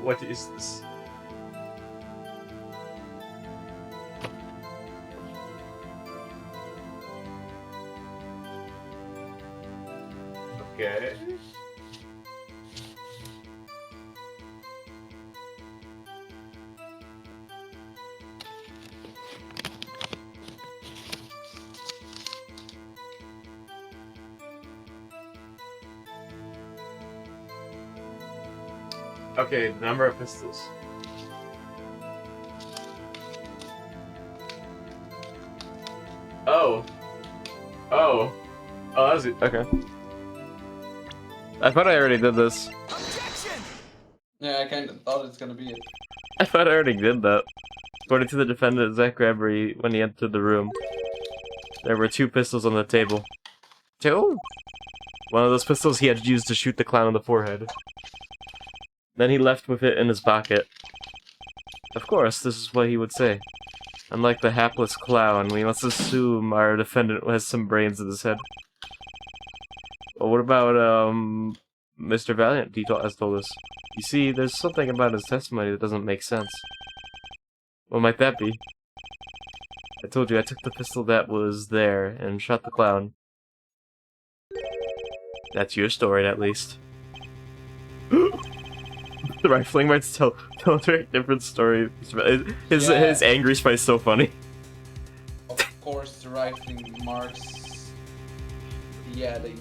What is this? Okay. Okay, the number of pistols. Oh. Oh. Oh, that was it. Okay. I thought I already did this. Yeah, I kind of thought it's gonna be it. I thought I already did that. According to the defendant, Zach Grabbery, when he entered the room, there were 2 pistols on the table. 2? One of those pistols he had used to shoot the clown in the forehead. Then he left with it in his pocket. Of course, this is what he would say. Unlike the hapless clown, we must assume our defendant has some brains in his head. Well, what about, Mr. Valiant has told us? You see, there's something about his testimony that doesn't make sense. What might that be? I told you I took the pistol that was there and shot the clown. That's your story, at least. The rifling might tell a very different story. His angry sprite is so funny. Of course, the rifling marks. Yeah, they.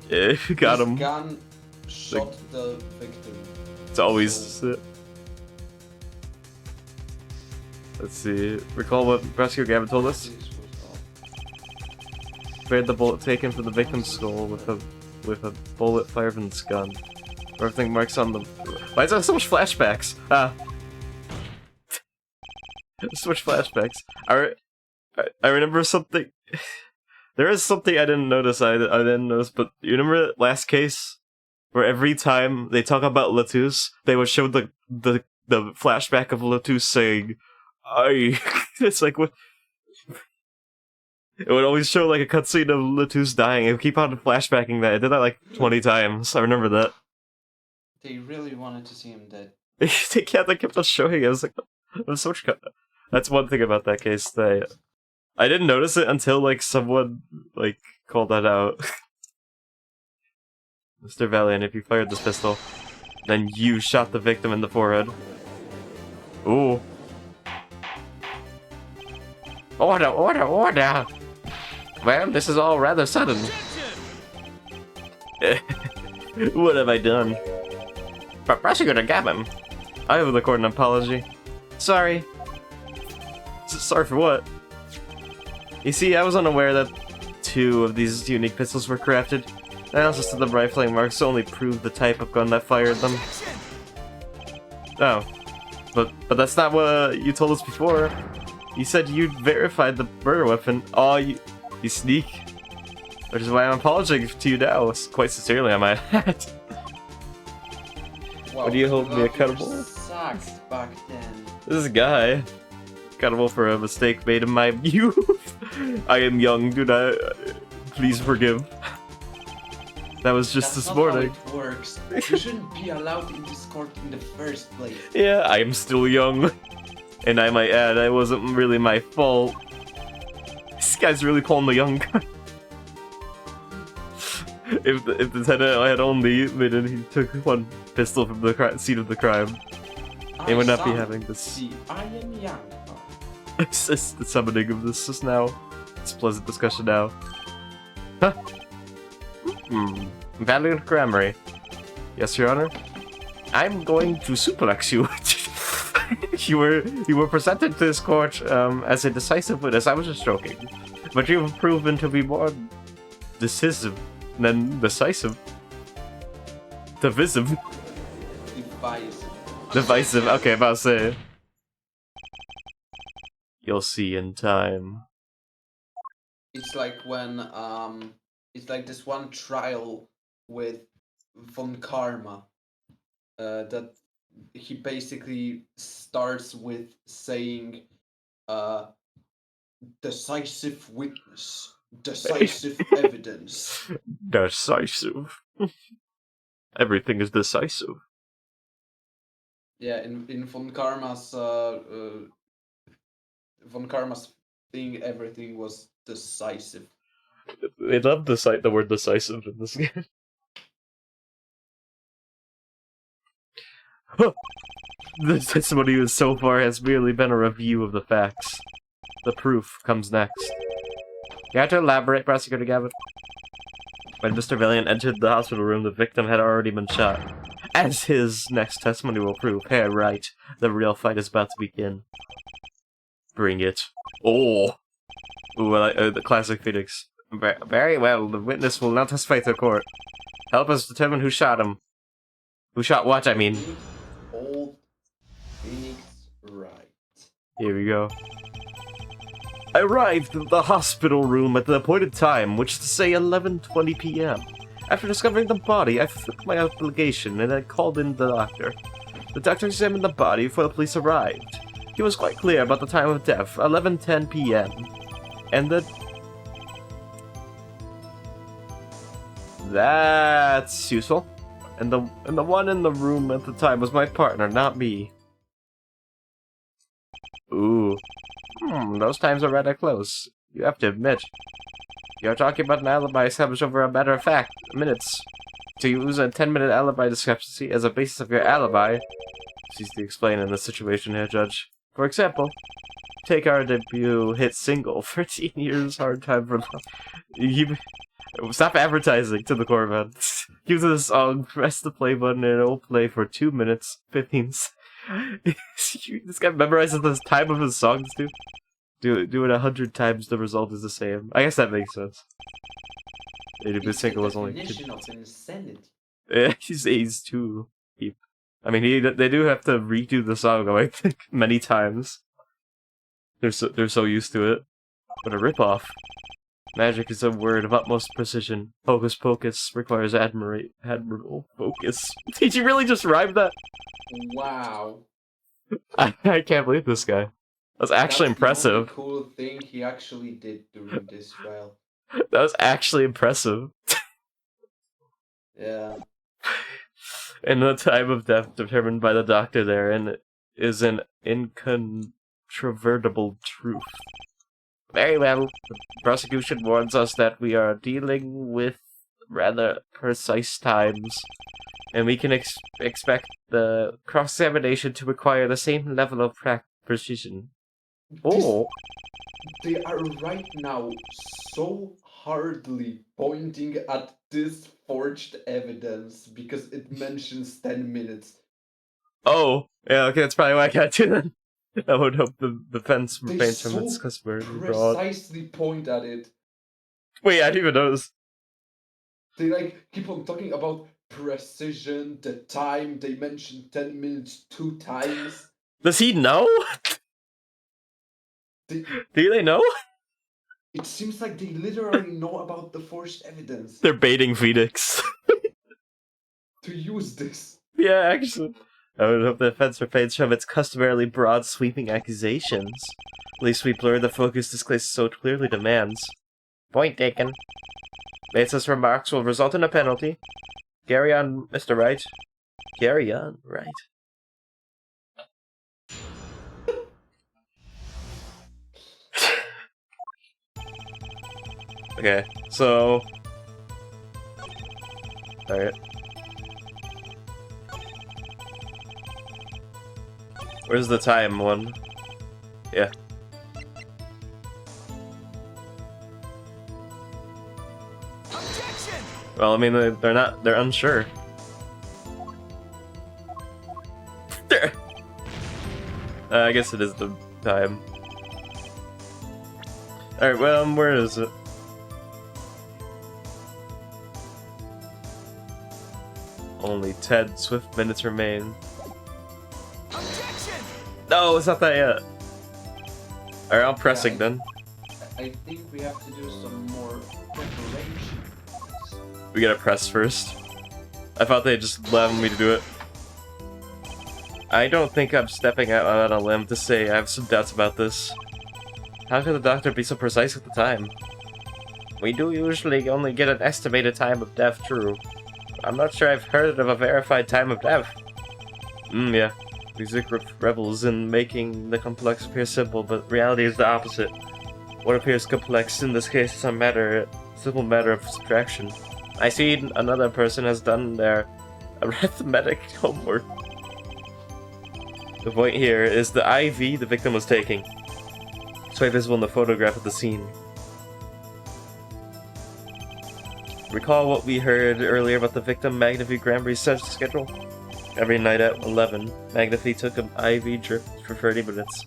Yeah, got him. Gun shot the victim. It's always. Let's see. Recall what Prosecutor Gavin told us. Spared the bullet taken from the victim's skull with a bullet fired from the gun. Everything marks on the. Why is there so much flashbacks? So much flashbacks. I remember something. There is something I didn't notice. I didn't notice, but you remember that last case where every time they talk about Latouche, they would show the flashback of Latouche saying, "I." It's like what. It would always show like a cutscene of Latouche dying. It would keep on flashbacking that. I did that like 20 times. I remember that. They really wanted to see him dead. They kept on showing it. I was like, I'm so much. That's one thing about that case. I didn't notice it until like someone like called that out. Mr. Valiant, if you fired this pistol, then you shot the victim in the forehead. Ooh. Order! Well, this is all rather sudden. What have I done? Prosecutor Gavin, I will record an apology. Sorry. Sorry for what? You see, I was unaware that 2 of these unique pistols were crafted. Analysis of the rifling marks only proved the type of gun that fired them. Oh. But that's not what you told us before. You said you'd verified the murder weapon. Oh, you sneak. Which is why I'm apologizing to you now, quite sincerely, I might add. Wow, Would you hold me accountable? Sucks back then. This guy. Accountable for a mistake made in my youth. I am young, do not. Please forgive. That was just That's this not morning. How it works. You shouldn't be allowed in this court in the first place. Yeah, I am still young. And I might add, it wasn't really my fault. This guy's really pulling the young guy. If the tenant had only admitted he took one pistol from the scene of the crime, he would not be having this. See, I am young. It's the summoning of this just now. It's a pleasant discussion now. Valiant Grammary. Yes, Your Honor. I'm going to suplex you. you were presented to this court as a decisive witness. I was just joking, but you have proven to be more decisive than decisive. Divisive. Divisive. Okay, about to say. You'll see in time. It's like when it's like this one trial with von Karma that he basically starts with saying decisive witness, decisive evidence. Decisive. Everything is decisive. Yeah, in von Karma's thing, everything was decisive. They love the word decisive in this game. The testimony so far has merely been a review of the facts. The proof comes next. You have to elaborate, Prosecutor Gavin. When Mr. Valiant entered the hospital room, the victim had already been shot. As his next testimony will prove. Hey, right. The real fight is about to begin. Bring it. Oh! Ooh, the classic Phoenix. Very well, the witness will now testify to the court. Help us determine who shot him. Who shot what, I mean. Old Phoenix, right. Here we go. I arrived at the hospital room at the appointed time, which is to say 11:20 p.m. After discovering the body, I fulfilled my obligation and I called in the doctor. The doctor examined the body before the police arrived. He was quite clear about the time of death, 11:10 p.m. And that's useful. And the one in the room at the time was my partner, not me. Ooh. Those times are rather close. You have to admit. You're talking about an alibi established over a matter of fact, minutes. To use a 10-minute alibi discrepancy as a basis of your alibi. It's easy to explain in this situation here, Judge. For example, take our debut hit single, 13 Years, Hard Time for Love. Stop advertising to the court, man. Use this song, press the play button, and it will play for 2 minutes, 15 seconds. This guy memorizes the time of his songs, dude. Do it 100 times, the result is the same. I guess that makes sense. The debut single was only... Definition of insanity. Yeah, he's too deep. I mean, they do have to redo the song, though, I think, many times. They're so used to it. But a ripoff. Magic is a word of utmost precision. Hocus pocus requires admirable focus. Did you really just rhyme that? Wow. I can't believe this guy. That's actually impressive. The only cool thing he actually did during this trial. That was actually impressive. Yeah. And the time of death determined by the doctor therein is an incontrovertible truth. Very well. The prosecution warns us that we are dealing with rather precise times, and we can expect the cross-examination to require the same level of precision. Oh! They are right now so hardly pointing at this forged evidence because it mentions 10 minutes. Oh! Yeah, okay, that's probably why I got to then. I would hope the defense They refrains from so its customary broad. precisely point at it. Wait, I didn't even notice. They like keep on talking about precision, the time. They mention 10 minutes 2 times. Does he know? Do they know? It seems like they literally know about the forged evidence. They're baiting Phoenix. To use this. Yeah, actually. I would hope the defense refrains from its customarily broad, sweeping accusations. At least we blur the focus this case so clearly demands. Point taken. Baseless remarks will result in a penalty. Carry on, Mr. Wright. Carry on, Wright. Okay, so... Alright. Where's the time one? Yeah. Well, I mean, they're unsure. I guess it is the time. Alright, well, where is it? Only 10 swift minutes remain. Objection! No, it's not that yet. Alright, I'm pressing then. I think we have to do some more preparation. We gotta press first. I thought they'd just allow me to do it. I don't think I'm stepping out on a limb to say I have some doubts about this. How could the doctor be so precise at the time? We do usually only get an estimated time of death, true. I'm not sure I've heard of a verified time of death. Yeah. Music revels in making the complex appear simple, but reality is the opposite. What appears complex in this case is a simple matter of subtraction. I see another person has done their arithmetic homework. The point here is the IV the victim was taking. It's quite visible in the photograph of the scene. Recall what we heard earlier about the victim Magnifi Granbury's schedule? Every night at 11, Magnifi took an IV drip for 30 minutes.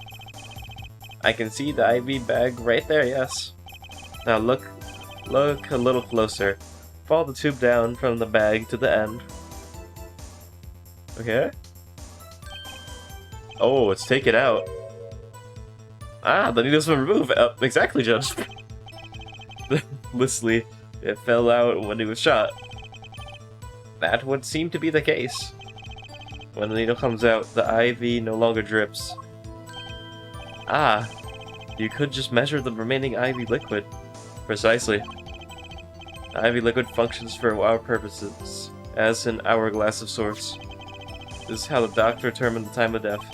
I can see the IV bag right there, yes. Now look a little closer. Follow the tube down from the bag to the end. Okay. Oh, it's taken out. Ah, the needle's been removed. Exactly, Judge. Listly, it fell out when he was shot. That would seem to be the case. When the needle comes out, the IV no longer drips. Ah, you could just measure the remaining IV liquid. Precisely. The IV liquid functions for our purposes, as an hourglass of sorts. This is how the doctor determined the time of death.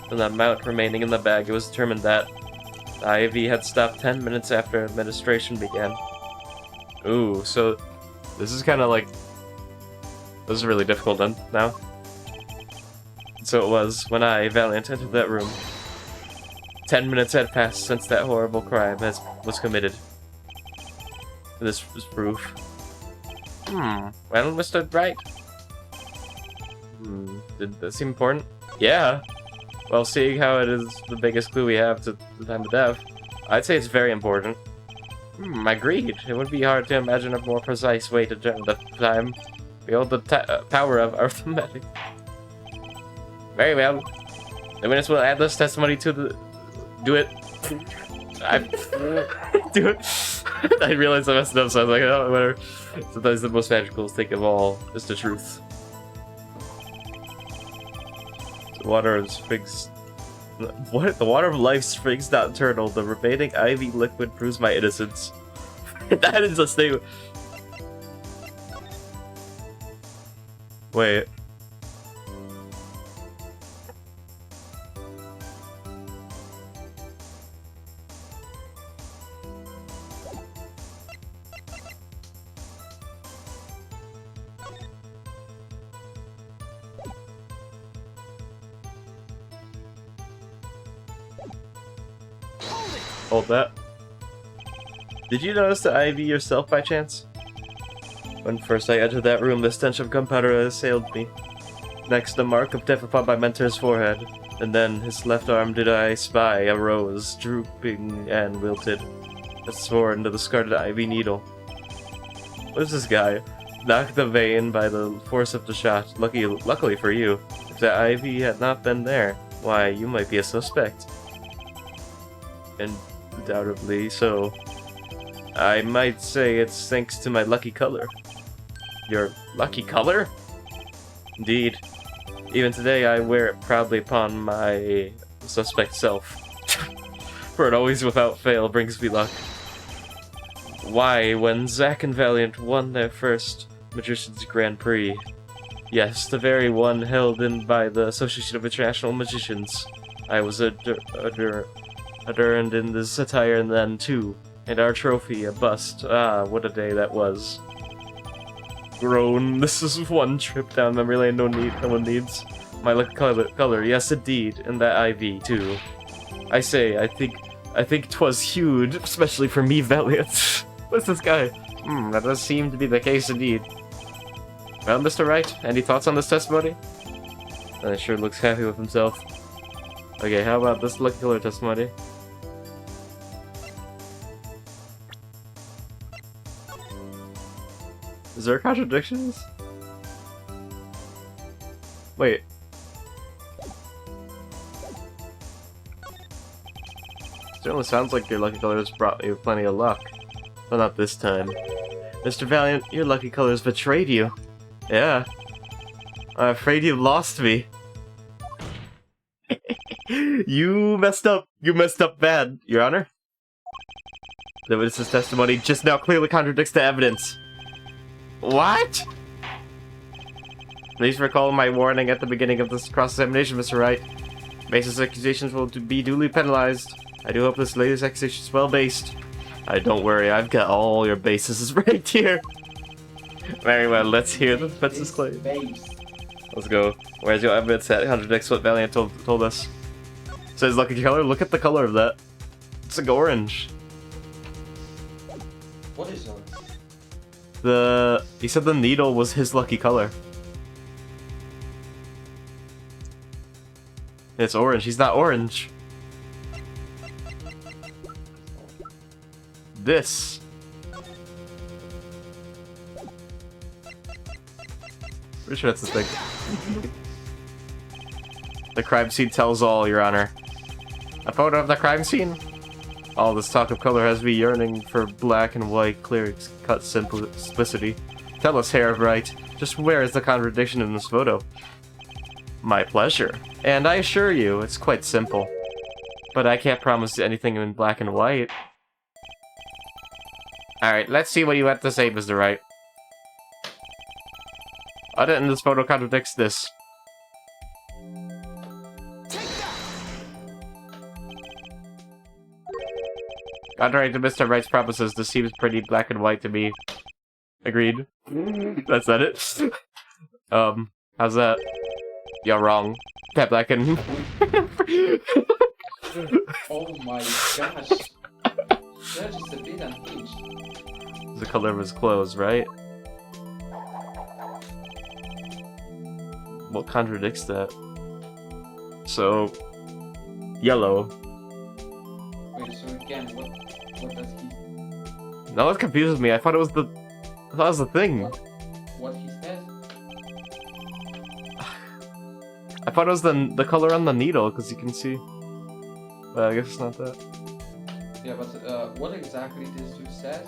From the amount remaining in the bag, it was determined that the IV had stopped 10 minutes after administration began. Ooh, so this is kind of like... This is really difficult then, now. So it was when I, Valiant, entered that room. 10 minutes had passed since that horrible crime was committed. This was proof. Well, Mr. Bright. Did that seem important? Yeah. Well, seeing how it is the biggest clue we have to the time of death, I'd say it's very important. Agreed. It would be hard to imagine a more precise way to determine the time. We hold the power of arithmetic. Very well. The witness will add this testimony to the... Do it. Do it. I realized I messed it up, so I was like, oh, whatever. Sometimes the most magical thing of all is the truth. The water of Springs... What? The water of life springs not eternal. The remaining IV liquid proves my innocence. That is a statement. Wait. Hold that. Did you notice the IV yourself by chance? When first I entered that room, the stench of gunpowder assailed me. Next, the mark of death upon my mentor's forehead. And then, his left arm did I spy a rose, drooping and wilted, that swore into the discarded IV needle. What is this guy? Knocked the vein by the force of the shot. Luckily for you, if the IV had not been there, why, you might be a suspect. Undoubtedly so. I might say it's thanks to my lucky color. Your lucky color? Indeed. Even today I wear it proudly upon my suspect self. For it always without fail brings me luck. Why, when Zack and Valiant won their first Magician's Grand Prix, yes, the very one held in by the Association of International Magicians, I was adorned in this attire then too, and our trophy, a bust. Ah, what a day that was. Groan, this is one trip down memory lane no one needs. My lucky color, yes indeed, and that IV too. I say, I think 'twas huge, especially for me, Valiant. What's this guy? That does seem to be the case indeed. Well, Mr. Wright, any thoughts on this testimony? Sure looks happy with himself. Okay, how about this lucky color testimony? Is there contradictions? Wait. Certainly sounds like your lucky colors brought you plenty of luck. But not this time. Mr. Valiant, your lucky colors betrayed you. Yeah. I'm afraid you lost me. You messed up. You messed up bad, Your Honor. The witness's testimony just now clearly contradicts the evidence. What? Please recall my warning at the beginning of this cross-examination, Mr. Wright. Baseless accusations will be duly penalized. I do hope this latest accusation is well-based. Don't worry, I've got all your bases right here. Very well, let's hear the defense's claim. Let's go. Where's your evidence that contradicts what Valiant told us? Says lucky color, look at the color of that. It's like orange. What is orange? He said the needle was his lucky color. It's orange, he's not orange. This. Pretty sure that's the thing. The crime scene tells all, Your Honor. A photo of the crime scene? All this talk of color has me yearning for black and white, clear-cut simplicity. Tell us, Hair of Right, just where is the contradiction in this photo? My pleasure. And I assure you, it's quite simple. But I can't promise anything in black and white. Alright, let's see what you have to say, Mr. Wright. Other than this photo contradicts this. Contrary to Mr. Wright's promises, this seems pretty black and white to me. Agreed. That's not it. How's that? You're wrong. That black and... Oh my gosh. They're just a bit unhinged. The color of his clothes, right? What contradicts that? So... Yellow. Wait, so again, what does he... Now that confuses me. I thought it was the... I thought it was the thing. What he says? I thought it was the color on the needle, because you can see. But I guess it's not that. Yeah, but what exactly this dude says?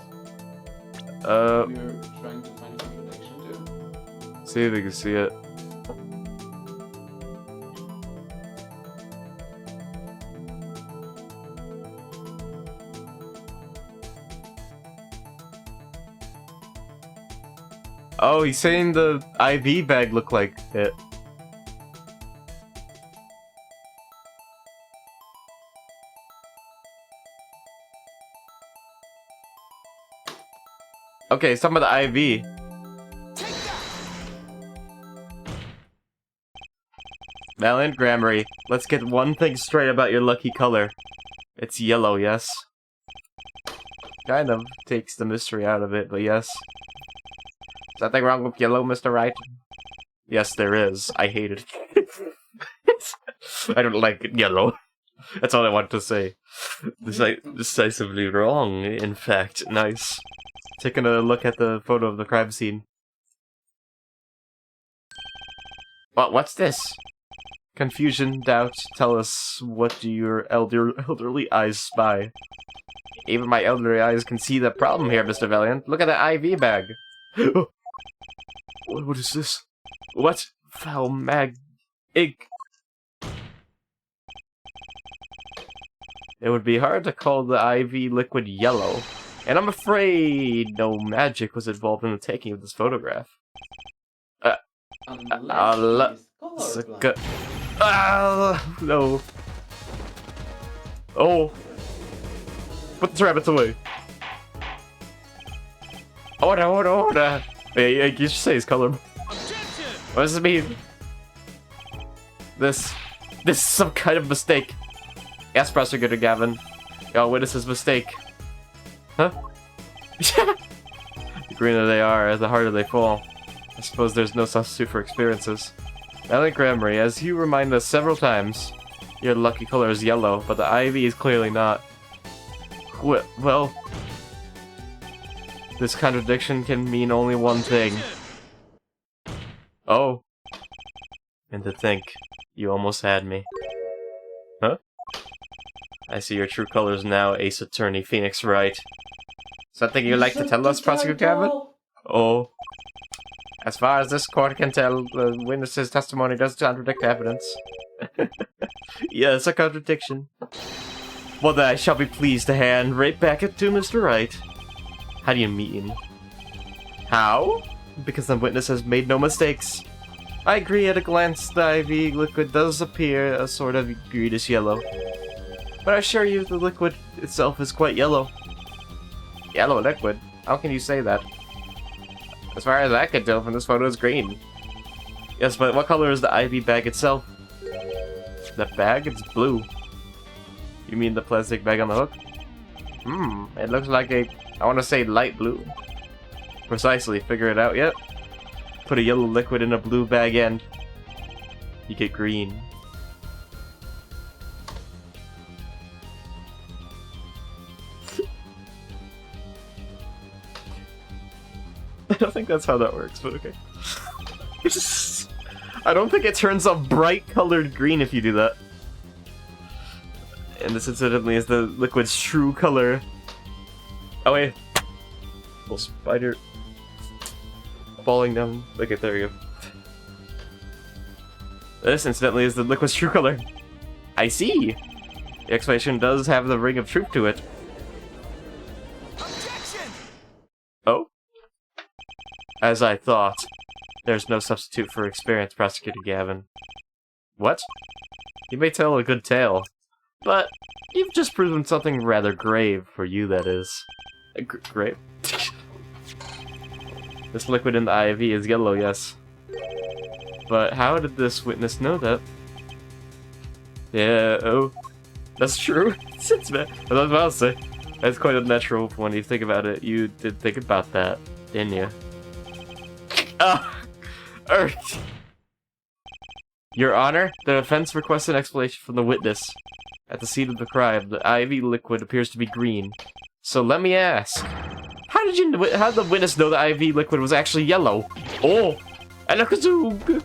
We're trying to find a contradiction to. See if you can see it. Oh, he's saying the IV bag looked like it. Okay, some of the IV. Valiant Grammary, let's get one thing straight about your lucky color. It's yellow, yes? Kind of takes the mystery out of it, but yes. Something wrong with yellow, Mr. Wright? Yes, there is. I hate it. I don't like yellow. That's all I want to say. Decisively wrong, in fact. Nice. Taking a look at the photo of the crime scene. What's this? Confusion, doubt, tell us, what do your elderly eyes spy? Even my elderly eyes can see the problem here, Mr. Valiant. Look at the IV bag. What is this? What? Foul mag... ink. It would be hard to call the IV liquid yellow. And I'm afraid no magic was involved in the taking of this photograph. Unless he's colorblind. No. Oh. Put the rabbits away. Order. Yeah, you should say his color. What does it mean? This is some kind of mistake. Yes, Prosecutor Gavin. Y'all witness his mistake. Huh? The greener they are, the harder they fall. I suppose there's no substitute for experiences. Valiant Grammary, as you remind us several times, your lucky color is yellow, but the ivy is clearly not. Well, this contradiction can mean only one thing. Oh. And to think, you almost had me. Huh? I see your true colors now, Ace Attorney Phoenix Wright. Something you'd like to tell us, Prosecutor Gavin? Oh. As far as this court can tell, the witness's testimony does contradict evidence. Yeah, it's a contradiction. Well, then I shall be pleased to hand right back it to Mr. Wright. How do you mean? How? Because the witness has made no mistakes. I agree at a glance the IV liquid does appear a sort of greenish yellow. But I assure you the liquid itself is quite yellow. Yellow liquid? How can you say that? As far as I can tell from this photo, it's green. Yes, but what color is the IV bag itself? The bag? It's blue. You mean the plastic bag on the hook? It looks like I want to say light blue. Precisely, figure it out yet? Put a yellow liquid in a blue bag and you get green. I don't think that's how that works, but okay. I don't think it turns a bright colored green if you do that. And this incidentally is the liquid's true color. Oh wait. Little spider falling down. Okay, there you go. This incidentally is the liquid's true color. I see! The explanation does have the ring of truth to it. Objection! Oh? As I thought. There's no substitute for experience, Prosecutor Gavin. What? You may tell a good tale, but you've just proven something rather grave, for you that is. Grave? This liquid in the IV is yellow, yes. But how did this witness know that? Yeah, oh. That's true. That's what I was about to say. That's quite unnatural when you think about it. You did think about that, didn't you? Ah! Earth! Your Honor, the defense requests an explanation from the witness. At the scene of the crime, the IV liquid appears to be green. So let me ask, how did the witness know the IV liquid was actually yellow? Oh! Alakazoo!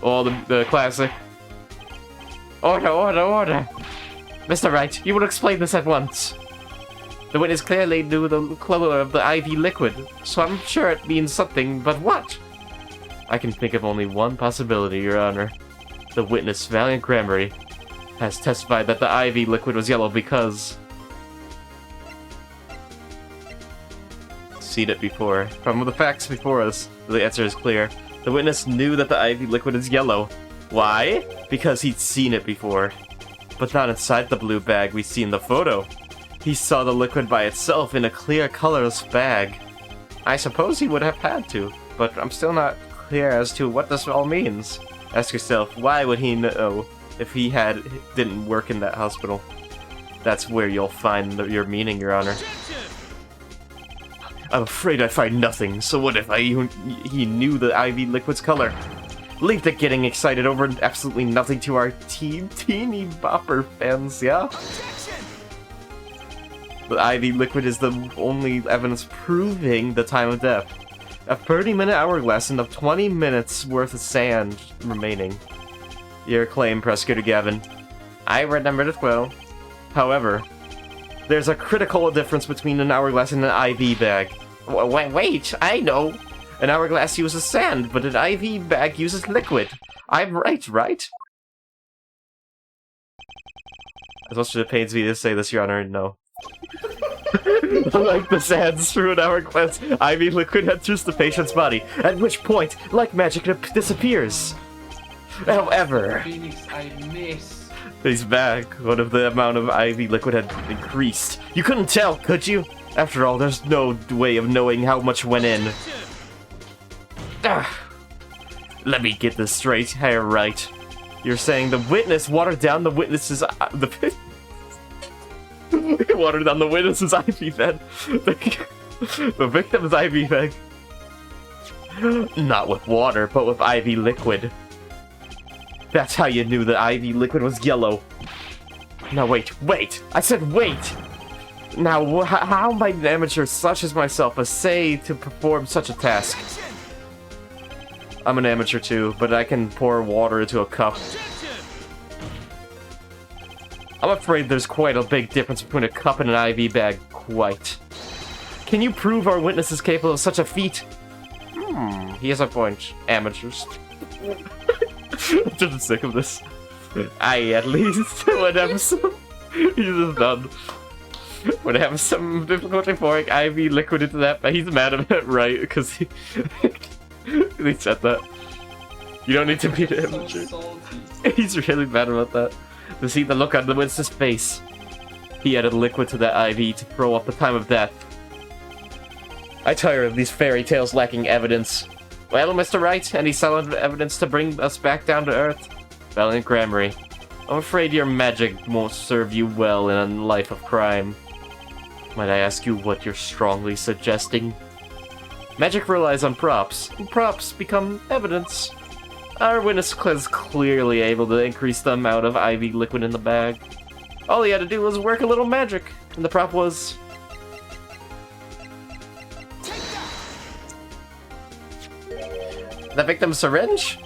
Oh, the classic. Order, order, order! Mr. Wright, you will explain this at once. The witness clearly knew the color of the IV liquid, so I'm sure it means something, but what? I can think of only one possibility, Your Honor. The witness, Valiant Grammary, has testified that the IV liquid was yellow because... Seen it before. From the facts before us, the answer is clear. The witness knew that the IV liquid is yellow. Why? Because he'd seen it before. But not inside the blue bag we see in the photo. He saw the liquid by itself in a clear, colorless bag. I suppose he would have had to, but I'm still not clear as to what this all means. Ask yourself, why would he know if he didn't work in that hospital? That's where you'll find your meaning, Your Honor. I'm afraid I find nothing, so what if he knew the IV liquid's color? Leave the getting excited over absolutely nothing to our teeny bopper fans, yeah? The IV liquid is the only evidence proving the time of death. A 30-minute hourglass and of 20 minutes worth of sand remaining. Your claim, Prosecutor Gavin. I remembered it well. However, there's a critical difference between an hourglass and an IV bag. Wait, I know! An hourglass uses sand, but an IV bag uses liquid. I'm right? As much as it pains me to say this, Your Honor, no. Like the sands through an hourglass, IV liquid enters the patient's body, at which point, like magic, it disappears. However, Phoenix, I miss. he's back. What if the amount of IV liquid had increased? You couldn't tell, could you? After all, there's no way of knowing how much went in. Let me get this straight. Hey, right. You're saying the witness watered down the witness's... Water down the witness's IV bed. The victim's IV bag. Not with water, but with IV liquid. That's how you knew the IV liquid was yellow. Now wait. I said wait! Now, how might an amateur such as myself essay to perform such a task? I'm an amateur too, but I can pour water into a cup. I'm afraid there's quite a big difference between a cup and an IV bag. Quite. Can you prove our witness is capable of such a feat? He has a point. Amateurs. I'm just sick of this. I at least would have some... He's just done. Would have some difficulty pouring IV liquid into that, but he's mad at it, right? Because he said that. You don't need to be an amateur. He's really mad about that. To see the look on the witness's face. He added liquid to that IV to throw off the time of death. I tire of these fairy tales lacking evidence. Well, Mr. Wright, any solid evidence to bring us back down to Earth? Valiant Grammary. I'm afraid your magic won't serve you well in a life of crime. Might I ask you what you're strongly suggesting? Magic relies on props, and props become evidence. Our witness is clearly able to increase the amount of IV liquid in the bag. All he had to do was work a little magic, and the prop was... the victim's syringe?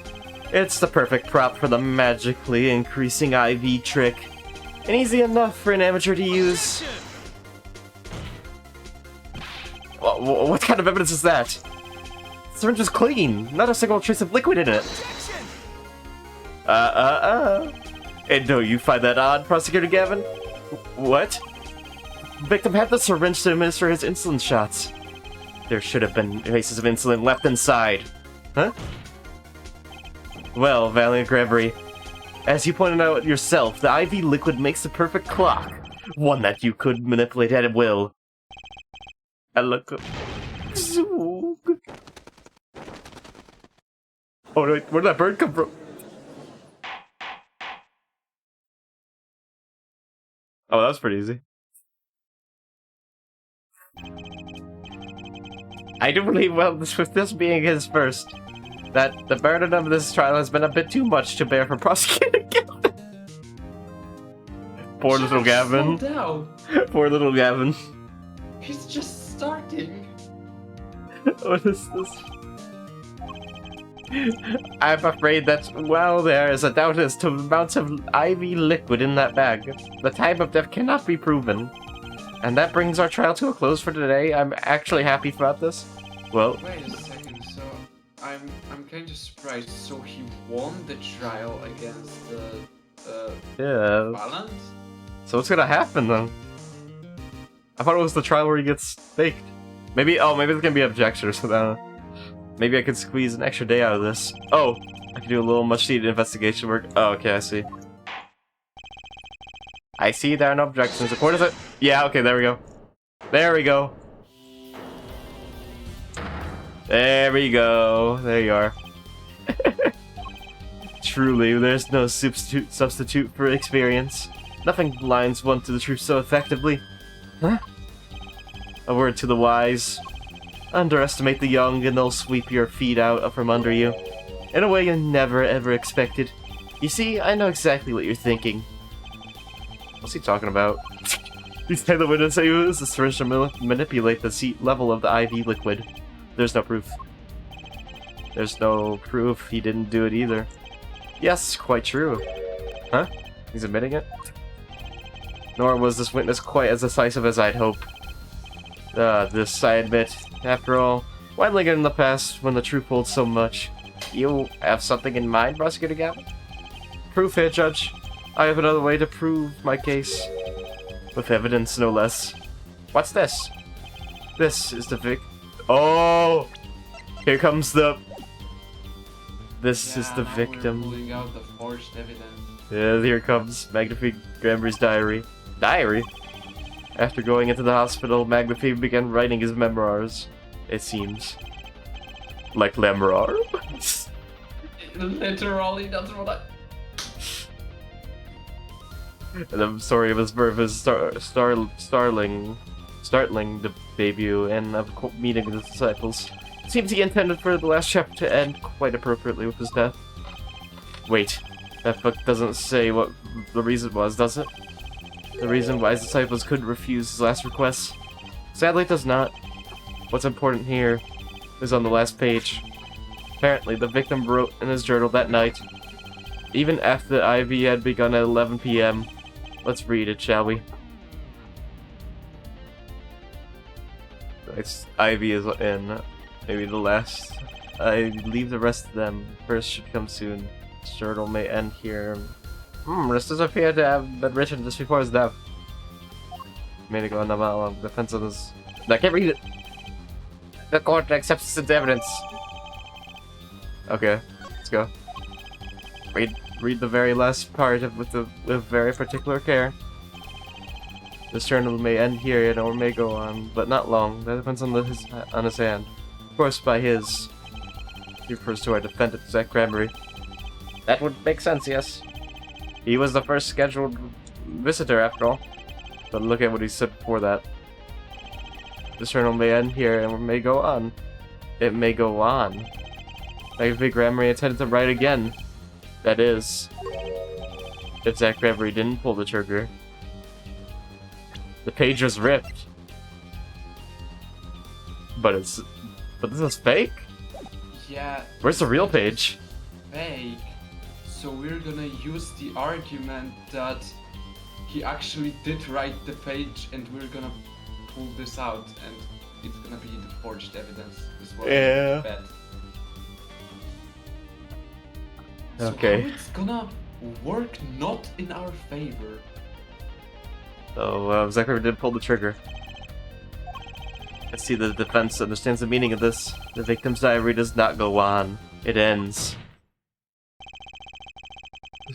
It's the perfect prop for the magically increasing IV trick, and easy enough for an amateur to use. What kind of evidence is that? The syringe is clean, not a single trace of liquid in it. And don't you find that odd, Prosecutor Gavin? What? The victim had the syringe to administer his insulin shots. There should have been traces of insulin left inside. Huh? Well, Valiant Gregory, as you pointed out yourself, the IV liquid makes the perfect clock. One that you could manipulate at will. I look up. Oh, wait, where did that bird come from? Oh, that was pretty easy. I do believe, well, with this being his first, that the burden of this trial has been a bit too much to bear for Prosecutor Gavin. Poor little Gavin. Slow down. Poor little Gavin. He's just starting. What is this? I'm afraid that, well, there is a doubt as to the amounts of IV liquid in that bag. The time of death cannot be proven. And that brings our trial to a close for today. I'm actually happy about this. Well... Wait a second, so I'm kind of surprised. So he won the trial against the yeah. balance? So what's gonna happen then? I thought it was the trial where he gets faked. Maybe, oh, maybe there's gonna be objections to that. Maybe I could squeeze an extra day out of this. Oh, I can do a little much-needed investigation work. Oh, okay, I see. I see there are no objections. What is it? Yeah, okay, there we go. There we go. There we go. There you are. Truly, there's no substitute for experience. Nothing blinds one to the truth so effectively. Huh? A word to the wise. Underestimate the young and they'll sweep your feet out from under you. In a way you never ever expected. You see, I know exactly what you're thinking. What's he talking about? He's telling the witness that he used the syringe to manipulate the seat level of the IV liquid. There's no proof. There's no proof he didn't do it either. Yes, quite true. Huh? He's admitting it? Nor was this witness quite as decisive as I'd hope. This I admit. After all, why linger in the past when the truth holds so much? You have something in mind, Prosecutor Gavin? Proof here, Judge. I have another way to prove my case. With evidence, no less. What's this? This is the Oh! Here comes the... This is the victim. We're pulling out the forged evidence. Yeah, here comes Magnifique Grambury's diary. Diary? After going into the hospital, Magnifique began writing his memoirs, it seems. Like Lemrar? Literally, that's what I... And the story of his birth is startling the debut and of a meeting with his disciples. Seems he intended for the last chapter to end quite appropriately with his death. Wait, that book doesn't say what the reason was, does it? The reason why his disciples couldn't refuse his last request? Sadly, it does not. What's important here is on the last page. Apparently, the victim wrote in his journal that night, even after the IV had begun at 11 p.m. Let's read it, shall we? IV is in. Maybe the last. I leave the rest of them. First should come soon. This journal may end here. This does appear to have been written just before his death. Made to go on the defense of this. I can't read it. The court accepts this as evidence. Okay, let's go. Read the very last part with very particular care. This journal may end here and or may go on, but not long. That depends on his hand. Of course, by his, he refers to our defendant, Zach Cranberry. That would make sense, yes. He was the first scheduled visitor, after all. But look at what he said before that. This journal may end here and may go on. It may go on. Maybe Cranberry intended to write again. That is, if Zach Cranberry didn't pull the trigger. The page was ripped. But this is fake? Yeah. Where's the real page? Fake. So we're gonna use the argument that he actually did write the page and we're gonna pull this out and it's gonna be the forged evidence. Is what Yeah. I bet. Okay. So how it's gonna work not in our favor? So, Zach Cranberry did pull the trigger. Let's see, the defense understands the meaning of this. The victim's diary does not go on. It ends.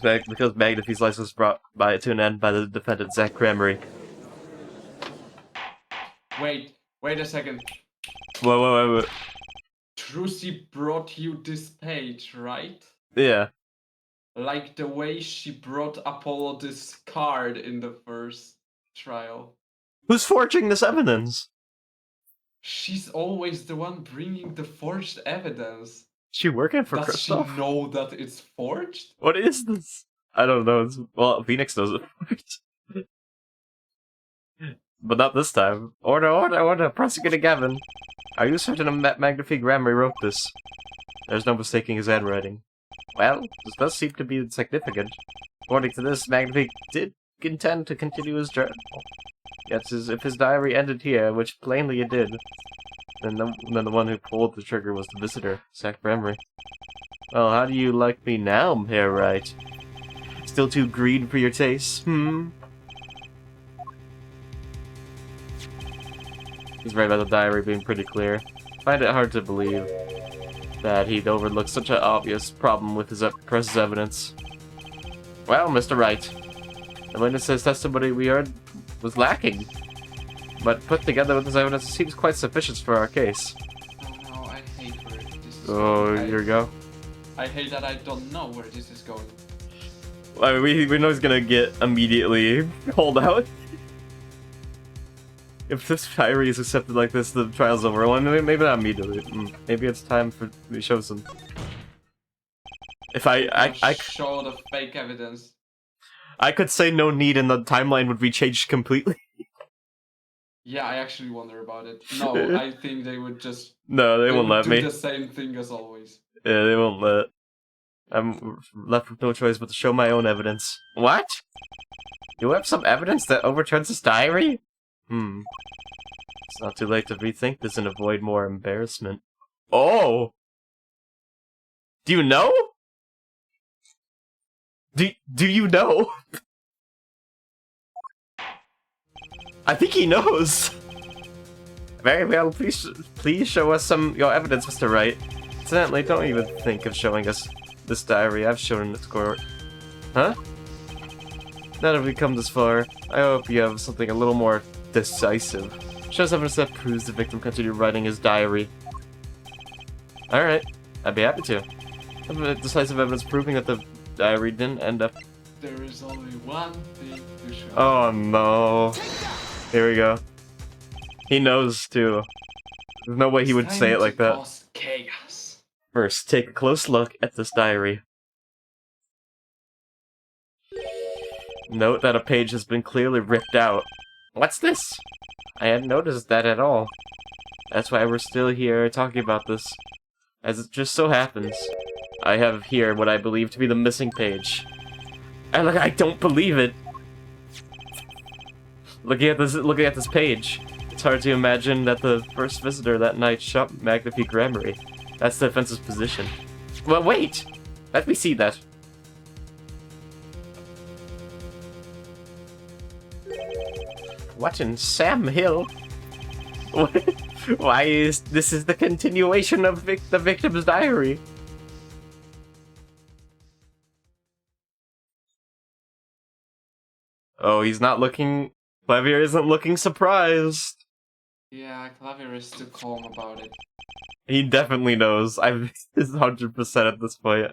Because Magnifi's life was brought to an end by the defendant, Zach Cranberry. Wait a second. Whoa. Trucy brought you this page, right? Yeah. Like the way she brought Apollo this card in the first trial. Who's forging this evidence? She's always the one bringing the forged evidence. Is she working for Does Kristoff? she know that it's forged? What is this? I don't know. Well, Phoenix knows it. But not this time. Order, Prosecutor Gavin. Are you certain that Magnifique Cranberry wrote this? There's no mistaking his handwriting. Well, this does seem to be significant. According to this, Magnifique did intend to continue his journal. Yet, if his diary ended here, which plainly it did, then the one who pulled the trigger was the visitor, Zach Cranberry. Well, how do you like me now, Hair Right? Still too green for your taste, He's right about the diary being pretty clear. I find it hard to believe that he'd overlook such an obvious problem with his precious evidence. Well, Mr. Wright, the witness's testimony we heard was lacking, but put together with this evidence seems quite sufficient for our case. Oh no, I hate where this is Oh, going. here we go. I hate that I don't know where this is going. I mean, we know he's gonna get immediately pulled out. If this diary is accepted like this, the trial's over. Well, maybe not immediately. Maybe it's time for me to show some. If I show the fake evidence. I could say no need and the timeline would be changed completely. Yeah, I actually wonder about it. No, I think they would just. No, they won't would let do me. the same thing as always. Yeah, they won't let. I'm left with no choice but to show my own evidence. What? You have some evidence that overturns this diary? It's not too late to rethink this and avoid more embarrassment. Oh! Do you know? Do you know? I think he knows. Very well, please show us your evidence, Mr. Wright. Incidentally, don't even think of showing us this diary I've shown in this court. Huh? Now that we've come this far, I hope you have something a little more decisive. Show us evidence that proves the victim continued writing his diary. Alright, I'd be happy to. Decisive evidence proving that the diary didn't end up there is only one thing to show. Oh no. Here we go. He knows too. There's no way he would say it like that. Cause chaos. First, take a close look at this diary. Note that a page has been clearly ripped out. What's this? I hadn't noticed that at all. That's why we're still here talking about this. As it just so happens, I have here what I believe to be the missing page. And look, I don't believe it! Looking at this page, it's hard to imagine that the first visitor that night shot Magnifique Grammary. That's the defense's position. Well, wait! Let me see that. What in Sam Hill? Why is this the continuation of the victim's diary? Oh, he's not looking... Clavier isn't looking surprised. Yeah, Clavier is too calm about it. He definitely knows. I'm 100% at this point.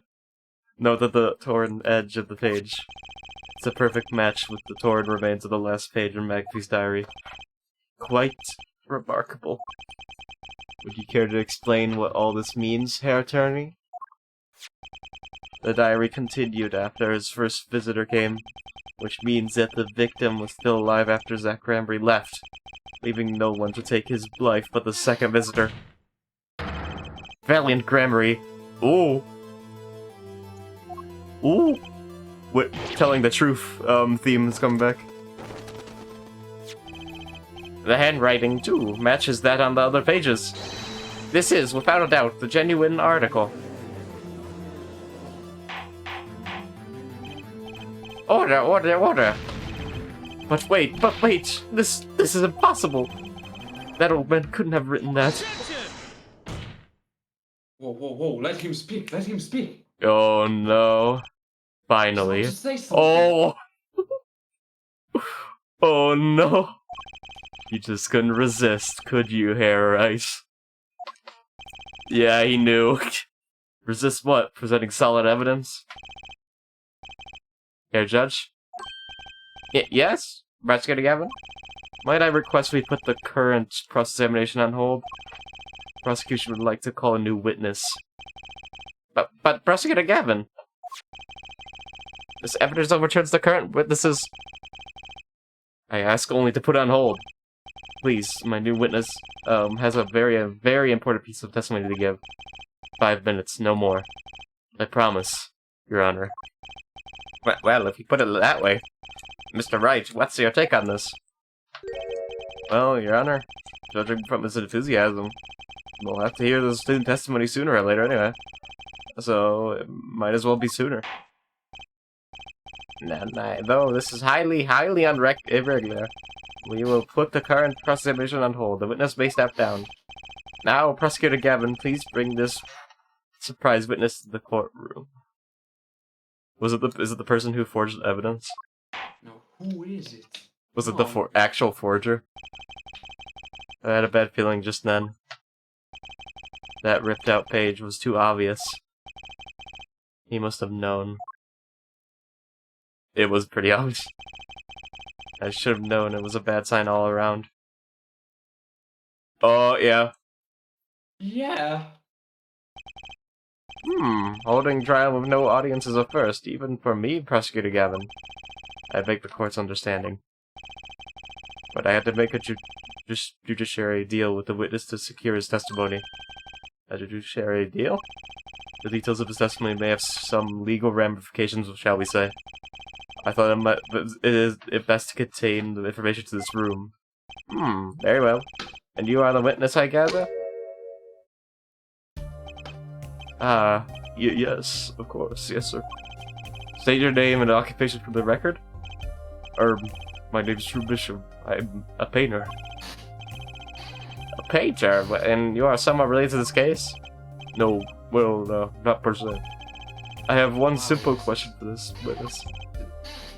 Note that the torn edge of the page. It's a perfect match with the torn remains of the last page in Magpie's diary. Quite remarkable. Would you care to explain what all this means, Herr Attorney? The diary continued after his first visitor came, which means that the victim was still alive after Zach Cranberry left, leaving no one to take his life but the second visitor. Valiant Grammary. Ooh. Ooh. What, telling the truth, theme is coming back. The handwriting, too, matches that on the other pages. This is, without a doubt, the genuine article. Order, order, order! But wait, this is impossible! That old man couldn't have written that. Whoa, whoa, whoa, let him speak, let him speak! Oh no. Finally. Just say something. Oh! Oh no! You just couldn't resist, could you, Hair Ice? Yeah, he knew. Resist what? Presenting solid evidence? Herr Judge? Yes? Prosecutor Gavin? Might I request we put the current cross-examination on hold? Prosecution would like to call a new witness. But Prosecutor Gavin! This evidence overturns the current witnesses. I ask only to put it on hold. Please, my new witness has a very important piece of testimony to give. 5 minutes, no more. I promise, Your Honor. Well, if you put it that way. Mr. Wright, what's your take on this? Well, Your Honor, judging from his enthusiasm, we'll have to hear the student testimony sooner or later anyway. So, it might as well be sooner. Though this is highly irregular, we will put the current cross-examination on hold. The witness may step down. Now, Prosecutor Gavin, please bring this surprise witness to the courtroom. Is it the person who forged evidence? No, who is it? Was it the actual forger? I had a bad feeling just then. That ripped out page was too obvious. He must have known. It was pretty obvious. I should have known it was a bad sign all around. Oh, yeah. Yeah. Holding trial with no audience is a first, even for me, Prosecutor Gavin. I beg the court's understanding. But I had to make a judiciary deal with the witness to secure his testimony. A judiciary deal? The details of his testimony may have some legal ramifications, shall we say. I thought it is best to contain the information to this room. Very well. And you are the witness, I gather? Yes, of course. Yes, sir. State your name and occupation for the record? My name's Drew Bishop. I'm a painter. A painter? And you are somewhat related to this case? No, well, no, not per se. I have one simple question for this witness.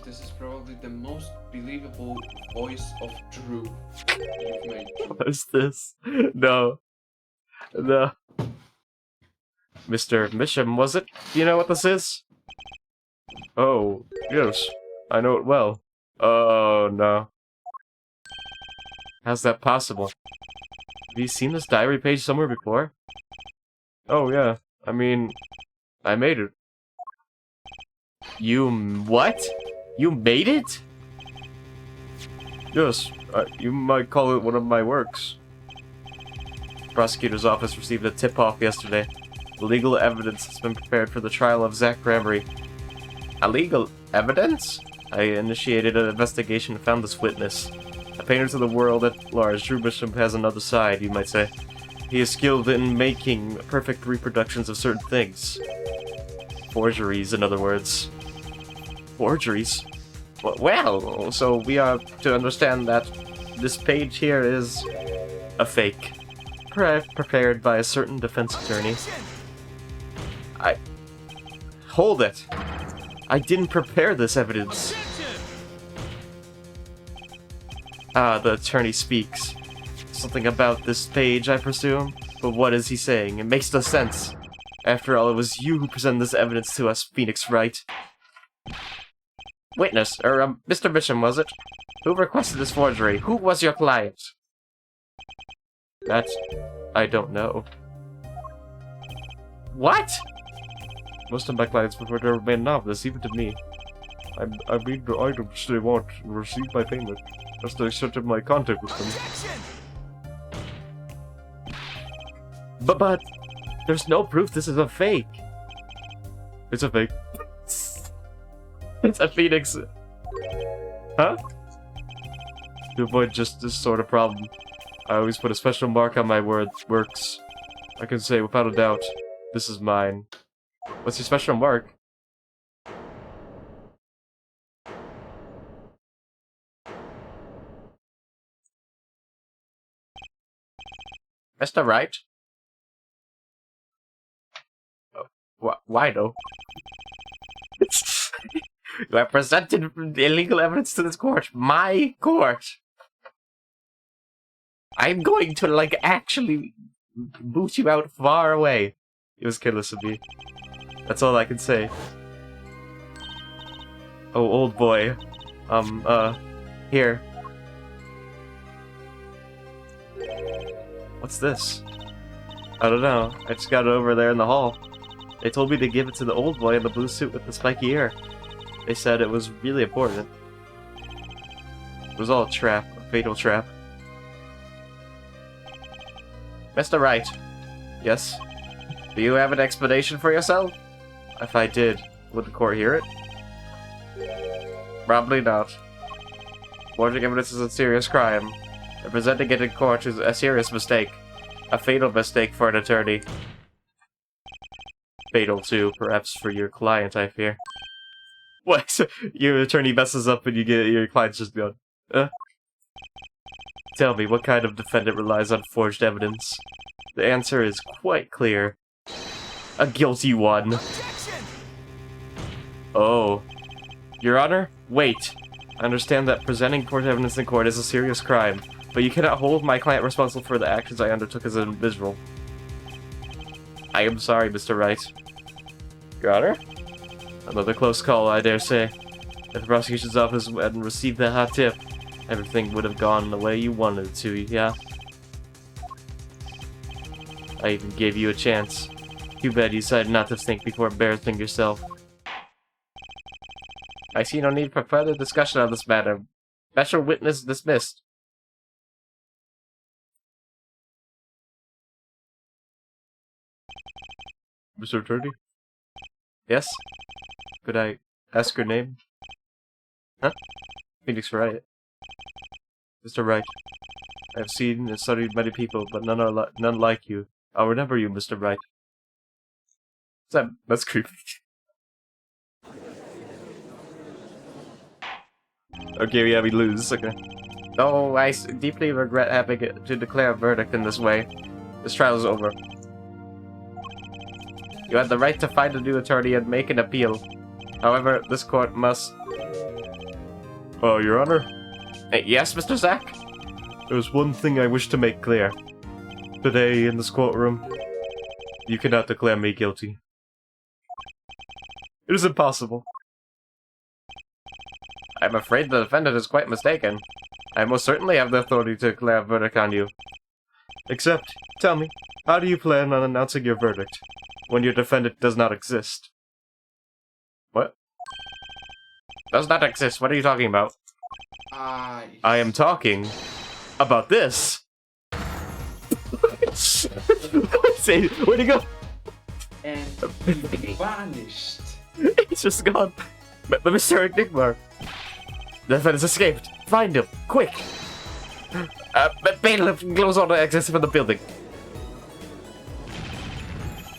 This is probably the most believable voice of Drew you've made. What is this? No. No. Mr. Misham, was it? Do you know what this is? Oh, yes. I know it well. Oh, no. How's that possible? Have you seen this diary page somewhere before? Oh, yeah. I mean, I made it. What? You made it? Yes, you might call it one of my works. The prosecutor's office received a tip-off yesterday. Legal evidence has been prepared for the trial of Zach Grammery. Illegal evidence? I initiated an investigation and found this witness. A painter to the world at large, Drew Bishop has another side, you might say. He is skilled in making perfect reproductions of certain things. Forgeries, in other words. Forgeries? Well, so we are to understand that this page here is a fake. Prepared by a certain defense attorney. Hold it! I didn't prepare this evidence. The attorney speaks. Something about this page, I presume? But what is he saying? It makes no sense. After all, it was you who presented this evidence to us, Phoenix Wright. Witness, Mr. Bishop, was it? Who requested this forgery? Who was your client? That... I don't know. What? Most of my clients prefer to remain anonymous, even to me. I mean the items they want and receive my payment, as they accepted my contact with them. But there's no proof this is a fake. It's a fake. It's a Phoenix. Huh? To avoid just this sort of problem, I always put a special mark on my works. I can say without a doubt, this is mine. What's your special mark? Mr. Wright? Oh, why though? You have presented illegal evidence to this court. My court! I'm going to, like, actually boot you out far away. It was careless of me. That's all I can say. Oh, old boy. Here. What's this? I don't know. I just got it over there in the hall. They told me to give it to the old boy in the blue suit with the spiky ear. They said it was really important. It was all a trap. A fatal trap. Mr. Wright. Yes? Do you have an explanation for yourself? If I did, would the court hear it? Probably not. Forging evidence is a serious crime, and presenting it in court is a serious mistake. A fatal mistake for an attorney. Fatal, too, perhaps for your client, I fear. What? Your attorney messes up and you get your client's just gone. Tell me, what kind of defendant relies on forged evidence? The answer is quite clear. A guilty one. Oh. Your Honor? Wait. I understand that presenting forged evidence in court is a serious crime, but you cannot hold my client responsible for the actions I undertook as an individual. I am sorry, Mr. Wright. Your Honor? Another close call, I dare say. If the prosecution's office hadn't received that hot tip, everything would have gone the way you wanted it to, yeah? I even gave you a chance. Too bad you decided not to think before embarrassing yourself. I see no need for further discussion on this matter. Special witness dismissed. Mr. Attorney? Yes? Could I ask your name? Huh? Phoenix Wright. Mr. Wright. I have seen and studied many people, but none like you. I'll remember you, Mr. Wright. That's creepy. Okay, yeah, we lose. Okay. Oh, I deeply regret having to declare a verdict in this way. This trial is over. You had the right to find a new attorney and make an appeal. However, this court must... Oh, Your Honor? Yes, Mr. Zack? There's one thing I wish to make clear. Today, in this courtroom, you cannot declare me guilty. It is impossible. I'm afraid the defendant is quite mistaken. I most certainly have the authority to declare a verdict on you. Except, tell me, how do you plan on announcing your verdict when your defendant does not exist? What? Does not exist? What are you talking about? I am talking about this. Say, where'd he go? And he vanished. He's just gone. But Mr. Enigma. The defendant's escaped. Find him, quick. Bailiff, close all the exits from the building.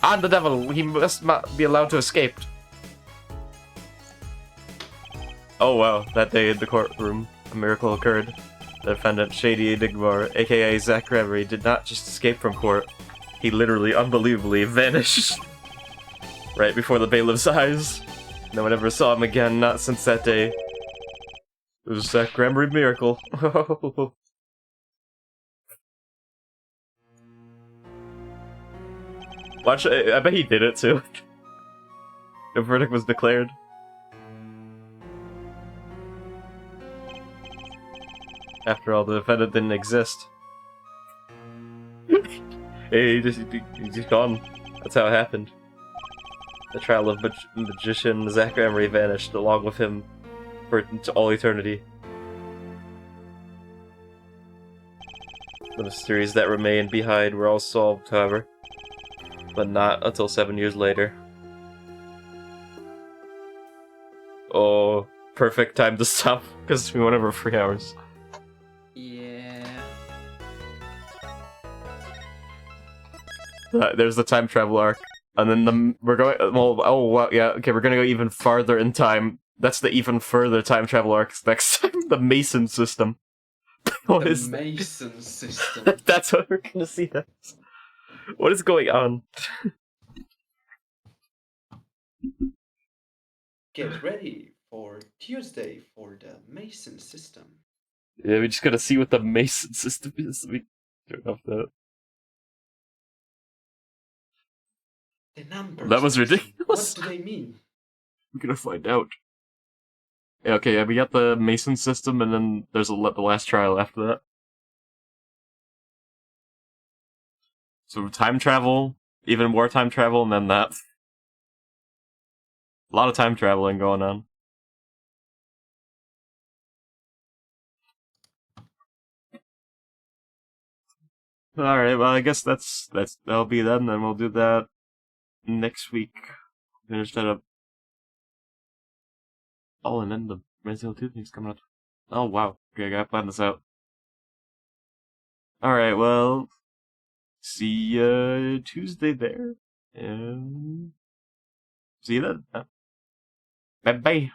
On the devil, he must not be allowed to escape. Oh wow, that day in the courtroom, a miracle occurred. The defendant, Shady Enigma, aka Zach Reverie, did not just escape from court. He literally, unbelievably, vanished. Right before the bailiff's eyes. No one ever saw him again, not since that day. It was Zach Reverie miracle. Watch, I bet he did it too. The verdict was declared. After all, the defendant didn't exist. Hey, he's just gone. That's how it happened. The trial of magician Zach Emery vanished along with him for all eternity. The mysteries that remained behind were all solved, however, but not until 7 years later. Oh, perfect time to stop, because we went over 3 hours. Yeah. There's the time travel arc. And then we're going, well, oh, wow, yeah, okay, we're gonna go even farther in time. That's the even further time travel arc next time, the Mason system. What is the Mason system? That's what we're gonna see next. What is going on? Get ready for Tuesday for the Mason system. Yeah, we just gotta see what the Mason system is. We turn off that. The numbers. That was ridiculous. What do they mean? We're gonna find out. Yeah, okay, yeah, we got the Mason system, and then there's the last trial after that. So time travel, even more time travel, and then that. A lot of time traveling going on. Alright, well, I guess that'll be then, and we'll do that next week. Finish that up. Oh, and then the Resident Evil 2 thing's coming up. Oh, wow. Okay, I gotta plan this out. Alright, well, see ya Tuesday there. And see you then. Bye-bye.